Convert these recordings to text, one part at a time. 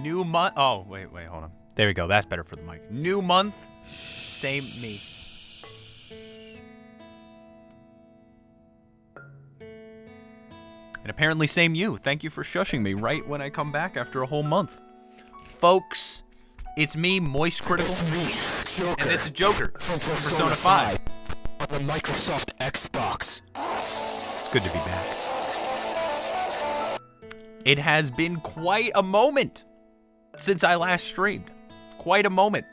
New month. Oh, wait, hold on. There we go. That's better for the mic. New month, same me. And apparently same you. Thank you for shushing me right when I come back after a whole month. Folks, it's me, Moist Critical, and this is Joker from Persona 5 on the Microsoft Xbox. It's good to be back. It has been quite a moment since I last streamed. Quite a moment.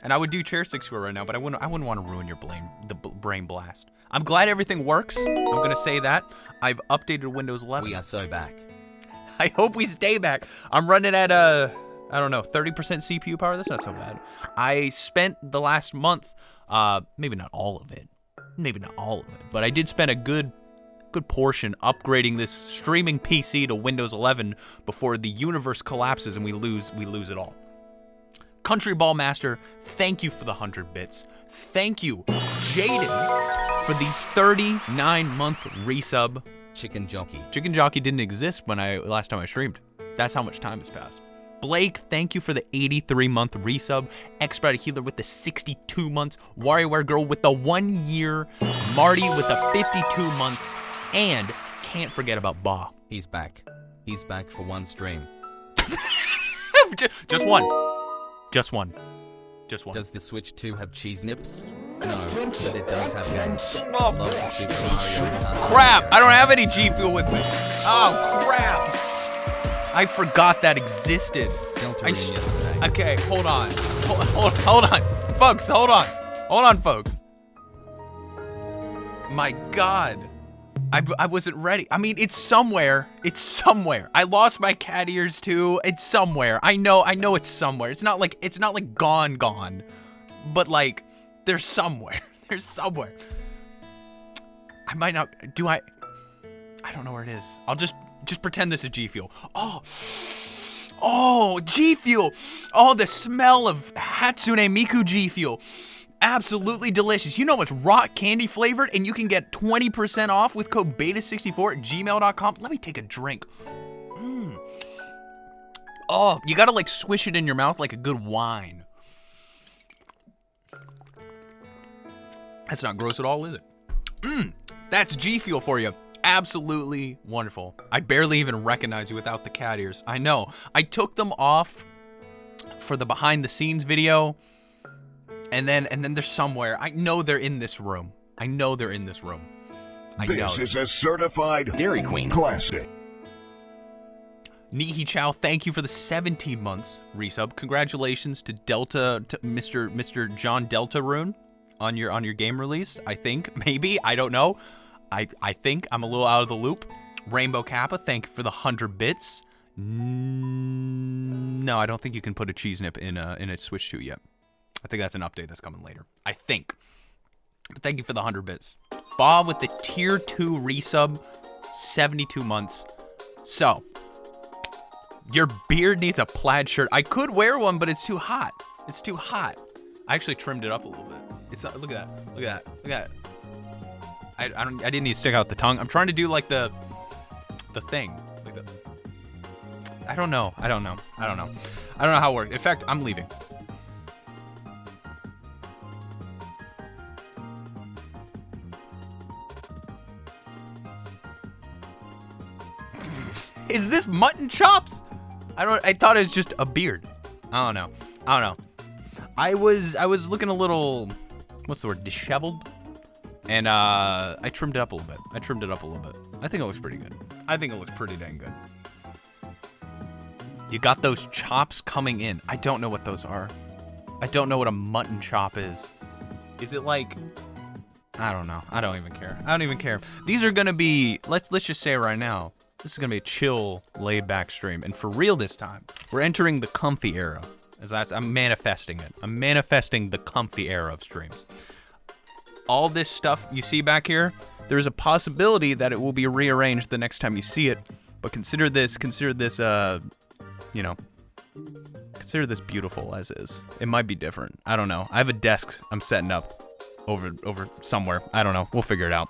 And I would do chair 6 for right now, but I wouldn't want to ruin your brain blast. I'm glad everything works. I'm going to say that. I've updated Windows 11. We are so back. I hope we stay back. I'm running at, I don't know, 30% CPU power. That's not so bad. I spent the last month, maybe not all of it, but I did spend a good portion upgrading this streaming PC to Windows 11 before the universe collapses and we lose it all. Country Ball Master, thank you for the 100 bits. Thank you, Jaden, for the 39-month resub. Chicken Jockey. Chicken Jockey didn't exist when last time I streamed. That's how much time has passed. Blake, thank you for the 83-month resub. Expert Healer with the 62 months. WarioWare Girl with the 1 year. Marty with the 52 months. And can't forget about Ba. He's back. He's back for one stream. Just one. Just one. Does the Switch 2 have cheese nips? No, but it does have games. Oh, Love the Super Mario Kart. crap! I don't have any G Fuel with me. Oh, crap! I forgot that existed. Yesterday. Okay, hold on. Hold on. Folks, hold on. Hold on, folks. My God. I wasn't ready. I mean, it's somewhere. It's somewhere. I lost my cat ears too. It's somewhere. I know it's somewhere. It's not like gone. But like, there's somewhere. There's somewhere. I might not. I don't know where it is. I'll just pretend this is G Fuel. Oh, G Fuel. Oh, the smell of Hatsune Miku G Fuel. Absolutely delicious. You know it's rock candy flavored, and you can get 20% off with code beta64 at gmail.com. Let me take a drink. Oh, you gotta like swish it in your mouth like a good wine. That's not gross at all, is it? That's G Fuel for you. Absolutely wonderful. I barely even recognize you without the cat ears. I know. I took them off for the behind the scenes video. And then they're somewhere. I know they're in this room. I know. This is a certified Dairy Queen classic. Nihi Chow, thank you for the 17 months resub. Congratulations to Mr. John Delta Rune on your game release. I think, maybe, I don't know. I think I'm a little out of the loop. Rainbow Kappa, thank you for the 100 bits. No, I don't think you can put a cheese nip in a Switch 2 yet. I think that's an update that's coming later. I think. But thank you for the 100 bits. Bob with the tier 2 resub, 72 months. So, your beard needs a plaid shirt. I could wear one, but it's too hot. It's too hot. I actually trimmed it up a little bit. It's not, look at that. Look at that. Look at that. I didn't need to stick out the tongue. I'm trying to do like the thing. Like the, I don't know how it works. In fact, I'm leaving. Is this mutton chops? I thought it was just a beard. I don't know. I was looking a little, what's the word, disheveled? And I trimmed it up a little bit. I think it looks pretty good. I think it looks pretty dang good. You got those chops coming in. I don't know what those are. I don't know what a mutton chop is. Is it like, I don't know. I don't even care. These are gonna be, let's just say right now, this is gonna be a chill, laid-back stream, and for real this time, we're entering the comfy era. I'm manifesting it. I'm manifesting the comfy era of streams. All this stuff you see back here, there's a possibility that it will be rearranged the next time you see it. But consider this, consider this beautiful as is. It might be different. I don't know. I have a desk I'm setting up over somewhere. I don't know. We'll figure it out.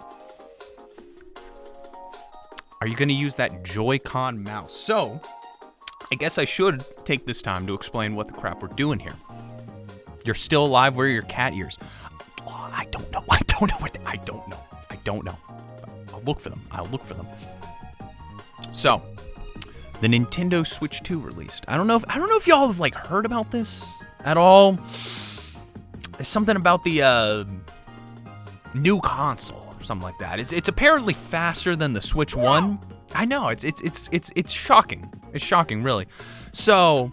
Are you going to use that Joy-Con mouse? So, I guess I should take this time to explain what the crap we're doing here. You're still alive. Where are your cat ears? Oh, I don't know. I don't know. I'll look for them. So, the Nintendo Switch 2 released. I don't know if y'all have like heard about this at all. There's something about the new console or something like that. It's apparently faster than the Switch 1. I know, it's shocking. It's shocking, really. So,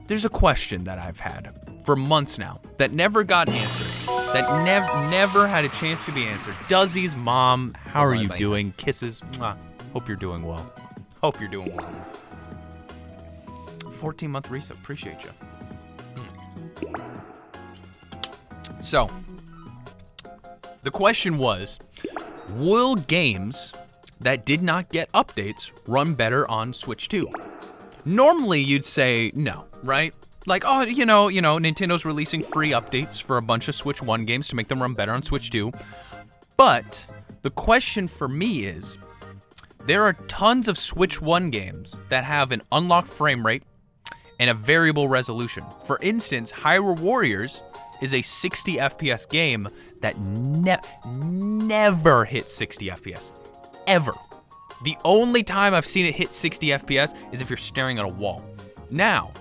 there's a question that I've had for months now that never got answered. That never had a chance to be answered. Duzzy's mom, how are you doing? Kisses. Mwah. Hope you're doing well. 14-month reset. Appreciate you. So, the question was, will games that did not get updates run better on Switch 2? Normally, you'd say no, right? Like, oh, you know, Nintendo's releasing free updates for a bunch of Switch 1 games to make them run better on Switch 2. But the question for me is, there are tons of Switch 1 games that have an unlocked frame rate and a variable resolution. For instance, Hyrule Warriors is a 60 FPS game that never hits 60 FPS. Ever. The only time I've seen it hit 60 FPS is if you're staring at a wall. Now,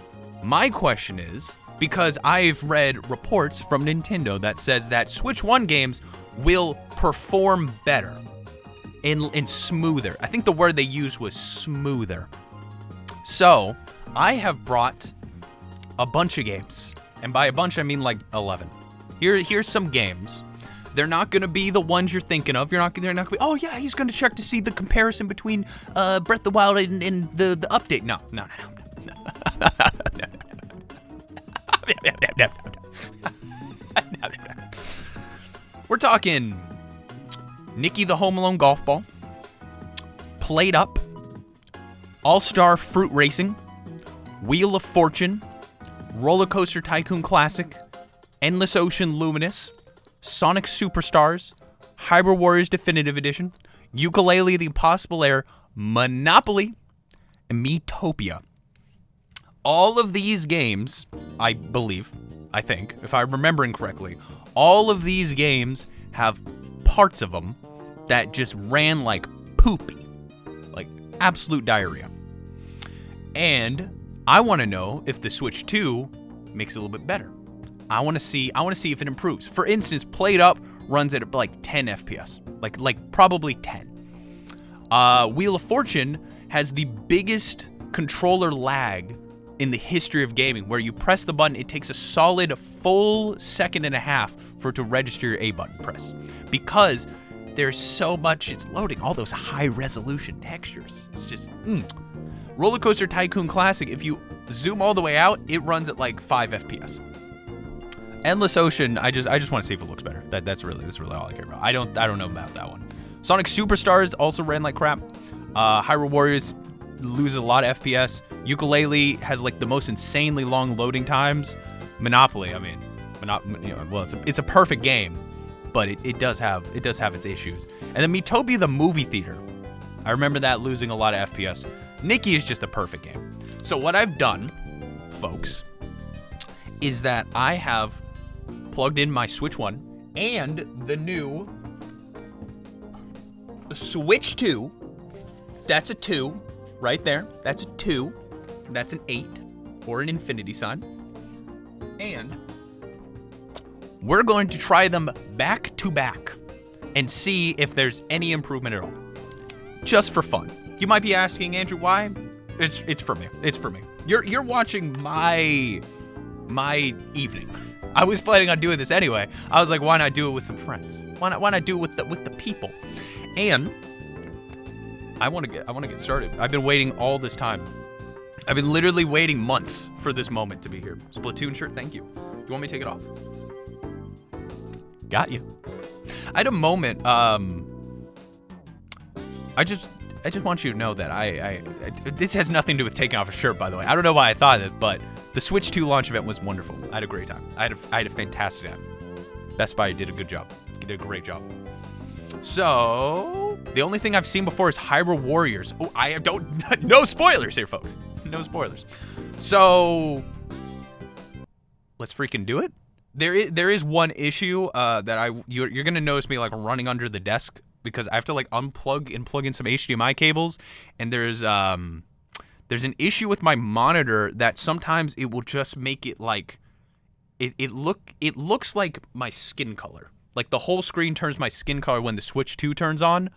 my question is, because I've read reports from Nintendo that says that Switch 1 games will perform better and smoother. I think the word they used was smoother. So, I have brought a bunch of games. And by a bunch, I mean like 11. Here's some games. They're not going to be the ones you're thinking of. They're not going to be, oh yeah, he's going to check to see the comparison between Breath of the Wild and the update. No. We're talking Nicky the Home Alone Golf Ball, Played Up, All-Star Fruit Racing, Wheel of Fortune, Roller Coaster Tycoon Classic, Endless Ocean Luminous, Sonic Superstars, Hyrule Warriors Definitive Edition, Yooka-Laylee The Impossible Lair, Monopoly, and Miitopia. All of these games, I think, if I'm remembering correctly, all of these games have parts of them that just ran like poopy, like absolute diarrhea. And I want to know if the Switch 2 makes it a little bit better. I want to see if it improves. For instance, Played Up runs at like 10 FPS, like probably 10. Wheel of Fortune has the biggest controller lag in the history of gaming, where you press the button, it takes a solid full second and a half for it to register your A button press, because there's so much, it's loading all those high resolution textures. It's just, Roller Coaster Tycoon Classic, if you zoom all the way out, it runs at like 5 FPS. Endless Ocean, I just want to see if it looks better. That's really all I care about. I don't know about that one. Sonic Superstars also ran like crap. Hyrule Warriors loses a lot of FPS. Yooka-Laylee has like the most insanely long loading times. Monopoly, it's a perfect game, but it does have its issues. And then Miitopia the movie theater, I remember that losing a lot of FPS. Nicky is just a perfect game. So what I've done, folks, is that I have plugged in my Switch 1 and the new Switch 2. That's a 2 right there. That's a 2. That's an 8 or an infinity sign. And we're going to try them back to back and see if there's any improvement at all. Just for fun. You might be asking, Andrew, why? It's for me. It's for me. You're watching my evening. I was planning on doing this anyway. I was like, why not do it with some friends? Why not do it with the people? And I want to get started. I've been waiting all this time. I've been literally waiting months for this moment to be here. Splatoon shirt, thank you. Do you want me to take it off? Got you. I had a moment. I just want you to know that I this has nothing to do with taking off a shirt, by the way. I don't know why I thought of it, but the Switch 2 launch event was wonderful. I had a great time. I had a fantastic time. Best Buy did a good job. Did a great job. So, the only thing I've seen before is Hyrule Warriors. Oh, I don't, no spoilers here, folks. No spoilers. So let's freaking do it. There is one issue that you're gonna notice me like running under the desk because I have to like unplug and plug in some HDMI cables, and there's an issue with my monitor that sometimes it will just make it like it looks like my skin color. Like the whole screen turns my skin color when the Switch 2 turns on,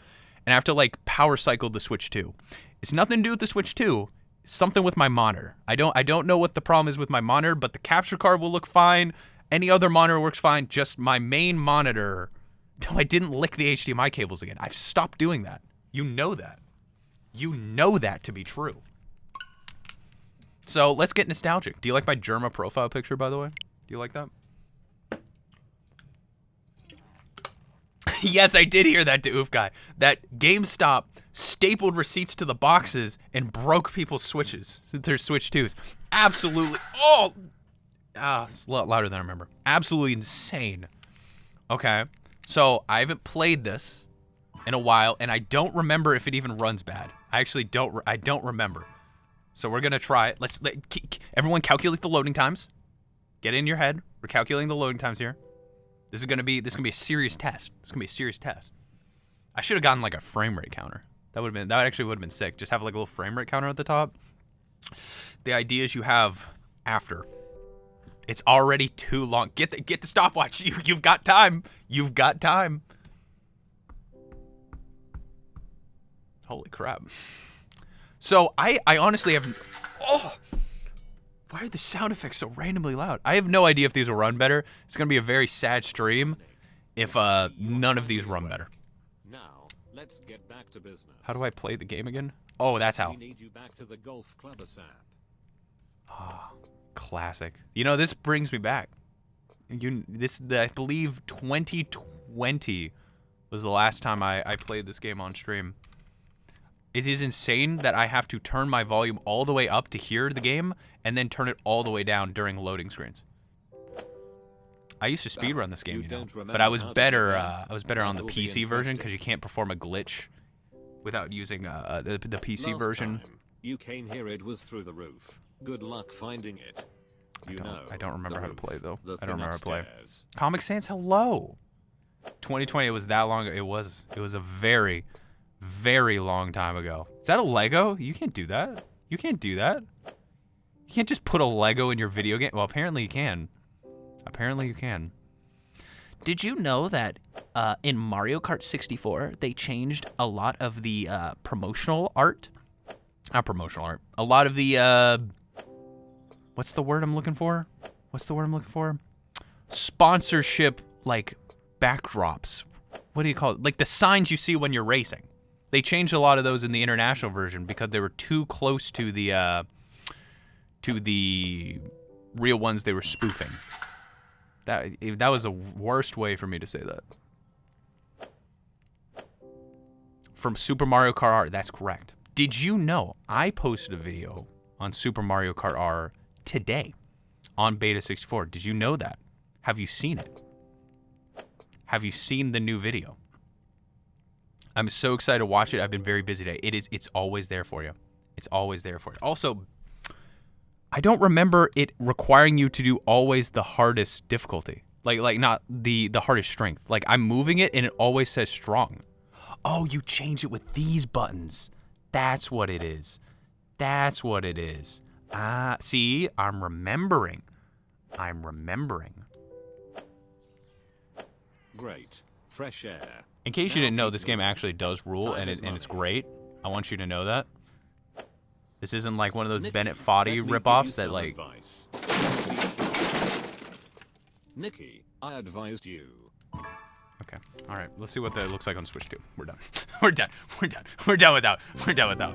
and I have to like power cycle the Switch 2. It's nothing to do with the Switch 2. It's something with my monitor. I don't know what the problem is with my monitor, but the capture card will look fine. Any other monitor works fine. Just my main monitor. No, I didn't lick the HDMI cables again. I've stopped doing that. You know that. You know that to be true. So let's get nostalgic. Do you like my Germa profile picture, by the way? Do you like that? Yes, I did hear that, Doof guy. That GameStop stapled receipts to the boxes and broke people's Switches, their Switch 2s. Absolutely. Oh! It's a lot louder than I remember. Absolutely insane. Okay, so I haven't played this in a while, and I don't remember if it even runs bad. I actually don't. I don't remember. So we're gonna try it. Everyone calculate the loading times. Get it in your head. We're calculating the loading times here. This is gonna be a serious test. This is gonna be a serious test. I should have gotten like a frame rate counter. That actually would have been sick. Just have like a little frame rate counter at the top. The idea is you have after. It's already too long. Get the stopwatch. You've got time. You've got time. Holy crap. So I honestly have. Oh, why are the sound effects so randomly loud? I have no idea if these will run better. It's gonna be a very sad stream if none of these run better. Now let's get back to business. How do I play the game again? Oh, that's how. We need you back to the Golf Club app. Ah. Classic. You know, this brings me back. I believe 2020 was the last time I played this game on stream. It is insane that I have to turn my volume all the way up to hear the game and then turn it all the way down during loading screens. I used to speedrun this game, but I was better. I was better on the PC version because you can't perform a glitch without using the PC version. You came here, it was through the roof. Good luck finding it. I don't remember how to play though. I don't remember how to play. Comic Sans, hello. 2020. It was that long. It was a very, very long time ago. Is that a Lego? You can't do that. You can't do that. You can't just put a Lego in your video game. Well, apparently you can. Apparently you can. Did you know that in Mario Kart 64 they changed a lot of the promotional art? Not promotional art. A lot of the what's the word I'm looking for? Sponsorship, like, backdrops. What do you call it? Like the signs you see when you're racing. They changed a lot of those in the international version because they were too close to the real ones they were spoofing. That was the worst way for me to say that. From Super Mario Kart R, that's correct. Did you know I posted a video on Super Mario Kart R today on Beta 64? Did you know that? Have you seen it? Have you seen the new video? I'm so excited to watch it. I've been very busy today. It's always there for you. It's always there for you. Also, I don't remember it requiring you to do always the hardest difficulty. Like not the hardest strength. Like I'm moving it and it always says strong. Oh, you change it with these buttons. That's what it is. That's what it is. See, I'm remembering. Great. Fresh air. In case you didn't know, this game actually does rule, and it's great. I want you to know that. This isn't like one of those Bennett Foddy ripoffs that like... Nikki, I advised you. Okay. All right. Let's see what that looks like on Switch 2. We're done. We're done. We're done. We're done with that. We're done with that.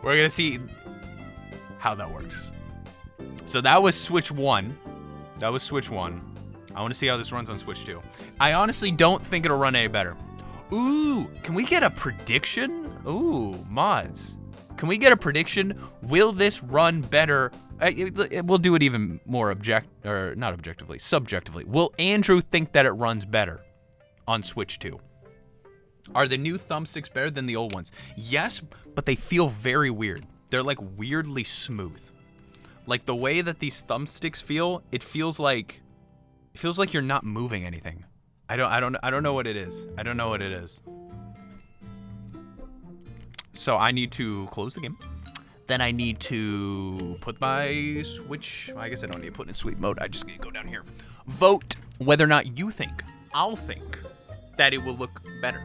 We're going to see how that works. So that was Switch 1. That was Switch 1. I want to see how this runs on Switch 2. I honestly don't think it'll run any better. Ooh, can we get a prediction? Ooh, mods. Can we get a prediction? Will this run better? We'll do it even more subjectively. Will Andrew think that it runs better on Switch 2? Are the new thumbsticks better than the old ones? Yes, but they feel very weird. they're like weirdly smooth. Like the way that these thumbsticks feel, it feels like you're not moving anything. I don't know what it is. I don't know what it is. So I need to close the game. Then I need to put my Switch. I guess I don't need to put it in sleep mode. I just need to go down here. Vote whether or not you think, I'll think, that it will look better.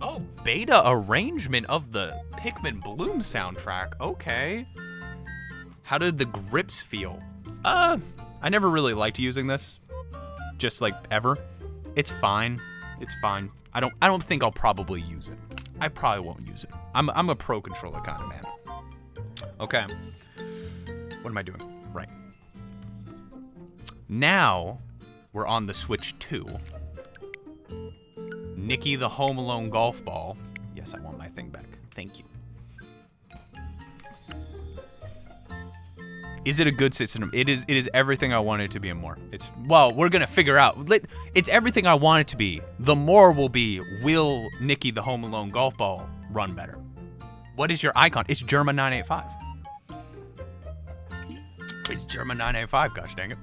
Oh, beta arrangement of the Pikmin Bloom soundtrack. Okay. How did the grips feel? I never really liked using this. Just like ever. It's fine. It's fine. I don't think I'll probably use it. I probably won't use it. I'm a pro controller kind of man. Okay. What am I doing? Right. Now we're on the Switch 2. Nicky the Home Alone golf ball. Yes, I want my thing back. Thank you. Is it a good system? It is everything I want it to be and more. Well, we're gonna figure out. It's everything I want it to be. The more will be, will Nicky the Home Alone golf ball run better? What is your icon? It's German 985. It's German 985, gosh dang it.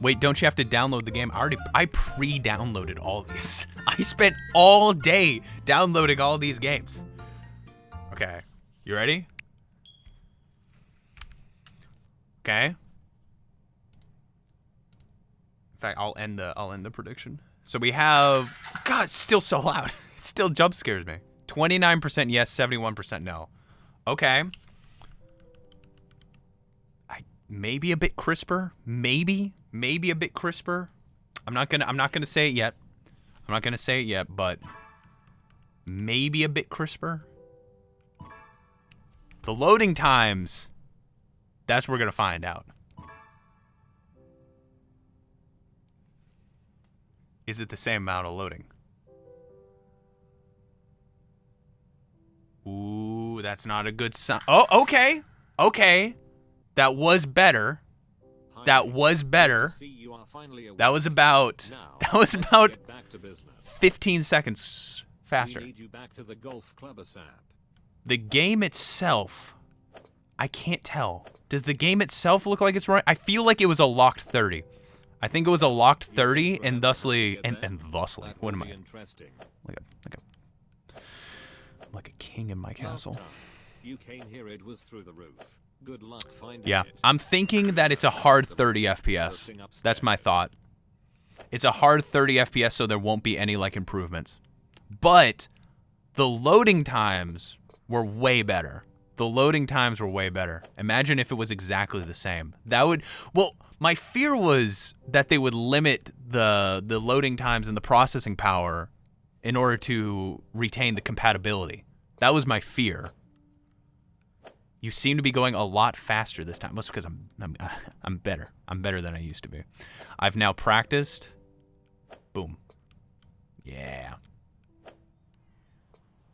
Wait, don't you have to download the game? I pre-downloaded all these. I spent all day downloading all these games. Okay, you ready? Okay. In fact, I'll end the prediction. So we have, God, it's still so loud. It still jump scares me. 29% yes, 71% no. Okay. Maybe a bit crisper. Maybe a bit crisper. I'm not gonna say it yet. I'm not gonna say it yet, but maybe a bit crisper. The loading times. That's what we're gonna find out. Is it the same amount of loading? Ooh, that's not a good sign. Oh, okay. Okay. That was better. That was better. That was about 15 seconds faster. The game itself, I can't tell. Does the game itself look like it's running? I feel like it was a locked 30. I think it was a locked 30, and thusly, what am I? Like a king in my castle. You came here, it was through the roof. Good luck finding Yeah, it. I'm thinking that it's a hard 30 FPS. That's my thought. It's a hard 30 FPS, so there won't be any like improvements. But the loading times were way better. The loading times were way better. Imagine if it was exactly the same. That would, well, my fear was that they would limit the loading times and the processing power in order to retain the compatibility. That was my fear. You seem to be going a lot faster this time. Must because I'm better. I'm better than I used to be. I've now practiced. Boom. Yeah.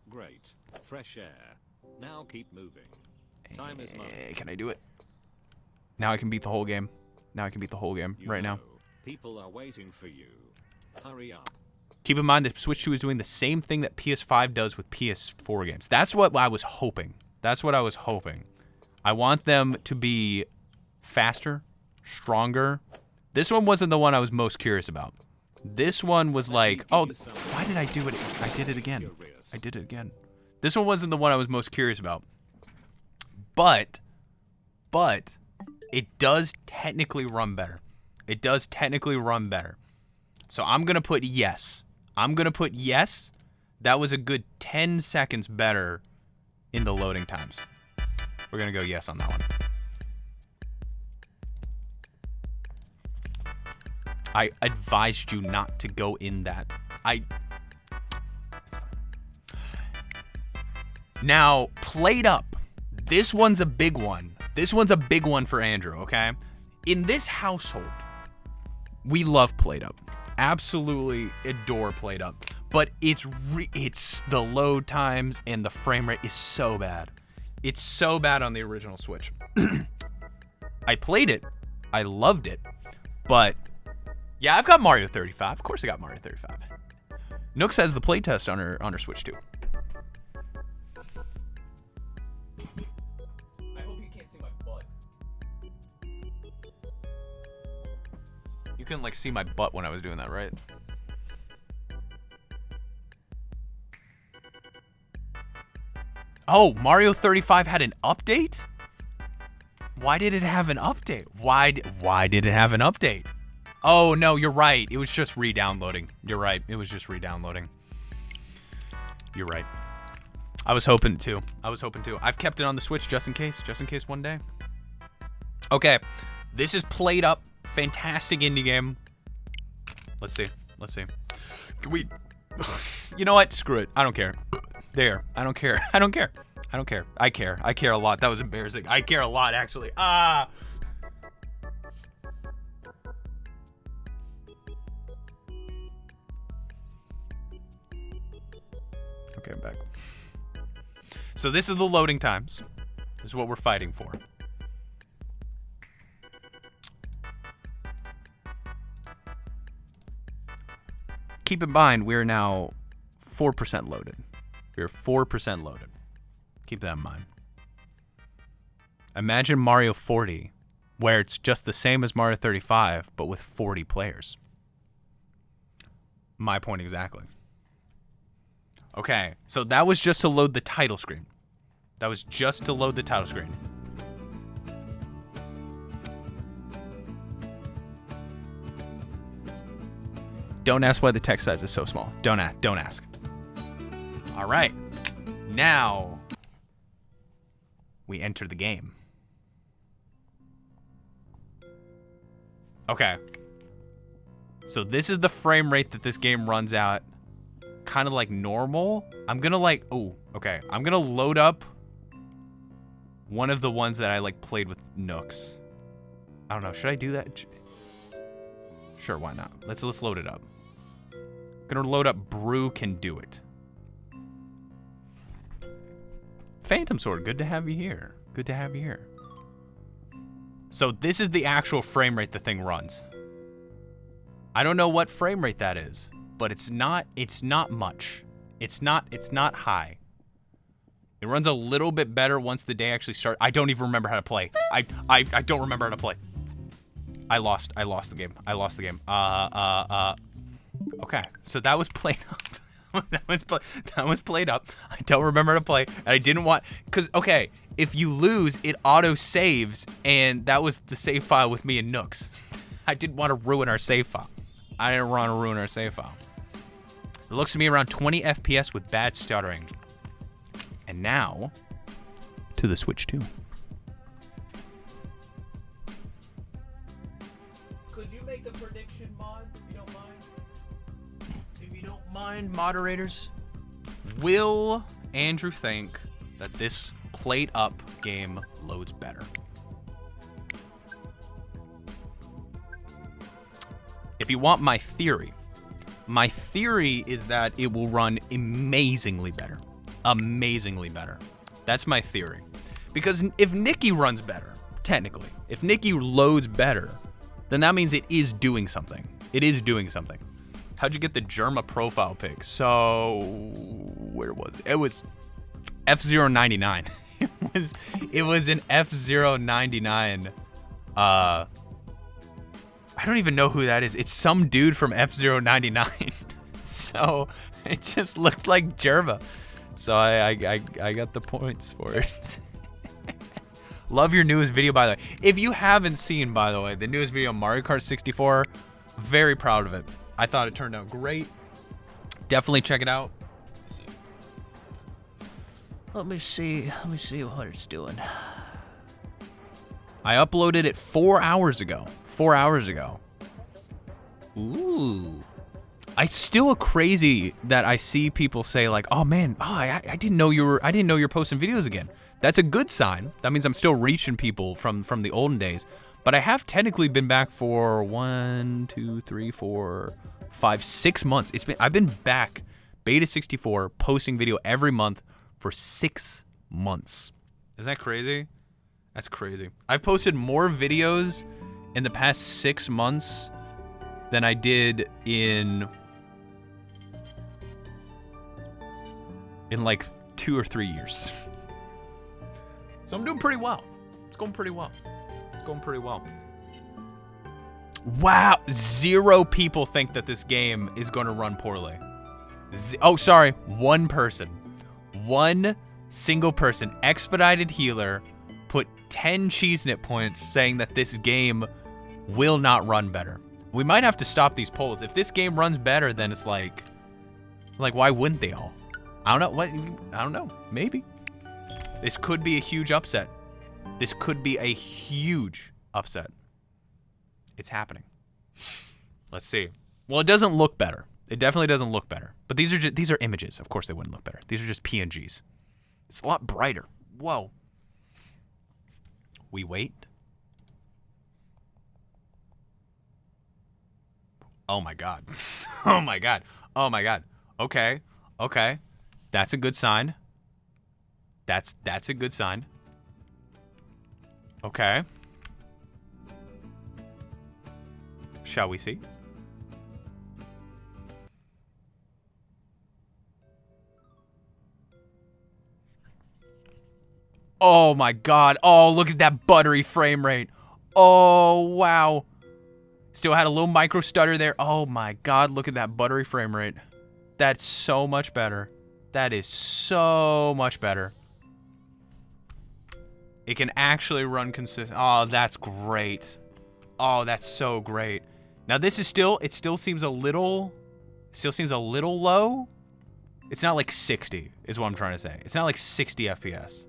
Great. Fresh air. Now keep moving. Time is money. Can I do it? Now I can beat the whole game. Now I can beat the whole game right now. People are waiting for you. Hurry up. Keep in mind that Switch 2 is doing the same thing that PS5 does with PS4 games. That's what I was hoping. That's what I was hoping. I want them to be faster, stronger. This one wasn't the one I was most curious about. This one was like, oh, why did I do it? I did it again. I did it again. This one wasn't the one I was most curious about. But it does technically run better. It does technically run better. So I'm going to put yes. I'm going to put yes. That was a good 10 seconds better in the loading times. We're going to go yes on that one. I advised you not to go in that. Now, Played Up. This one's a big one. This one's a big one for Andrew, okay? In this household, we love Played Up. Absolutely adore Played Up. But it's the load times and the frame rate is so bad. It's so bad on the original Switch. I played it I loved it. But yeah, I've got Mario 35. Of course I got Mario 35. Nooks has the playtest on her Switch too. I hope you can't see my butt. You couldn't like see my butt when I was doing that, right? Oh, Mario 35 had an update? Why did it have an update? Why did it have an update? Oh, no, you're right. It was just re-downloading. You're right. It was just re-downloading. You're right. I was hoping to. I've kept it on the Switch just in case one day. Okay. This is Played Up. Fantastic indie game. Let's see. Can we... You know what? Screw it. I don't care. There. I don't care. I care. I care a lot. That was embarrassing. I care a lot, actually. Ah! Okay, I'm back. So this is the loading times. This is what we're fighting for. Keep in mind, we're now 4% loaded. We're 4% loaded. Keep that in mind. Imagine Mario 40, where it's just the same as Mario 35, but with 40 players. My point exactly. Okay, so that was just to load the title screen. Don't ask why the text size is so small. Don't ask. All right. Now, we enter the game. Okay. So this is the frame rate that this game runs at. Kind of like normal. I'm gonna like, oh, okay. I'm gonna load up one of the ones that I like played with Nooks. I don't know, should I do that? Sure, why not? Let's load it up. I'm gonna load up Brew Can Do It. Phantom Sword, good to have you here. So this is the actual frame rate the thing runs. I don't know what frame rate that is, but it's not much. It's not high. It runs a little bit better once the day actually starts. I don't even remember how to play. I don't remember how to play. I lost the game. Okay, so that was Played Up. that was Played Up. I don't remember how to play, and I didn't want, cause okay, if you lose, it auto saves, and that was the save file with me and Nooks. I didn't want to ruin our save file. It looks to me around 20 FPS with bad stuttering. And now, to the Switch 2. Could you make a prediction, mods, if you don't mind? If you don't mind, moderators, will Andrew think that this Played Up game loads better? If you want my theory is that it will run amazingly better. That's my theory. Because if Nikki runs better, technically, if Nikki loads better, then that means it is doing something. How'd you get the Germa profile pic? So, where was it? It was F099. It was an F099. I don't even know who that is. It's some dude from F099. So it just looked like Germa. So I got the points for it. Love your newest video, by the way. If you haven't seen, by the way, the newest video, Mario Kart 64, very proud of it. I thought it turned out great. Definitely check it out. Let me see what it's doing. I uploaded it 4 hours ago. Ooh. It's still crazy that I see people say like, "Oh man, I didn't know you were posting videos again." That's a good sign. That means I'm still reaching people from the olden days. But I have technically been back for 1, 2, 3, 4, 5, 6 months. I've been back Beta 64 posting video every month for 6 months. Isn't that crazy? That's crazy. I've posted more videos in the past 6 months than I did in like 2 or 3 years. So I'm doing pretty well. It's going pretty well. It's going pretty well. Wow, 0 people think that this game is going to run poorly. Oh, sorry, 1 person. 1 single person, Expedited Healer, put 10 cheese nip points saying that this game will not run better. We might have to stop these polls. If this game runs better, then it's like why wouldn't they all? I don't know. I don't know. Maybe. This could be a huge upset. This could be a huge upset. It's happening. Let's see. Well, it doesn't look better. It definitely doesn't look better. But these are images. Of course they wouldn't look better. These are just PNGs. It's a lot brighter. Whoa. We wait. Oh my god. Oh my god. Oh my god. Okay. Okay. That's a good sign. That's a good sign. Okay. Shall we see? Oh my god. Oh, look at that buttery frame rate. Oh, wow. Still had a little micro stutter there. Oh my god, look at that buttery frame rate. That's so much better. That is so much better. It can actually run consistent. Oh, that's great. Oh, that's so great. Now this is it still seems a little low. It's not like 60 is what I'm trying to say. It's not like 60 FPS.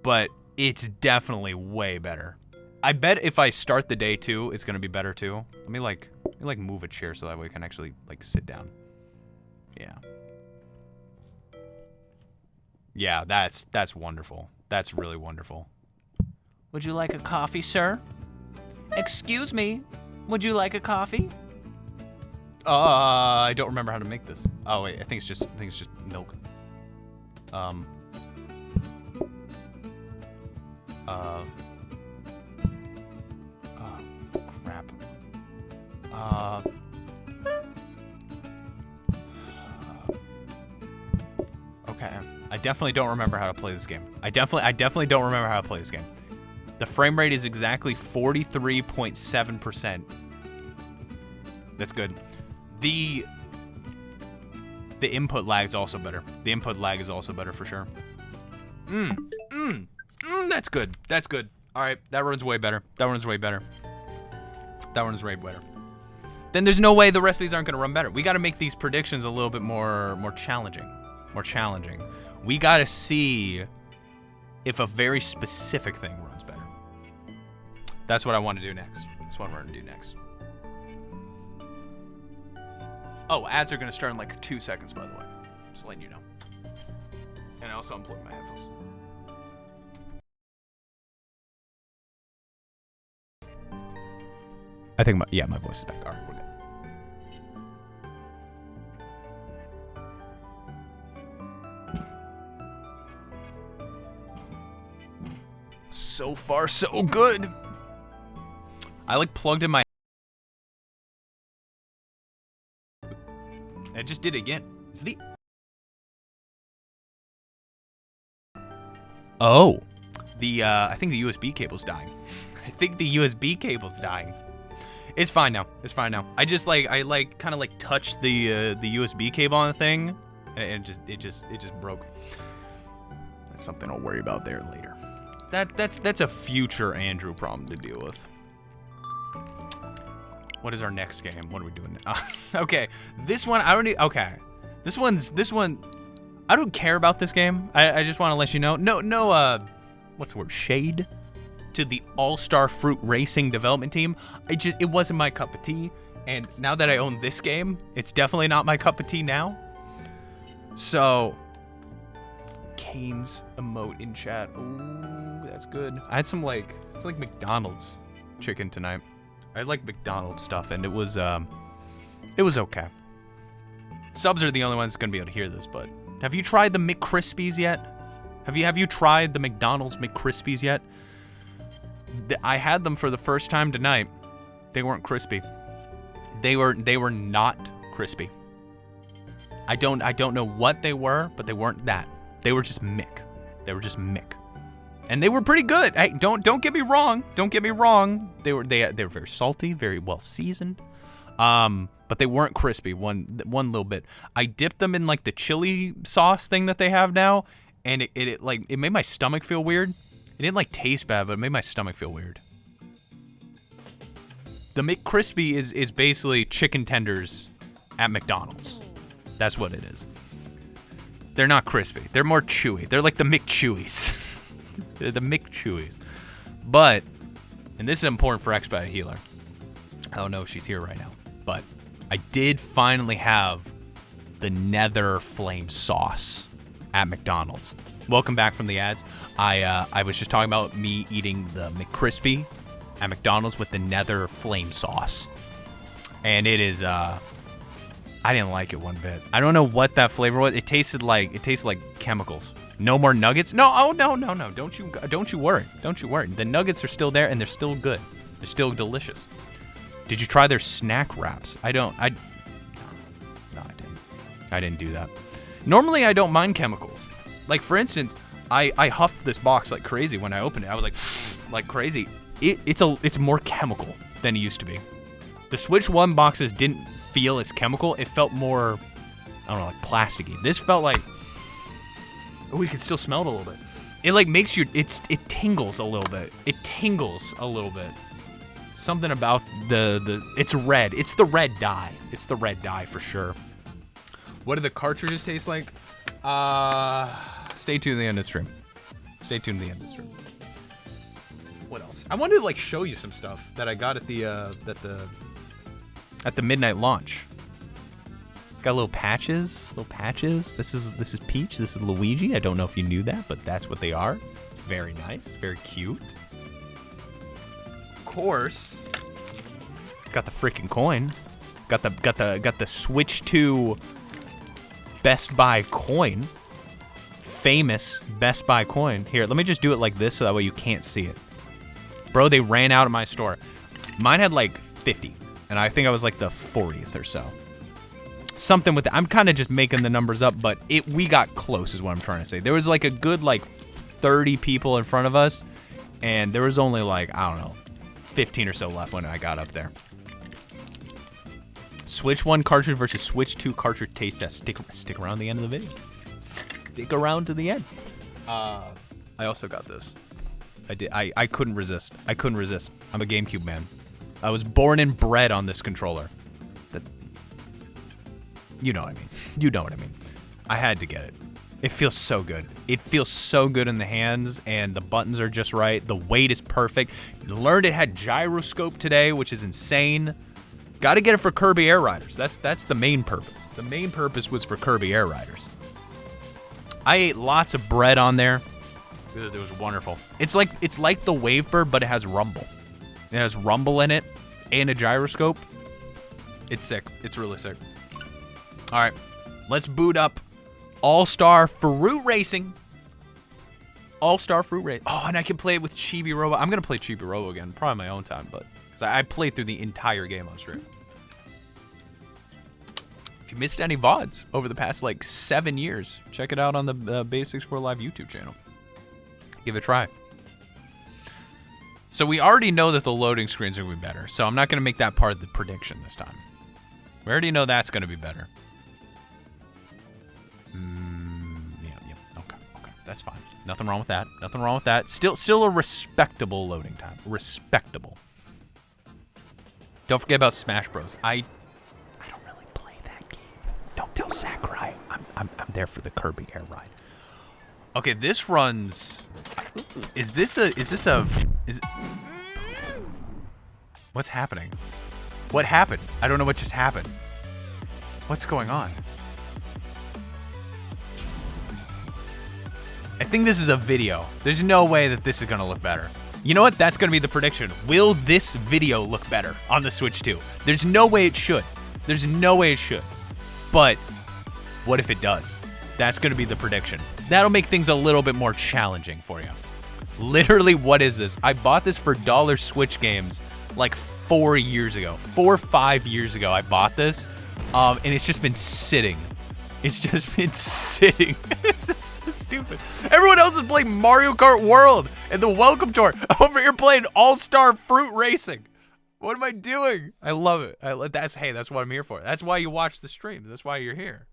But it's definitely way better. I bet if I start the day too, it's gonna be better too. Let me move a chair so that way I can actually like sit down. Yeah. Yeah, that's wonderful. That's really wonderful. Would you like a coffee, sir? Excuse me. Would you like a coffee? I don't remember how to make this. Oh wait, I think it's just milk. Crap. Okay. I definitely don't remember how to play this game. I definitely don't remember how to play this game. The frame rate is exactly 43.7%. That's good. The input lag is also better. The input lag is also better for sure. That's good. That's good. All right, that runs way better. That runs way better. That runs way better. Then there's no way the rest of these aren't going to run better. We got to make these predictions a little bit more challenging. More challenging. We got to see if a very specific thing runs better. That's what I want to do next. That's what we're going to do next. Oh, ads are going to start in like 2 seconds, by the way. Just letting you know. And I also unplugged my headphones. I think my voice is back. All right, we're good. So far, so good. I like plugged in my. I just did it again. Is the. Oh, I think the USB cable's dying. I think the USB cable's dying. It's fine now. It's fine now. I just kind of touched the USB cable on the thing, and it just broke. That's something I'll worry about there later. That's a future Andrew problem to deal with. What is our next game? What are we doing now? Okay, this one I don't need. Okay, this one. I don't care about this game. I just want to let you know. No. What's the word? Shade to the All-Star Fruit Racing development team. It wasn't my cup of tea, and now that I own this game, it's definitely not my cup of tea now. So, Kane's emote in chat. Ooh, that's good. I had some it's like McDonald's chicken tonight. I like McDonald's stuff, and it was okay. Subs are the only ones gonna be able to hear this, but have you tried the McCrispies yet? Have you tried the McDonald's McCrispies yet? I had them for the first time tonight. They weren't crispy. They were not crispy. I don't know what they were, but they weren't that. They were just mick. They were just mick. And they were pretty good. Hey, don't get me wrong. Don't get me wrong. They were very salty, very well seasoned. But they weren't crispy one little bit. I dipped them in like the chili sauce thing that they have now, and it made my stomach feel weird. It didn't like taste bad, but it made my stomach feel weird. The McCrispy is basically chicken tenders at McDonald's. That's what it is. They're not crispy. They're more chewy. They're like the McChewies. They're the McChewies. But, and this is important for Expedite Healer. I don't know if she's here right now, but I did finally have the Nether Flame sauce at McDonald's. Welcome back from the ads. I was just talking about me eating the McCrispy at McDonald's with the Nether Flame sauce. And it is, I didn't like it one bit. I don't know what that flavor was. It tasted like chemicals. No more nuggets? No, oh no. Don't you worry. Don't you worry. The nuggets are still there and they're still good. They're still delicious. Did you try their snack wraps? No, I didn't. I didn't do that. Normally I don't mind chemicals. Like for instance, I huffed this box like crazy when I opened it. I was like crazy. It's more chemical than it used to be. The Switch 1 boxes didn't feel as chemical. It felt more, I don't know, like plasticky. This felt like, oh, you can still smell it a little bit. It like makes you, it tingles a little bit. It tingles a little bit. Something about it's red. It's the red dye. It's the red dye for sure. What do the cartridges taste like? Stay tuned to the end of the stream. Stay tuned to the end of the stream. What else? I wanted to like show you some stuff that I got at the midnight launch. Got little patches. This is Peach. This is Luigi. I don't know if you knew that, but that's what they are. It's very nice. It's very cute. Of course, got the freaking coin. Got the Switch 2 Best Buy coin. Famous Best Buy coin. Here, let me just do it like this so that way you can't see it. Bro, they ran out of my store. Mine had like 50, and I think I was like the 40th or so. Something with that. I'm kind of just making the numbers up, but we got close is what I'm trying to say. There was like a good like 30 people in front of us, and there was only like, I don't know, 15 or so left when I got up there. Switch 1 cartridge versus Switch 2 cartridge taste test. Stick around the end of the video. Stick around to the end. I also got this. I couldn't resist. I'm a GameCube man. I was born and bred on this controller. You know what I mean. I had to get it. It feels so good. It feels so good in the hands, and the buttons are just right. The weight is perfect. Learned it had gyroscope today, which is insane. Got to get it for Kirby Air Riders. That's the main purpose. The main purpose was for Kirby Air Riders. I ate lots of bread on there. It was wonderful. It's like the Wavebird, but it has rumble. It has rumble in it and a gyroscope. It's sick. It's really sick. All right, let's boot up All-Star Fruit Racing. All-Star Fruit Racing. Oh, and I can play it with Chibi Robo. I'm going to play Chibi Robo again, probably my own time, but because I played through the entire game on stream. If you missed any VODs over the past like 7 years, check it out on the Basics for Live YouTube channel. Give it a try. So we already know that the loading screens are going to be better, so I'm not going to make that part of the prediction this time. We already know that's going to be better. Yeah. Okay. That's fine. Nothing wrong with that. Still a respectable loading time. Respectable. Don't forget about Smash Bros. I don't really play that game. Don't tell Sakurai. I'm there for the Kirby Air Ride. Okay, this runs. What's happening? What happened? I don't know what just happened. What's going on? I think this is a video. There's no way that this is going to look better. You know what? That's going to be the prediction. Will this video look better on the Switch 2? There's no way it should. But what if it does? That's going to be the prediction. That'll make things a little bit more challenging for you. Literally, what is this? I bought this for dollar Switch games like 4 years ago. 4 or 5 years ago, I bought this. And it's just been sitting. It's just been sitting. This is so stupid. Everyone else is playing Mario Kart World and the Welcome Tour. I'm over here playing All-Star Fruit Racing. What am I doing? I love it. That's what I'm here for. That's why you watch the stream. That's why you're here.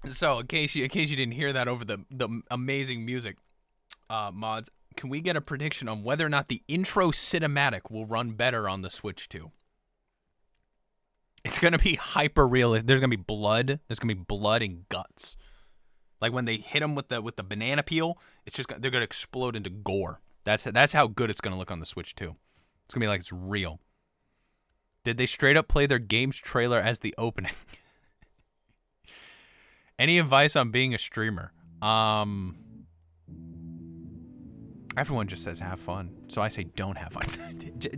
So, in case you didn't hear that over the amazing music, mods, can we get a prediction on whether or not the intro cinematic will run better on the Switch 2? It's gonna be hyper realistic. There's gonna be blood. There's gonna be blood and guts. Like when they hit them with the banana peel, they're gonna explode into gore. That's how good it's gonna look on the Switch 2. It's gonna be like it's real. Did they straight up play their game's trailer as the opening? Any advice on being a streamer? Everyone just says have fun, so I say don't have fun.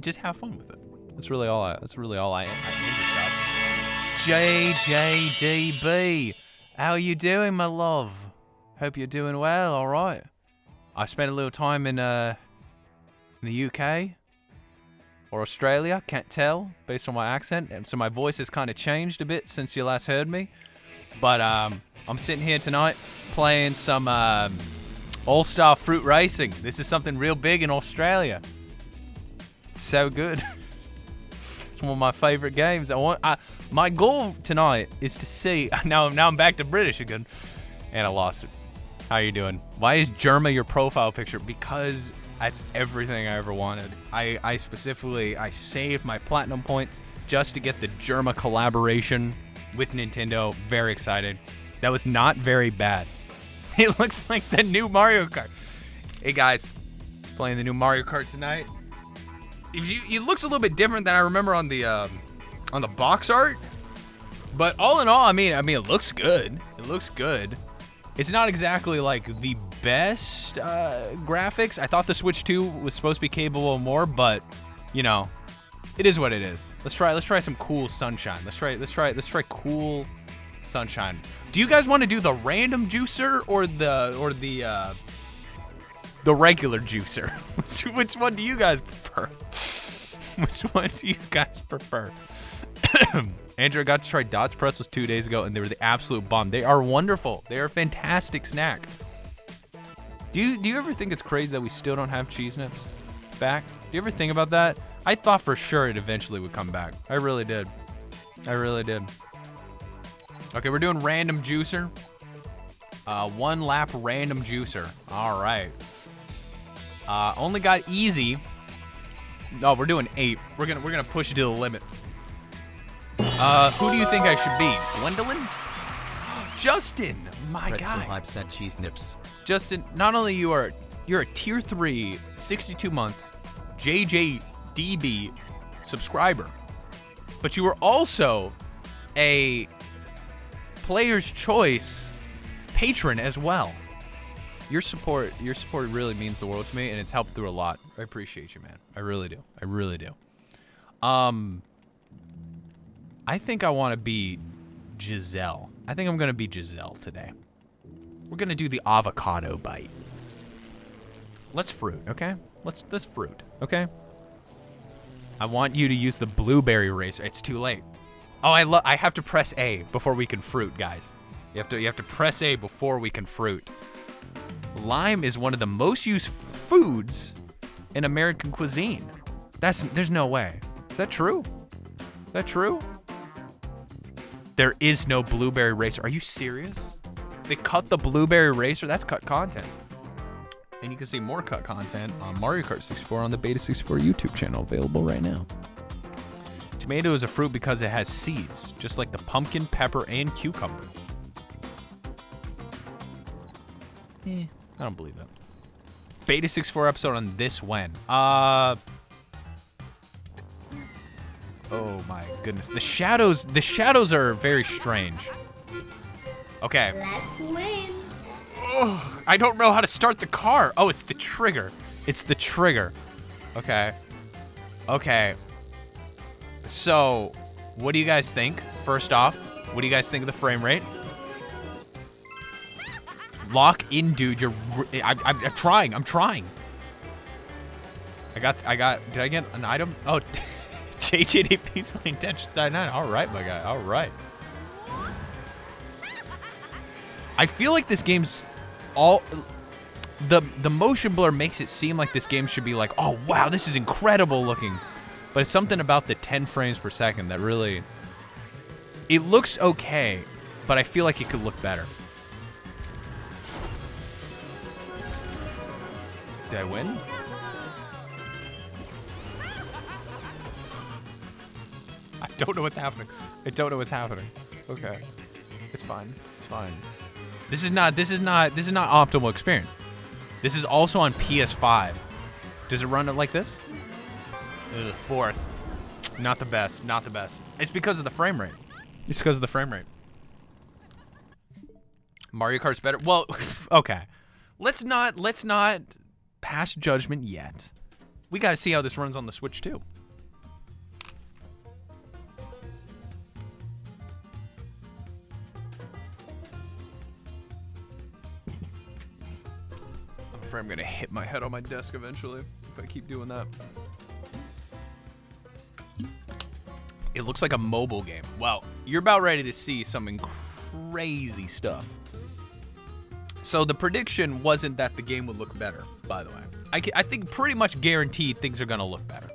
Just have fun with it. That's really all I end this up. JJDB, how are you doing, my love? Hope you're doing well. All right. I spent a little time in the UK or Australia. Can't tell based on my accent, and so my voice has kind of changed a bit since you last heard me. But I'm sitting here tonight playing some All-Star Fruit Racing. This is something real big in Australia. It's so good. It's one of my favorite games. My goal tonight is to see. Now I'm back to British again, and I lost it. How you doing? Why is Germa your profile picture? Because that's everything I ever wanted. I specifically saved my platinum points just to get the Germa collaboration with Nintendo. Very excited. That was not very bad. It looks like the new Mario Kart. Hey guys, playing the new Mario Kart tonight. It looks a little bit different than I remember on the box art, but all in all, I mean, it looks good. It looks good. It's not exactly like the best graphics. I thought the Switch 2 was supposed to be capable of more, but you know, it is what it is. Let's try some cool sunshine. Let's try cool sunshine. Do you guys want to do the random juicer or the regular juicer? Which one do you guys prefer? Which one do you guys prefer? Andrew, I got to try Dots pretzels 2 days ago, and they were the absolute bomb. They are wonderful. They are a fantastic snack. Do you ever think it's crazy that we still don't have cheese nips back? Do you ever think about that? I thought for sure it eventually would come back. I really did. Okay, we're doing random juicer. 1 lap random juicer. All right. Only got easy. No, we're doing 8. We're gonna push it to the limit. Who do you think I should be? Gwendolyn? Justin, my Pretzel guy. Hype said cheese nips. Justin, not only you're a tier 3, 62-month JJDB subscriber, but you are also a Player's Choice patron as well. Your support really means the world to me, and it's helped through a lot. I appreciate you, man. I really do. I think I want to be Giselle. I think I'm going to be Giselle today. We're going to do the avocado bite. Let's fruit, okay? Let's fruit, okay? I want you to use the blueberry eraser. It's too late. Oh, I have to press A before we can fruit, guys. You have to press A before we can fruit. Lime is one of the most used foods in American cuisine. There's no way. Is that true? Is that true? There is no blueberry eraser. Are you serious? They cut the blueberry eraser? That's cut content. And you can see more cut content on Mario Kart 64 on the Beta 64 YouTube channel, available right now. Tomato is a fruit because it has seeds, just like the pumpkin, pepper, and cucumber. I don't believe that. Beta 64 episode on this when? Oh my goodness. The shadows are very strange. Okay. Let's win. Oh, I don't know how to start the car. Oh, it's the trigger. It's the trigger. Okay. Okay. So, what do you guys think? First off, what do you guys think of the frame rate? Lock in, dude. I'm trying. I'm trying. I got, did I get an item? Oh, JJD Peaceful Intentions 99. All right, my guy. All right. I feel like this game's the motion blur makes it seem like this game should be like, oh, wow, this is incredible looking. But it's something about the 10 frames per second that really, it looks okay, but I feel like it could look better. Did I win? I don't know what's happening. I don't know what's happening. Okay. It's fine. It's fine. This is not optimal experience. This is also on PS5. Does it run it like this? Ugh, fourth. Not the best. Not the best. It's because of the frame rate. It's because of the frame rate. Mario Kart's better. Well, okay. Let's not pass judgment yet. We got to see how this runs on the Switch too. I'm afraid I'm gonna hit my head on my desk eventually if I keep doing that. It looks like a mobile game. Well, you're about ready to see some crazy stuff. So the prediction wasn't that the game would look better, by the way. I think pretty much guaranteed things are gonna look better.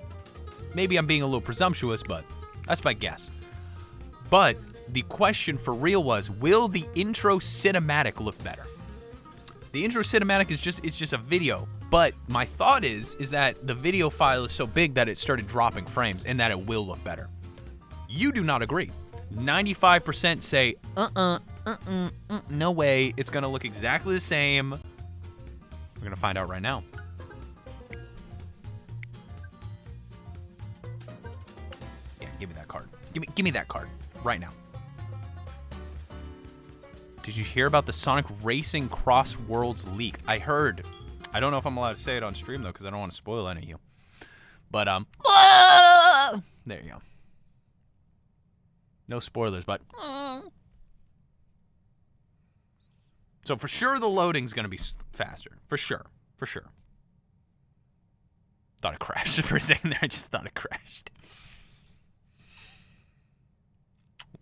Maybe I'm being a little presumptuous, but that's my guess. But the question for real was, will the intro cinematic look better? The intro cinematic is just a video, but my thought is that the video file is so big that it started dropping frames and that it will look better. You do not agree. 95% say, no way, it's gonna look exactly the same. We're gonna find out right now. Yeah, give me that card. Give me that card right now. Did you hear about the Sonic Racing Cross Worlds leak? I heard. I don't know if I'm allowed to say it on stream though, because I don't want to spoil any of you. But there you go. No spoilers, but so for sure the loading's gonna be faster. For sure. For sure. Thought it crashed for a second there. I just thought it crashed.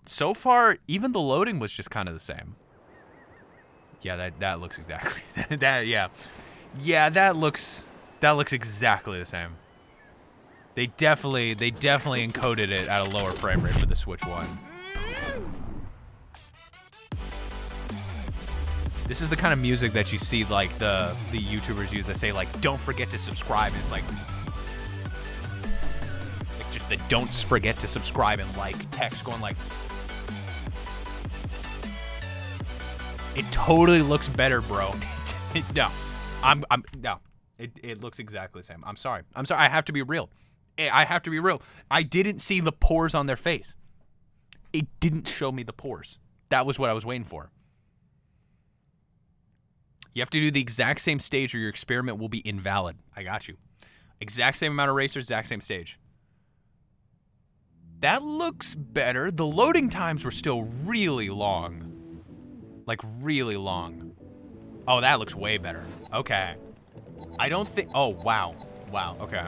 So far, even the loading was just kind of the same. Yeah, that looks exactly that looks exactly the same. They definitely encoded it at a lower frame rate for the Switch 1. This is the kind of music that you see like the YouTubers use that say like, don't forget to subscribe. It's like just the don't forget to subscribe and like text going like, it totally looks better, bro. No, no. It looks exactly the same. I'm sorry. I have to be real. I didn't see the pores on their face. It didn't show me the pores. That was what I was waiting for. You have to do the exact same stage or your experiment will be invalid. I got you. Exact same amount of racers, exact same stage. That looks better. The loading times were still really long. Like really long. Oh, that looks way better. Okay. I don't think, oh, wow. Wow, okay.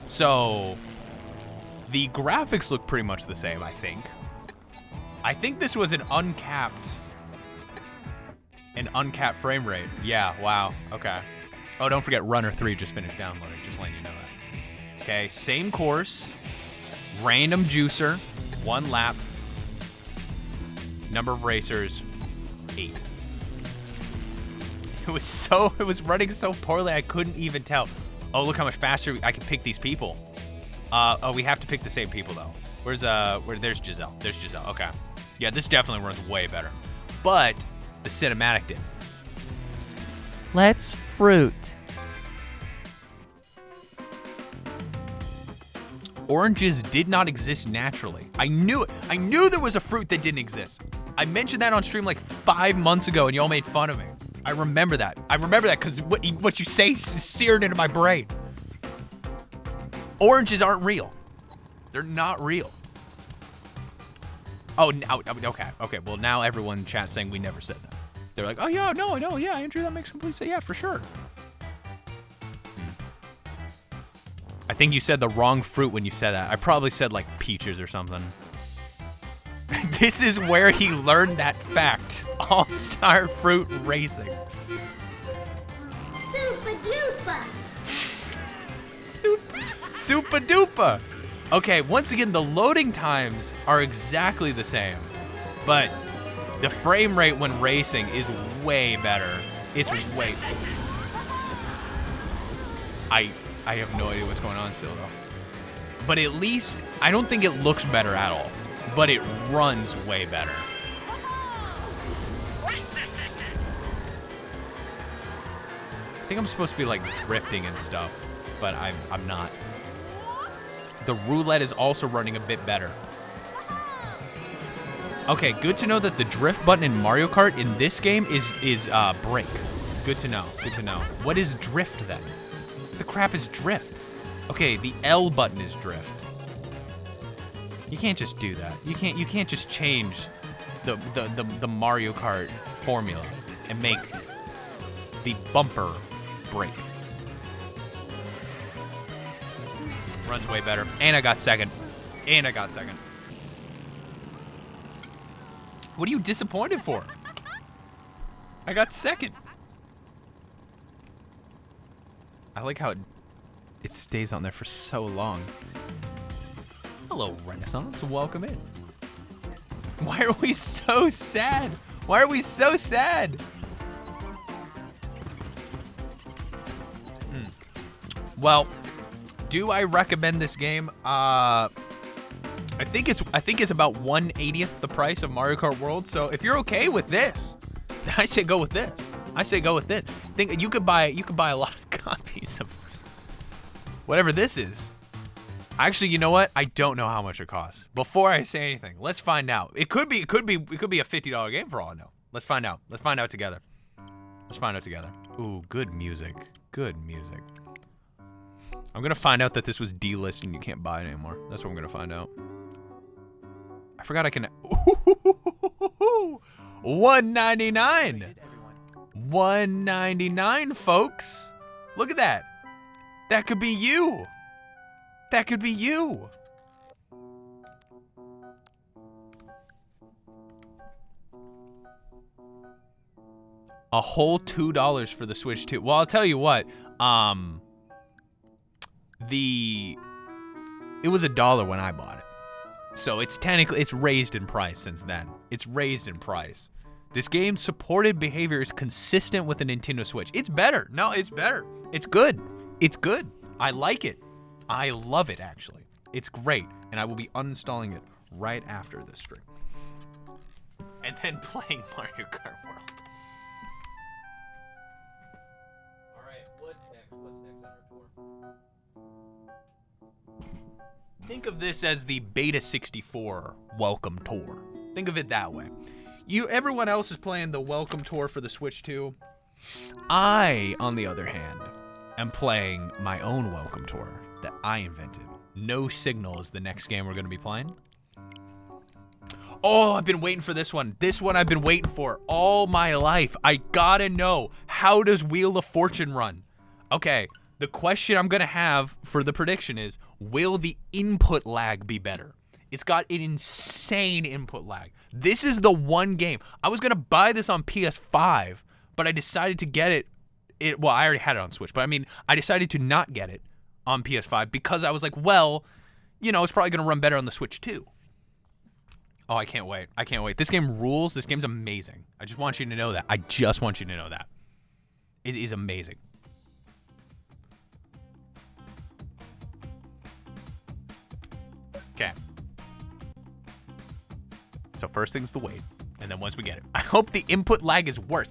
So, the graphics look pretty much the same, I think. I think this was an uncapped frame rate. Yeah, wow, okay. Oh, don't forget, Runner 3 just finished downloading, just letting you know that. Okay, same course, random juicer, 1 lap, number of racers, 8. It was running so poorly I couldn't even tell. Oh, look how much faster I can pick these people. Oh, we have to pick the same people though. There's Giselle. There's Giselle. Okay. Yeah, this definitely runs way better. But the cinematic did. Let's fruit. Oranges did not exist naturally. I knew it. I knew there was a fruit that didn't exist. I mentioned that on stream like 5 months ago and y'all made fun of me. I remember that. I remember that because what you say is seared into my brain. Oranges aren't real. They're not real. Oh, okay. Okay, well now everyone in chat saying we never said that. They're like, oh, yeah, no, yeah, Andrew, that makes complete sense. Yeah, for sure. I think you said the wrong fruit when you said that. I probably said, like, peaches or something. This is where he learned that fact. All-Star Fruit Racing. Super duper. Okay, once again, the loading times are exactly the same, but the frame rate when racing is way better. It's way. I have no idea what's going on still though. But at least I don't think it looks better at all, but it runs way better. I think I'm supposed to be like drifting and stuff, but I'm not. The roulette is also running a bit better. Okay, good to know that the drift button in Mario Kart in this game is brake. Good to know. Good to know. What is drift then? The crap is drift. Okay, the L button is drift. You can't just do that. You can't just change the Mario Kart formula and make the bumper brake. Runs way better. And I got second. What are you disappointed for? I got second. I like how it stays on there for so long. Hello, Renaissance. Welcome in. Why are we so sad? Why are we so sad? Well, do I recommend this game? I think it's about 1/80th the price of Mario Kart World. So if you're okay with this, then I say go with this. Think you could buy a lot of copies of whatever this is. Actually, you know what? I don't know how much it costs. Before I say anything, let's find out. It could be a $50 game for all I know. Let's find out. Let's find out together. Ooh, good music. I'm gonna find out that this was delisted and you can't buy it anymore. That's what I'm gonna find out. I forgot I can. $199. $199, folks. Look at that. That could be you. A whole $2 for the Switch 2. Well, I'll tell you what. It was $1 when I bought it. So it's raised in price since then. This game's supported behavior is consistent with the Nintendo Switch. It's better. No, it's better. It's good. I like it. I love it, actually. It's great. And I will be uninstalling it right after this stream. And then playing Mario Kart World. All right, what's next on our tour? Think of this as the Beta 64 welcome tour. Think of it that way. Everyone else is playing the welcome tour for the Switch 2. I, on the other hand, am playing my own welcome tour that I invented. No Signal is the next game we're going to be playing. Oh, I've been waiting for this one. This one I've been waiting for all my life. I gotta know, how does Wheel of Fortune run? Okay, the question I'm going to have for the prediction is, will the input lag be better? It's got an insane input lag. This is the one game. I was going to buy this on PS5, but I decided to get it. Well, I already had it on Switch, but I mean, I decided to not get it on PS5 because I was like, well, you know, it's probably going to run better on the Switch too. Oh, I can't wait. This game rules. This game's amazing. I just want you to know that. It is amazing. Okay. So first thing's the wait, and then once we get it, I hope the input lag is worse.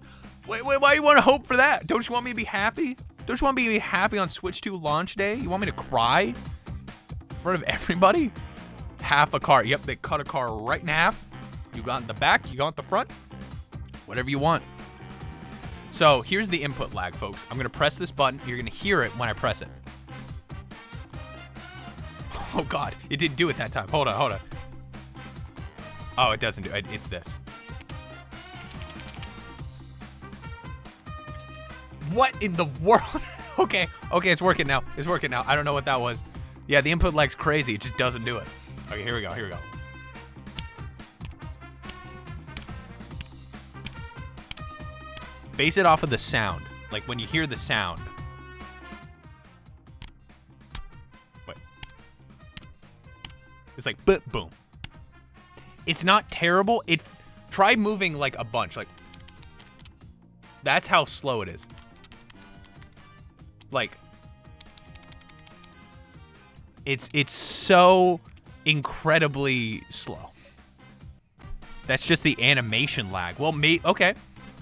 Wait, why do you want to hope for that? Don't you want me to be happy? Don't you want me to be happy on Switch 2 launch day? You want me to cry in front of everybody? Half a car. Yep, they cut a car right in half. You got the back, you got the front. Whatever you want. So here's the input lag, folks. I'm going to press this button. You're going to hear it when I press it. Oh, God. It didn't do it that time. Hold on. Oh, it doesn't do it. It's this. What in the world? Okay, it's working now. It's working now. I don't know what that was. Yeah, the input lag's crazy. It just doesn't do it. Okay, here we go. Base it off of the sound. Like when you hear the sound. Wait. It's like boom. It's not terrible. Try moving like a bunch. Like that's how slow it is. Like it's so incredibly slow. That's just the animation lag. Well, okay.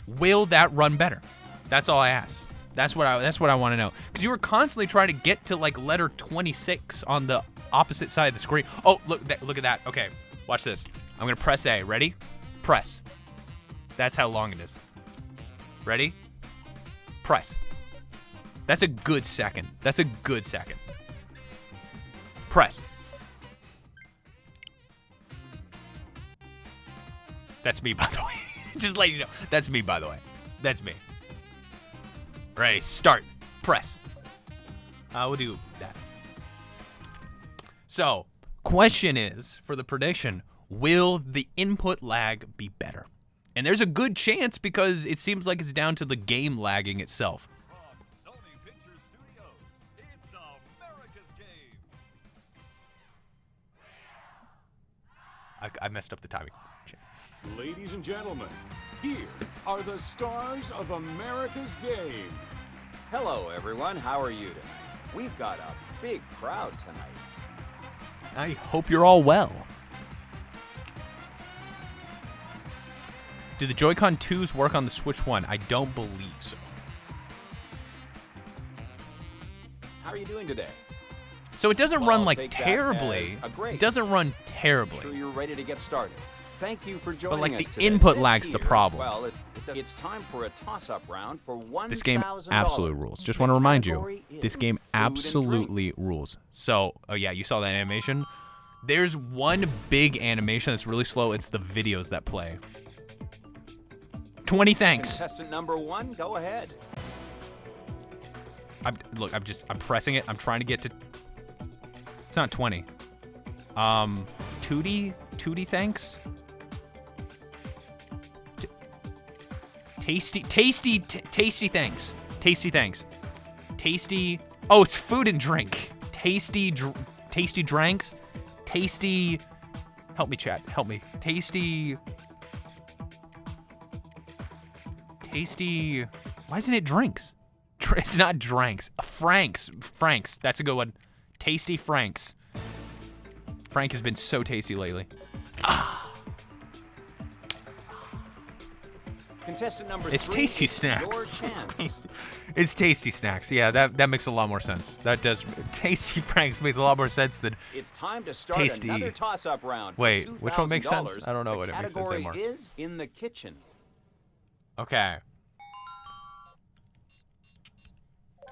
Will that run better? That's all I ask. That's what I want to know. Because you were constantly trying to get to like letter 26 on the opposite side of the screen. Oh, look at that. Okay, watch this. I'm gonna press A. Ready? Press. That's how long it is. Ready? Press. That's a good second. Press. That's me, by the way. Just let you know. That's me, by the way. That's me. Ready, start. Press. We'll do that. So, question is, for the prediction, will the input lag be better? And there's a good chance because it seems like it's down to the game lagging itself. From Sony Pictures Studios, it's America's Game. I messed up the timing. Ladies and gentlemen, here are the stars of America's Game. Hello, everyone. How are you tonight? We've got a big crowd tonight. I hope you're all well. Do the Joy-Con 2s work on the Switch 1? I don't believe so. How are you doing today? So it doesn't Well, run I'll like take that terribly. as a great. It doesn't run terribly. Sure you're ready to get started. Thank you for joining like, us the today. input It says lag's the here, problem. Well, it's time for a toss-up round for $1,000. This game absolutely rules. Just want to remind you, this game absolutely rules. So, oh yeah, you saw that animation? There's one big animation that's really slow. It's the videos that play. 20 thanks. Contestant number 1, go ahead. I'm pressing it. I'm trying to get to. It's not 20. Tootie thanks. Tasty thanks. Tasty thanks. Tasty. Oh, it's food and drink. Tasty drinks. Tasty. Help me, chat. Help me. Tasty. Why isn't it drinks? It's not drinks. Franks. That's a good one. Tasty Franks. Frank has been so tasty lately. Contestant number 3. It's Tasty Snacks. It's Tasty Snacks. Yeah, that makes a lot more sense. That does. Tasty Franks makes a lot more sense than It's time to start Tasty. another toss-up round. Wait, for which one makes sense? $2,000. I don't know what it makes sense anymore. The category is in the kitchen. Okay.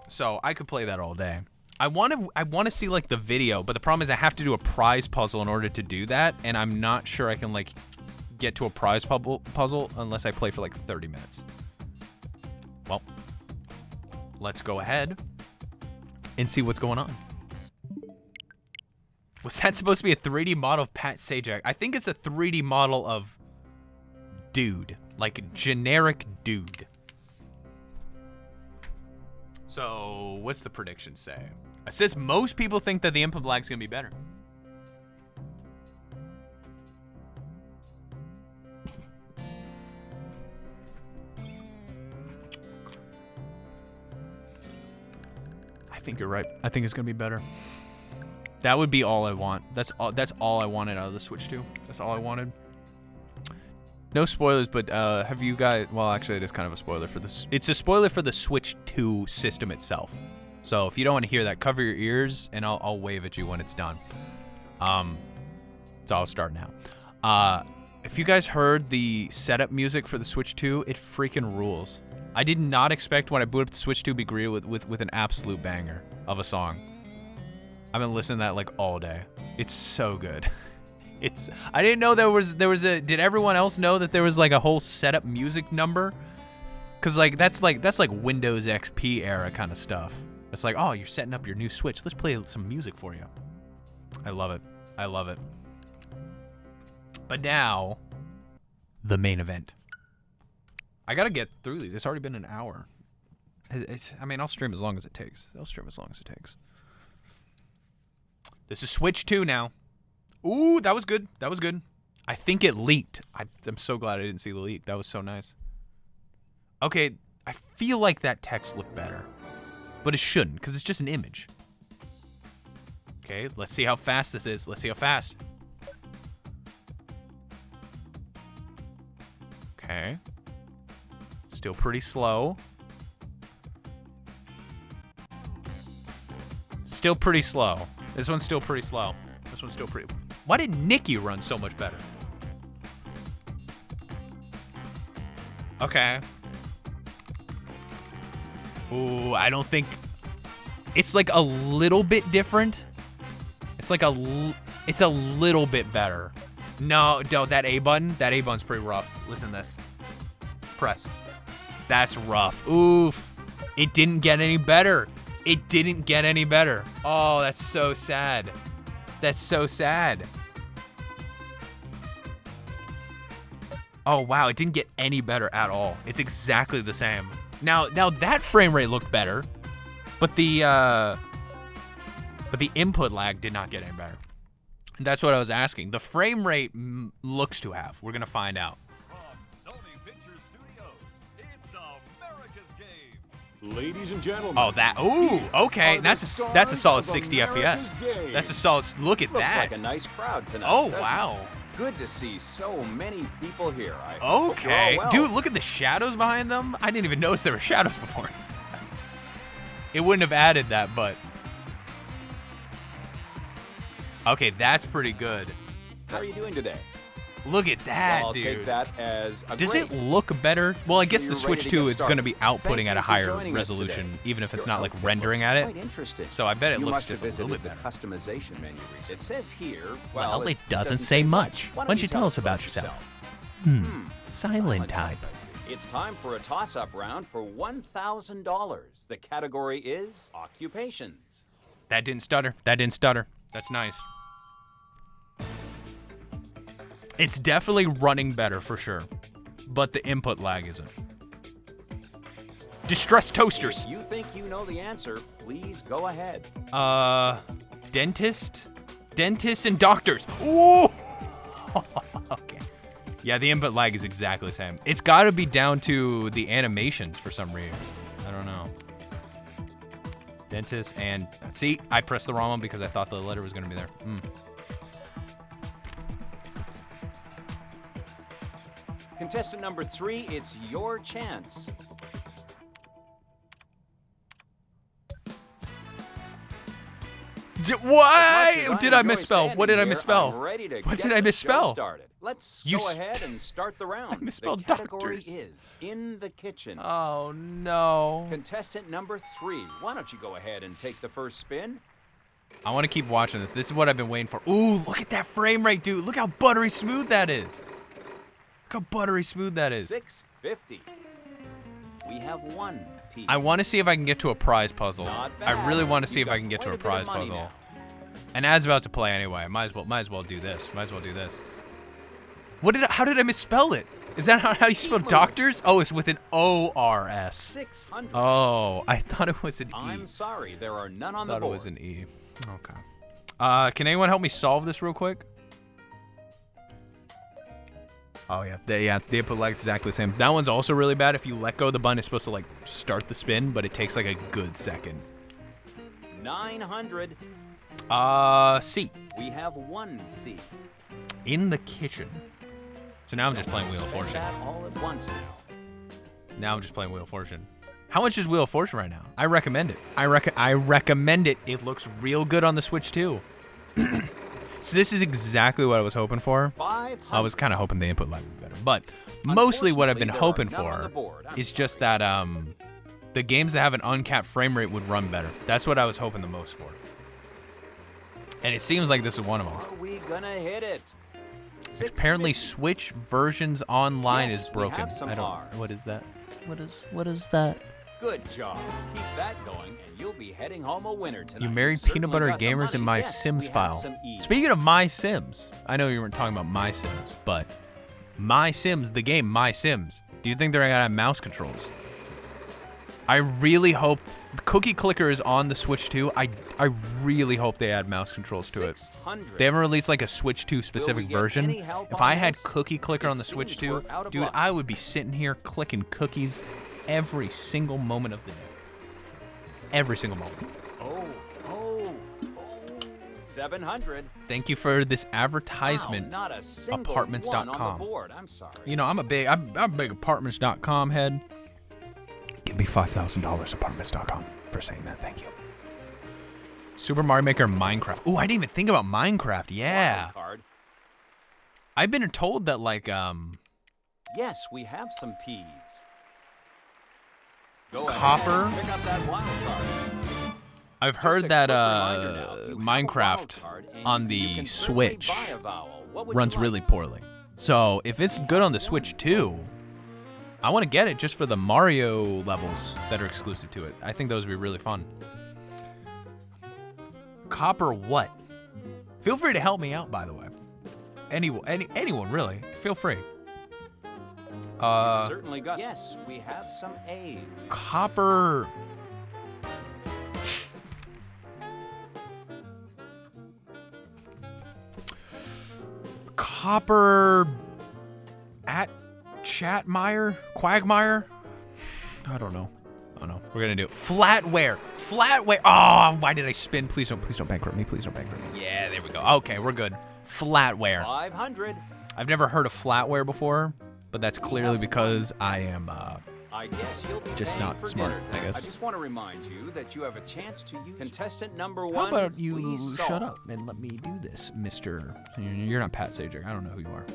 So I could play that all day. I want to see like the video, but the problem is I have to do a prize puzzle in order to do that, and I'm not sure I can like get to a prize puzzle unless I play for like 30 minutes. Well, let's go ahead and see what's going on. Was that supposed to be a 3D model of Pat Sajak? I think it's a 3D model of dude, like generic dude. So, what's the prediction say? It says most people think that the input lag is going to be better. I think you're right. I think it's going to be better. That would be all I want. That's all I wanted out of the Switch 2. That's all I wanted. No spoilers, but have you guys... Well, actually, it is kind of a spoiler for this. It's a spoiler for the Switch 2 system itself. So if you don't want to hear that, cover your ears, and I'll wave at you when it's done. So I'll start now. If you guys heard the setup music for the Switch 2, it freaking rules. I did not expect when I boot up the Switch 2 to be greeted with an absolute banger of a song. I've been listening to that like all day. It's so good. I didn't know there was a, did everyone else know that there was like a whole setup music number Cause like that's like Windows XP era kind of stuff. It's like, oh, you're setting up your new Switch. Let's play some music for you. I love it. I love it. But now, the main event. I gotta get through these. It's already been an hour. I mean, I'll stream as long as it takes. I'll stream as long as it takes. This is Switch 2 now. Ooh, that was good. That was good. I think it leaked. I'm so glad I didn't see the leak. That was so nice. Okay, I feel like that text looked better. But it shouldn't, because it's just an image. Okay, let's see how fast this is. Let's see how fast. Okay. Still pretty slow. Still pretty slow. This one's still pretty slow. This one's still pretty... Why did Nikki run so much better? Okay. Ooh, I don't think... It's like a little bit different. It's like it's a little bit better. No, that A button's pretty rough. Listen to this. Press. That's rough. Oof. It didn't get any better. It didn't get any better. Oh, that's so sad. That's so sad. Oh, wow. It didn't get any better at all. It's exactly the same. Now that frame rate looked better, but the input lag did not get any better. And that's what I was asking. The frame rate looks to have. We're gonna find out. From Sony Pictures Studios, it's America's Game. Ladies and gentlemen. Oh, that. Ooh, okay. That's a solid 60 FPS. Game. That's a solid. Look at Looks that. like a nice crowd tonight. Oh, doesn't it? wow. Good to see so many people here. I hope you're Okay. all well. Dude, look at the shadows behind them. I didn't even notice there were shadows before. It wouldn't have added that, but... Okay, that's pretty good. How are you doing today? Look at that, Well, I'll dude. take that as a Does great. it look better? Well, I guess You're the Switch ready to 2 get is going to be started. outputting Thank at a you for higher joining us resolution, today. even if it's Your not like outfit rendering looks at it. quite interesting. So I bet it You looks must have just a little bit visited better. the customization menu recently. It says here. Well, it doesn't say much. Why don't you tell us about yourself? Silent type. It's time for a toss-up round for $1,000. The category is occupations. That didn't stutter. That didn't stutter. That's nice. It's definitely running better for sure, but the input lag isn't. Distressed toasters. If you think you know the answer, please go ahead. Dentists and doctors. Ooh. Okay. Yeah, the input lag is exactly the same. It's got to be down to the animations for some reason. I don't know. Dentist and... See, I pressed the wrong one because I thought the letter was going to be there. Contestant number 3, it's your chance. Why As did I enjoy misspell? What standing did I here, misspell? I'm ready to What get did I the show misspell? started. Let's You go st- ahead and start the round. misspelled the category doctors. is in the kitchen. Oh, no. Contestant number 3, why don't you go ahead and take the first spin? I want to keep watching this. This is what I've been waiting for. Ooh, look at that frame rate, dude. Look how buttery smooth that is. Look how buttery smooth that is. 650. We have 1 team. I want to see if I can get to a prize puzzle. Not I bad. really want to see You've if I got can get to quite a a bit of prize money puzzle. now. And Ad's about to play anyway. Might as well do this. How did I misspell it? Is that how you spell moving. doctors? Oh, it's with an O-R-S. 600. Oh, I thought it was an E. I'm sorry, there are none on I the thought it board. was an E. Okay. Can anyone help me solve this real quick? Oh, yeah. The input lag is exactly the same. That one's also really bad. If you let go of the button, it's supposed to, like, start the spin, but it takes, like, a good second. 900. C. We have 1 C. In the kitchen. So now I'm just playing Wheel of Spend Fortune. that all at once now. Now I'm just playing Wheel of Fortune. How much is Wheel of Fortune right now? I recommend it. I recommend it. It looks real good on the Switch too. So this is exactly what I was hoping for. 500. I was kind of hoping the input lag would be better, but mostly what I've been Unfortunately, hoping there are none on for the board. I'm is just that the games that have an uncapped frame rate would run better. That's what I was hoping the most for. And it seems like this is one of them. Are we gonna hit it? Apparently 650. Switch versions online Yes, is we broken. have some I don't. Rs. What is that? What is that? Good job. Keep that going, and you'll be heading home a winner tonight. You married Certainly peanut butter got the gamers in money. my Yes, Sims we have file. some ease. Speaking of My Sims, I know you weren't talking about My Sims, but My Sims, the game My Sims. Do you think they're gonna have mouse controls? I really hope Cookie Clicker is on the Switch 2. I really hope they add mouse controls to it. 600. They haven't released like a Switch 2 specific get version. any help If on I had this? Cookie Clicker It on the Switch seems 2, we're out of dude, luck. I would be sitting here clicking cookies every single moment of the day. Every single moment. Oh, 700. Thank you for this advertisement. Wow, not a single Apartments.com. one on the board. I'm sorry. You know, I'm a big apartments.com head. Give me $5,000 apartments.com for saying that. Thank you. Super Mario Maker Minecraft. Ooh, I didn't even think about Minecraft. Yeah. Wild card. I've been told that like Yes, we have some peas. Go Copper. ahead, pick up that wild card. I've Just a heard that quick reminder now, you have a wild Minecraft card, and on you the can certainly Switch buy a vowel. What would runs you like? really poorly. So if it's good on the Switch too, I want to get it just for the Mario levels that are exclusive to it. I think those would be really fun. Copper what? Feel free to help me out, by the way. Anyone really. Feel free. You've certainly got. Yes, we have some A's. Copper. Copper at Chatmire? Quagmire? I don't know. We're gonna do it. Flatware. Oh, why did I spin? Please don't bankrupt me. Please don't bankrupt me. Yeah, there we go. Okay, we're good. Flatware. 500. I've never heard of flatware before, but that's clearly because I am I guess you'll be just paying not for smart, dinner I tonight. guess. I just want to remind you that you have a chance to use contestant number How 1. about you Please shut solve. up and let me do this, Mr. You're not Pat Sajak. I don't know who you are.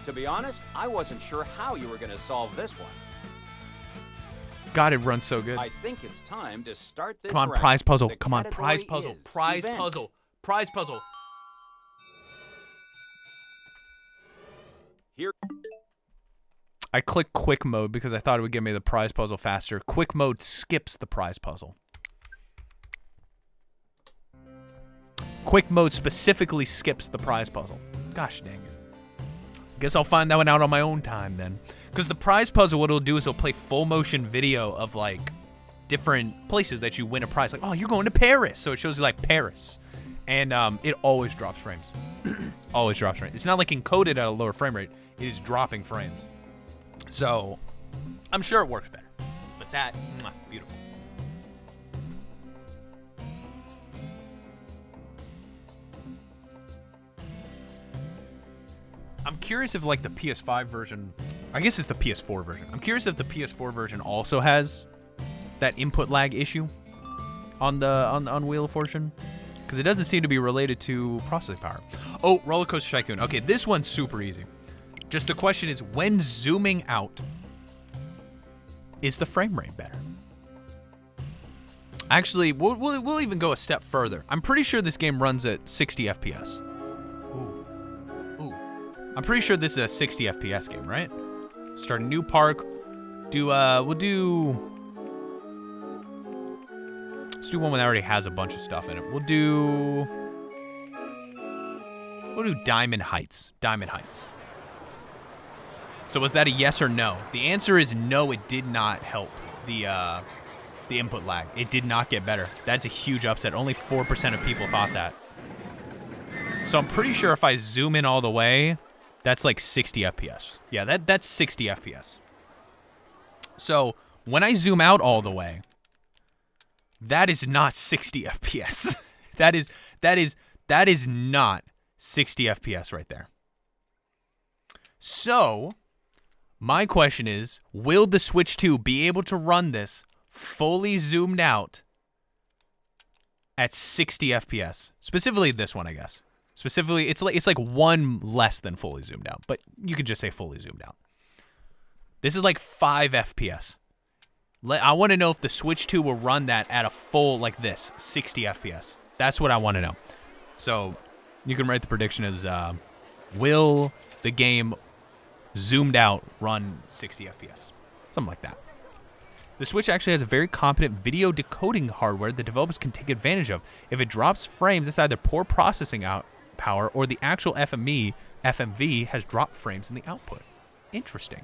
To be honest, I wasn't sure how you were going to solve this one. God, it runs so good. I think it's time to start this Come on, round. prize puzzle. The Come on, prize category puzzle. is Prize event. puzzle. Prize puzzle. Here. I clicked quick mode because I thought it would give me the prize puzzle faster. Quick mode skips the prize puzzle. Quick mode specifically skips the prize puzzle. Gosh dang it. Guess I'll find that one out on my own time then. Because the prize puzzle, what it'll do is it'll play full motion video of like different places that you win a prize. Like, oh, you're going to Paris. So it shows you like Paris. And it always drops frames. Always drops frames. It's not like encoded at a lower frame rate. It is dropping frames. So I'm sure it works better. But that, beautiful. I'm curious if like the PS5 version, I guess it's the PS4 version. I'm curious if the PS4 version also has that input lag issue on Wheel of Fortune, because it doesn't seem to be related to processing power. Oh, Roller Coaster Tycoon. Okay, this one's super easy. Just the question is, when zooming out, is the frame rate better? Actually, we'll even go a step further. I'm pretty sure this game runs at 60 FPS. I'm pretty sure this is a 60 FPS game, right? Start a new park. Let's do one that already has a bunch of stuff in it. We'll do Diamond Heights. Diamond Heights. So was that a yes or no? The answer is no, it did not help the input lag. It did not get better. That's a huge upset. Only 4% of people thought that. So I'm pretty sure if I zoom in all the way, that's like 60 FPS. Yeah, that's 60 FPS. So when I zoom out all the way, that is not 60 FPS. that is not 60 FPS right there. So my question is, will the Switch 2 be able to run this fully zoomed out at 60 FPS? Specifically this one, I guess. Specifically, it's like one less than fully zoomed out, but you could just say fully zoomed out. This is like 5 FPS. I want to know if the Switch 2 will run that at a full, like this, 60 FPS. That's what I want to know. So you can write the prediction as Will the game zoomed out run 60 FPS? Something like that. The Switch actually has a very competent video decoding hardware that developers can take advantage of. If it drops frames, it's either poor processing power or the actual FMV has dropped frames in the output. Interesting.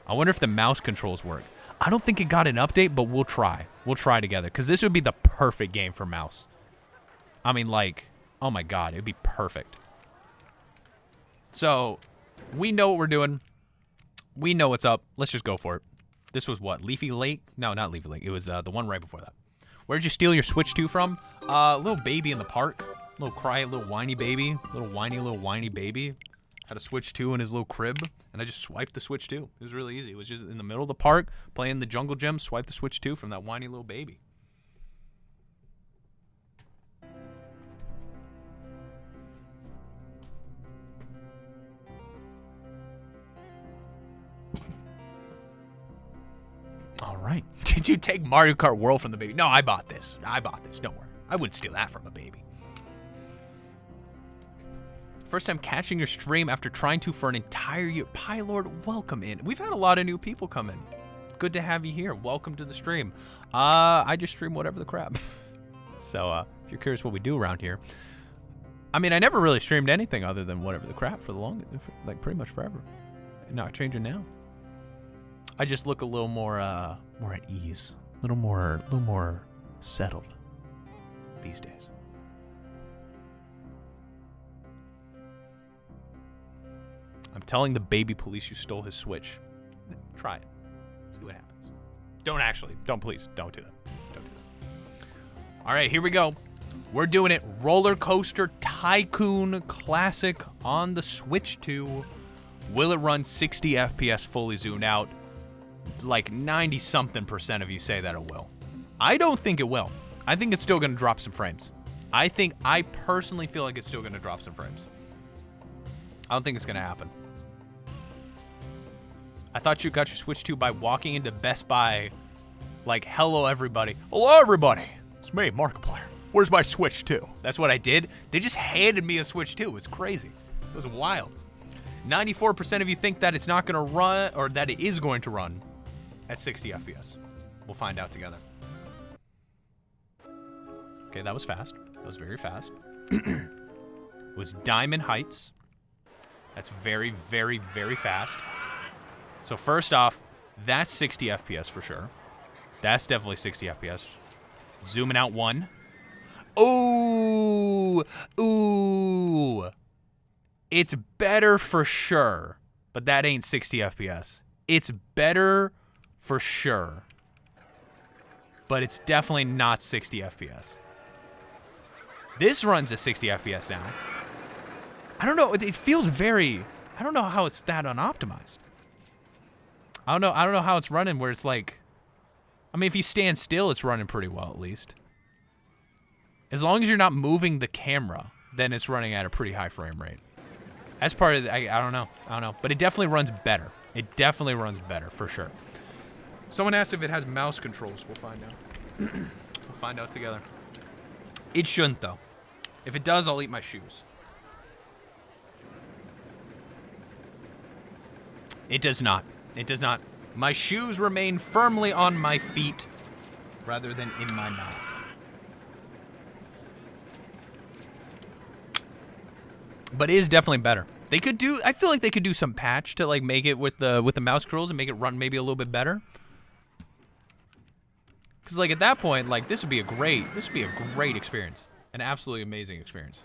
I wonder if the mouse controls work. I don't think it got an update, but we'll try. We'll try together, because this would be the perfect game for mouse. I mean, like, oh my god, it'd be perfect. So, we know what we're doing. We know what's up. Let's just go for it. This was what? Leafy Lake? No, not Leafy Lake. It was the one right before that. Where'd you steal your Switch 2 from? Little baby in the park. Little whiny baby. Little whiny baby. Had a Switch 2 in his little crib. And I just swiped the Switch 2. It was really easy. It was just in the middle of the park, playing the jungle gym, swipe the Switch 2 from that whiny little baby. All right. Did you take Mario Kart World from the baby? No, I bought this. Don't worry. I wouldn't steal that from a baby. First time catching your stream after trying to for an entire year. Pylord, welcome in. We've had a lot of new people come in. Good to have you here. Welcome to the stream. I just stream whatever the crap. So if you're curious what we do around here, I mean, I never really streamed anything other than whatever the crap for the longest, like pretty much forever. Not changing now. I just look a little more at ease, a little more settled these days. I'm telling the baby police you stole his Switch. Try it. See what happens. Please don't do that. Don't do that. All right, here we go. We're doing it. Roller Coaster Tycoon Classic on the Switch 2. Will it run 60 FPS fully zoomed out? Like 90-something% of you say that it will. I don't think it will. I think it's still going to drop some frames. I personally feel like it's still going to drop some frames. I don't think it's going to happen. I thought you got your Switch 2 by walking into Best Buy like, hello, everybody. Hello, everybody. It's me, Markiplier. Where's my Switch 2? That's what I did. They just handed me a Switch 2. It was crazy. It was wild. 94% of you think that it's not going to run, or that it is going to run at 60 FPS. We'll find out together. Okay, that was fast. That was very fast. It was Diamond Heights. That's very, very, very fast. So first off, that's 60 FPS for sure. That's definitely 60 FPS. Zooming out one. Ooh! Ooh! It's better for sure, but that ain't 60 FPS. It's better for sure, but it's definitely not 60 FPS. This runs at 60 FPS now. I don't know. It feels very... I don't know how it's that unoptimized. I don't know how it's running where it's like... I mean, if you stand still, it's running pretty well at least. As long as you're not moving the camera, then it's running at a pretty high frame rate. That's part of the... I don't know. But it definitely runs better. It definitely runs better, for sure. Someone asked if it has mouse controls. We'll find out. We'll find out together. It shouldn't, though. If it does, I'll eat my shoes. It does not. It does not. My shoes remain firmly on my feet rather than in my mouth. But it is definitely better. They could do... I feel like they could do some patch to like make it with the mouse controls and make it run maybe a little bit better. Because like at that point, like this would be a great experience. An absolutely amazing experience.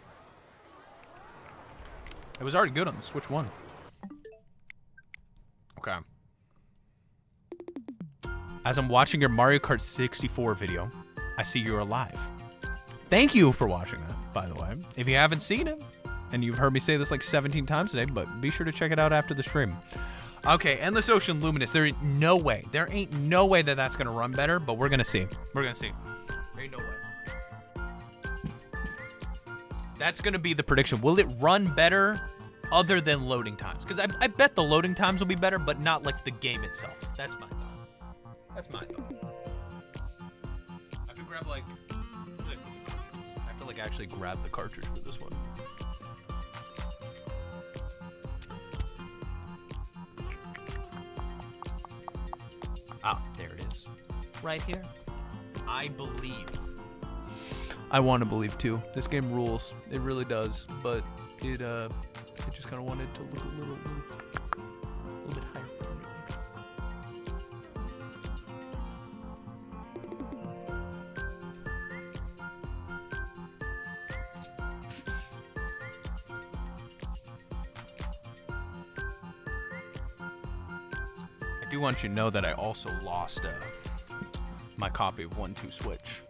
It was already good on the Switch 1. Okay. As I'm watching your Mario Kart 64 video, I see you're alive. Thank you for watching that, by the way. If you haven't seen it, and you've heard me say this like 17 times today, but be sure to check it out after the stream. Okay, Endless Ocean Luminous. There ain't no way that that's going to run better, but we're going to see. We're going to see. There ain't no way. That's going to be the prediction. Will it run better other than loading times? Because I bet the loading times will be better, but not like the game itself. That's my thought. That's my thought. I could grab like... I have to like actually grab the cartridge for this one. Ah, there it is. Right here. I believe. I want to believe too. This game rules. It really does. But it just kind of wanted to look a little bit higher for me. I do want you to know that I also lost my copy of 1-2 Switch.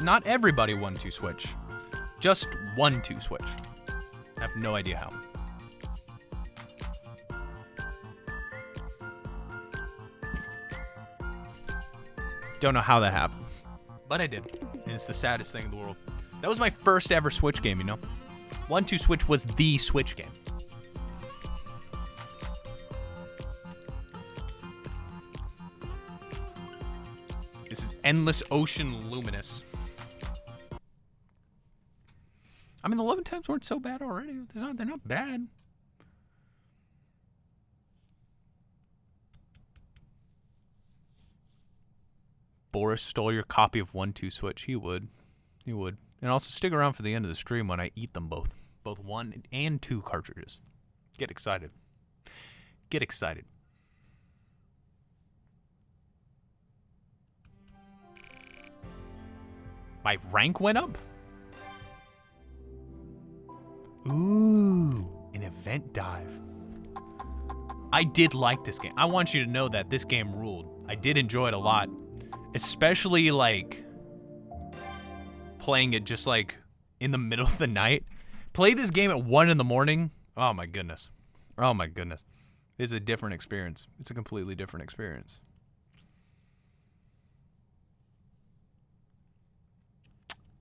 Not everybody 1-2 Switch. Just 1-2 Switch. I have no idea how. Don't know how that happened. But I did. And it's the saddest thing in the world. That was my first ever Switch game, you know? 1-2 Switch was the Switch game. This is Endless Ocean Luminous. I mean, the loading times weren't so bad already. They're not bad. Boris stole your copy of 1-2 Switch. He would. He would. And also stick around for the end of the stream when I eat them both. Both 1 and 2 cartridges. Get excited. Get excited. My rank went up? Ooh, an event dive. I did like this game. I want you to know that this game ruled. I did enjoy it a lot. Especially, like, playing it just, like, in the middle of the night. Play this game at 1 in the morning. Oh, my goodness. Oh, my goodness. It's a different experience. It's a completely different experience.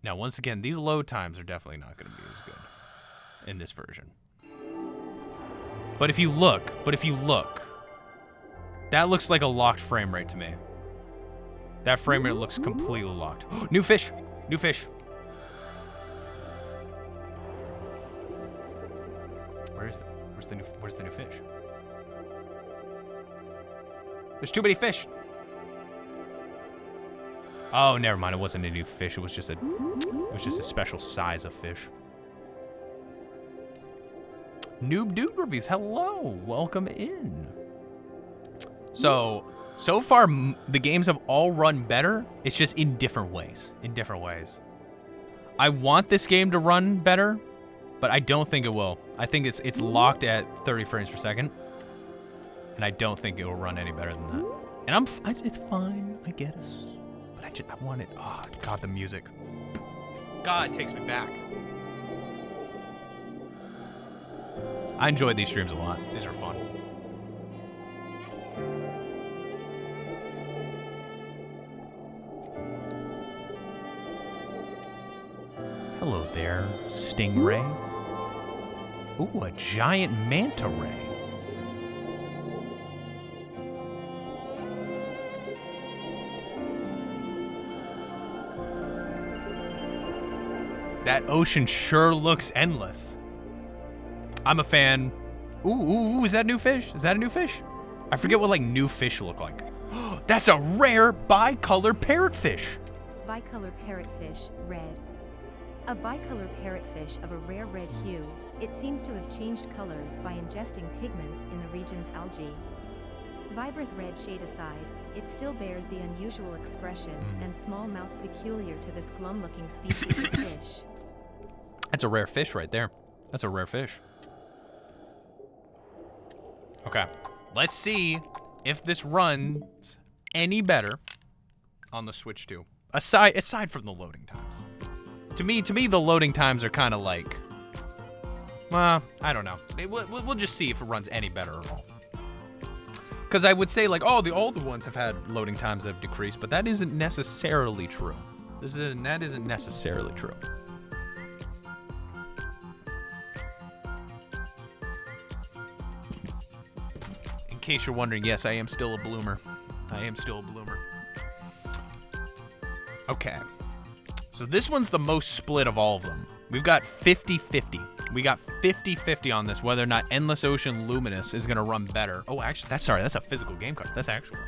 Now, once again, these load times are definitely not going to be as good in this version. But if you look, that looks like a locked frame rate to me. That frame rate looks completely locked. New fish! New fish! Where is it? Where's the new fish? There's too many fish! Oh, never mind. It wasn't a new fish. It was just a special size of fish. Noob Dude Reviews. Hello. Welcome in. So far, the games have all run better. It's just in different ways. I want this game to run better, but I don't think it will. I think it's locked at 30 frames per second, and I don't think it will run any better than that. And it's fine. I get it. But I want it. Oh, God, the music. God, it takes me back. I enjoyed these streams a lot. These were fun. Hello there, Stingray. Ooh, a giant manta ray. That ocean sure looks endless. I'm a fan. Ooh, is that a new fish? Is that a new fish? I forget what, like, new fish look like. That's a rare bicolor parrotfish. Bicolor parrotfish, red. A bicolor parrotfish of a rare red hue, it seems to have changed colors by ingesting pigments in the region's algae. Vibrant red shade aside, it still bears the unusual expression and small mouth peculiar to this glum-looking species of fish. That's a rare fish right there. That's a rare fish. Okay, let's see if this runs any better on the Switch 2. Aside from the loading times. To me, the loading times are kind of like, well, I don't know. We'll just see if it runs any better at all. Because I would say, like, oh, the older ones have had loading times that have decreased, but that isn't necessarily true. That isn't necessarily true. In case you're wondering, yes, I am still a bloomer. Okay. So this one's the most split of all of them. We've got 50-50. We got 50-50 on this, whether or not Endless Ocean Luminous is going to run better. Oh, actually, that's a physical game card. That's actual.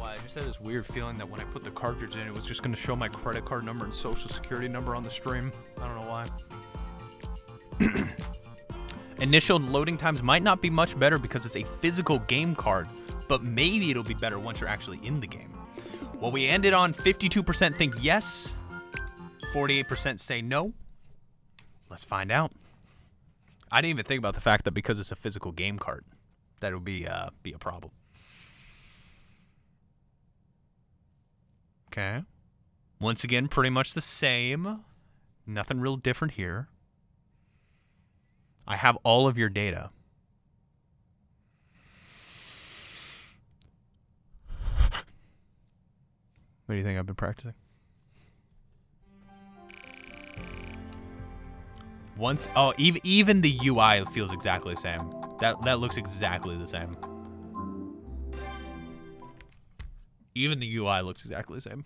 why. I just had this weird feeling that when I put the cartridge in, it was just going to show my credit card number and social security number on the stream. I don't know why. Initial loading times might not be much better because it's a physical game card, but maybe it'll be better once you're actually in the game. Well, we ended on 52% think yes, 48% say no. Let's find out. I didn't even think about the fact that because it's a physical game card, that it would be a problem. Okay. Once again, pretty much the same. Nothing real different here. I have all of your data. What do you think I've been practicing? Even the UI feels exactly the same. That looks exactly the same. Even the UI looks exactly the same.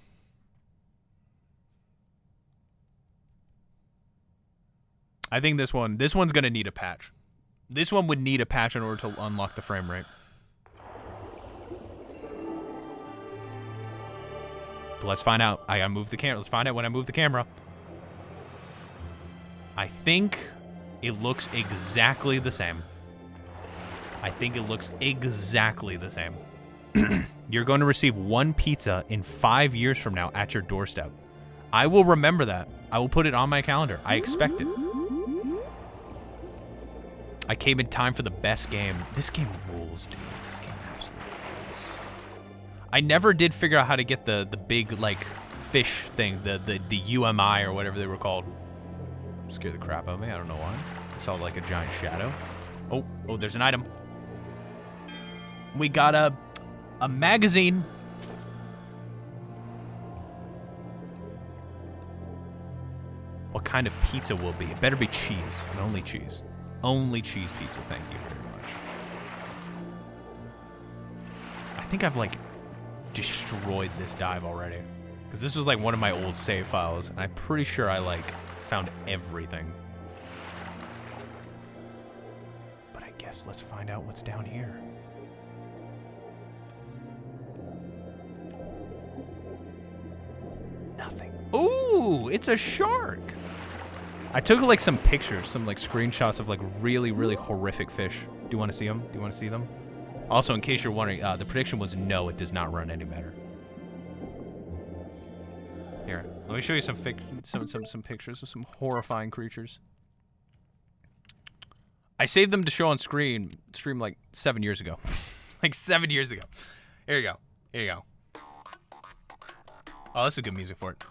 I think this one's gonna need a patch. This one would need a patch in order to unlock the frame rate. But let's find out. I gotta move the camera. Let's find out when I move the camera. I think it looks exactly the same. I think it looks exactly the same. You're going to receive one pizza in 5 years from now at your doorstep. I will remember that. I will put it on my calendar. I expect it. I came in time for the best game. This game rules, dude. This game absolutely rules. I never did figure out how to get the big, like, fish thing, the UMI or whatever they were called. Scared the crap out of me. I don't know why. I saw, like, a giant shadow. Oh, there's an item. We got a magazine. What kind of pizza will it be? It better be cheese and only cheese. Only cheese pizza, thank you very much. I think I've, like, destroyed this dive already. Because this was, like, one of my old save files, and I'm pretty sure I, like, found everything. But I guess let's find out what's down here. Nothing. Ooh, it's a shark. I took like some pictures, some like screenshots of like really, really horrific fish. Do you want to see them? Do you want to see them? Also, in case you're wondering, the prediction was no, it does not run any better. Here, let me show you some pictures of some horrifying creatures. I saved them to show on stream like 7 years ago. Like 7 years ago. Here you go. Here you go. Oh, this is good music for it.